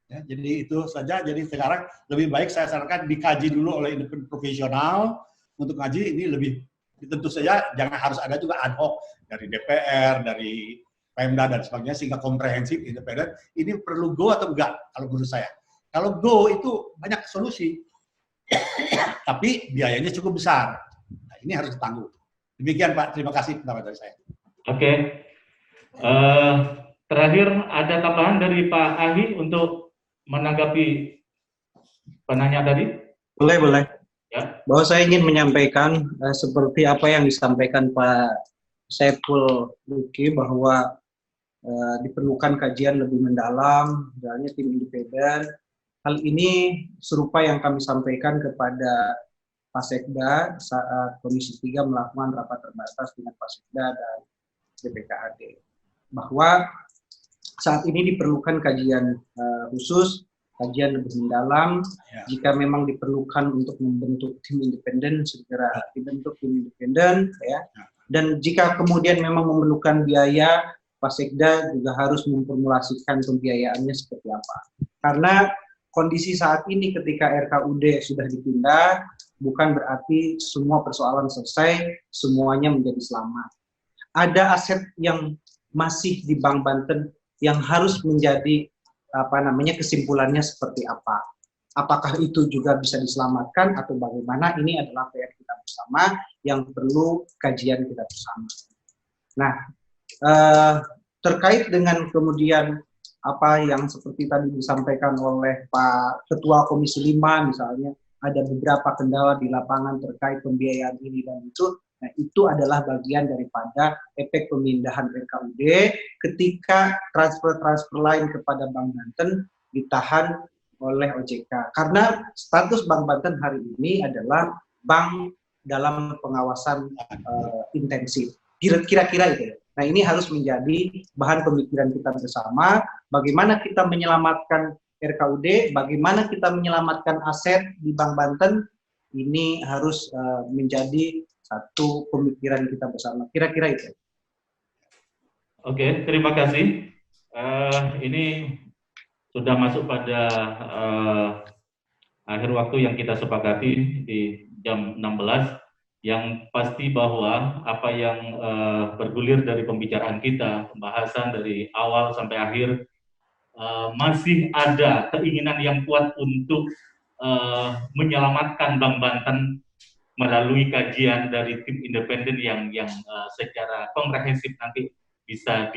Ya, jadi itu saja. Jadi sekarang lebih baik saya sarankan dikaji dulu oleh independen profesional. Untuk ngaji ini lebih, tentu saja jangan harus ada juga ad hoc dari DPR, dari Pemda dan sebagainya, sehingga komprehensif, independen. Ini perlu go atau enggak kalau menurut saya. Kalau go itu banyak solusi, tapi biayanya cukup besar. Nah, ini harus ditanggung. Demikian Pak, terima kasih pendapat dari saya. Oke. Terakhir ada tambahan dari Pak Ahi untuk menanggapi penanya tadi? Boleh. Ya. Bahwa saya ingin menyampaikan seperti apa yang disampaikan Pak Saiful Luki, bahwa diperlukan kajian lebih mendalam, misalnya tim independen. Hal ini serupa yang kami sampaikan kepada Pak Sekda saat Komisi 3 melakukan rapat terbatas dengan Pak Sekda dan BPKAD. Bahwa saat ini diperlukan kajian khusus, kajian lebih mendalam. Jika memang diperlukan untuk membentuk tim independen, segera dibentuk tim independen. Ya. Dan jika kemudian memang memerlukan biaya, Pak Sekda juga harus memformulasikan pembiayaannya seperti apa. Karena kondisi saat ini ketika RKUD sudah dipindah, bukan berarti semua persoalan selesai, semuanya menjadi selamat. Ada aset yang masih di Bank Banten yang harus menjadi kesimpulannya seperti apa. Apakah itu juga bisa diselamatkan atau bagaimana? Ini adalah PR kita bersama yang perlu kajian kita bersama. Nah, terkait dengan kemudian apa yang seperti tadi disampaikan oleh Pak Ketua Komisi 5 misalnya, ada beberapa kendala di lapangan terkait pembiayaan ini dan itu. Nah, itu adalah bagian daripada efek pemindahan RKUD ketika transfer-transfer lain kepada Bank Banten ditahan oleh OJK. Karena status Bank Banten hari ini adalah bank dalam pengawasan intensif. Kira-kira itu. Nah, ini harus menjadi bahan pemikiran kita bersama, bagaimana kita menyelamatkan RKUD, bagaimana kita menyelamatkan aset di Bank Banten, ini harus menjadi satu pemikiran kita bersama. Kira-kira itu. Oke, terima kasih. Ini sudah masuk pada akhir waktu yang kita sepakati di jam 16, yang pasti bahwa apa yang bergulir dari pembicaraan kita, pembahasan dari awal sampai akhir, masih ada keinginan yang kuat untuk menyelamatkan Bank Banten melalui kajian dari tim independen yang secara komprehensif nanti bisa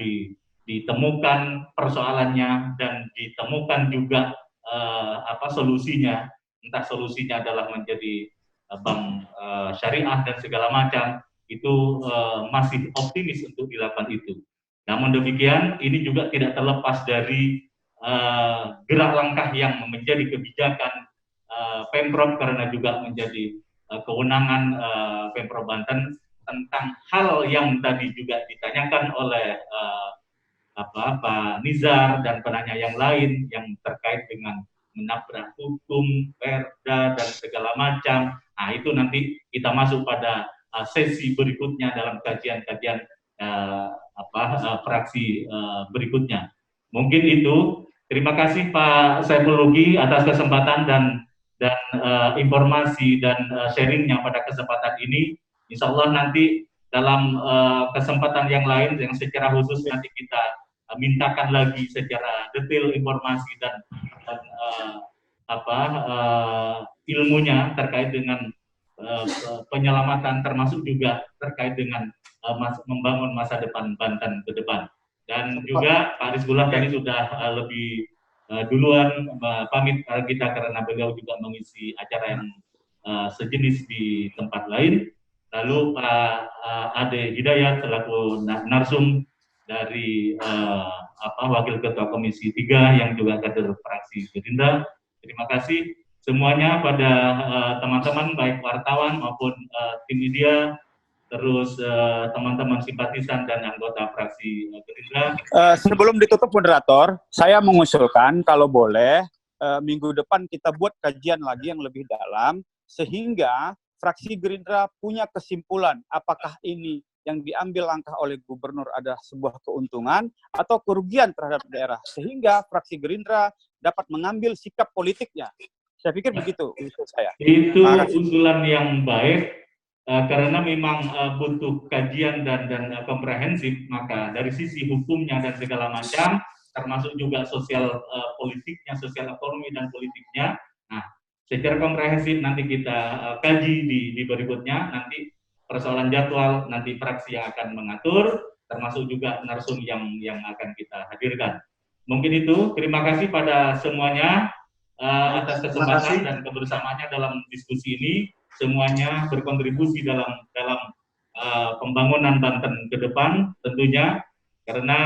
ditemukan persoalannya dan ditemukan juga solusinya. Entah solusinya adalah menjadi bank syariah dan segala macam, itu masih optimis untuk dilakukan itu. Namun demikian, ini juga tidak terlepas dari gerak langkah yang menjadi kebijakan Pemprov, karena juga menjadi kewenangan Pemprov Banten tentang hal yang tadi juga ditanyakan oleh Pak Nizar dan penanya yang lain yang terkait dengan menabrak hukum, perda dan segala macam. Nah, itu nanti kita masuk pada sesi berikutnya dalam kajian-kajian fraksi berikutnya. Mungkin itu. Terima kasih Pak Saiful Rugi atas kesempatan dan informasi dan sharingnya pada kesempatan ini. Insya Allah nanti dalam kesempatan yang lain yang secara khusus nanti kita mintakan lagi secara detail informasi dan ilmunya terkait dengan penyelamatan, termasuk juga terkait dengan membangun masa depan Banten ke depan. Dan juga Pak Rizbullah tadi sudah lebih duluan pamit kita karena beliau juga mengisi acara yang sejenis di tempat lain. Lalu Pak Ade Hidayat selaku narsum dari Wakil Ketua Komisi 3 yang juga kader fraksi Gerindra. Terima kasih semuanya pada teman-teman baik wartawan maupun tim media, terus teman-teman simpatisan dan anggota fraksi Gerindra. Sebelum ditutup moderator, saya mengusulkan kalau boleh minggu depan kita buat kajian lagi yang lebih dalam sehingga fraksi Gerindra punya kesimpulan apakah ini yang diambil langkah oleh gubernur adalah sebuah keuntungan atau kerugian terhadap daerah, sehingga fraksi Gerindra dapat mengambil sikap politiknya. Saya pikir begitu usul saya. Itu usulan yang baik, karena memang butuh kajian dan komprehensif, maka dari sisi hukumnya dan segala macam, termasuk juga sosial politiknya, sosial ekonomi dan politiknya. Nah, secara komprehensif nanti kita kaji di berikutnya, nanti persoalan jadwal nanti fraksi yang akan mengatur, termasuk juga narsum yang akan kita hadirkan. Mungkin itu, terima kasih pada semuanya atas kesempatan dan kebersamaannya dalam diskusi ini. Semuanya berkontribusi dalam pembangunan Banten ke depan tentunya, karena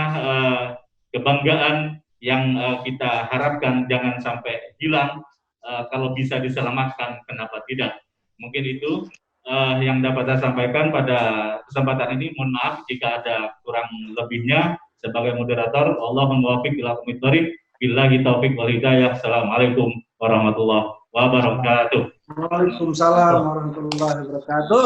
kebanggaan yang kita harapkan jangan sampai hilang, kalau bisa diselamatkan kenapa tidak. Mungkin itu yang dapat saya sampaikan pada kesempatan ini. Mohon maaf jika ada kurang lebihnya. Sebagai moderator, Allahumma muwaffiq ila aqwamit thoriq, billahi taufiq wal hidayah. Assalamualaikum warahmatullahi wabarakatuh. Waalaikumsalam warahmatullahi wabarakatuh.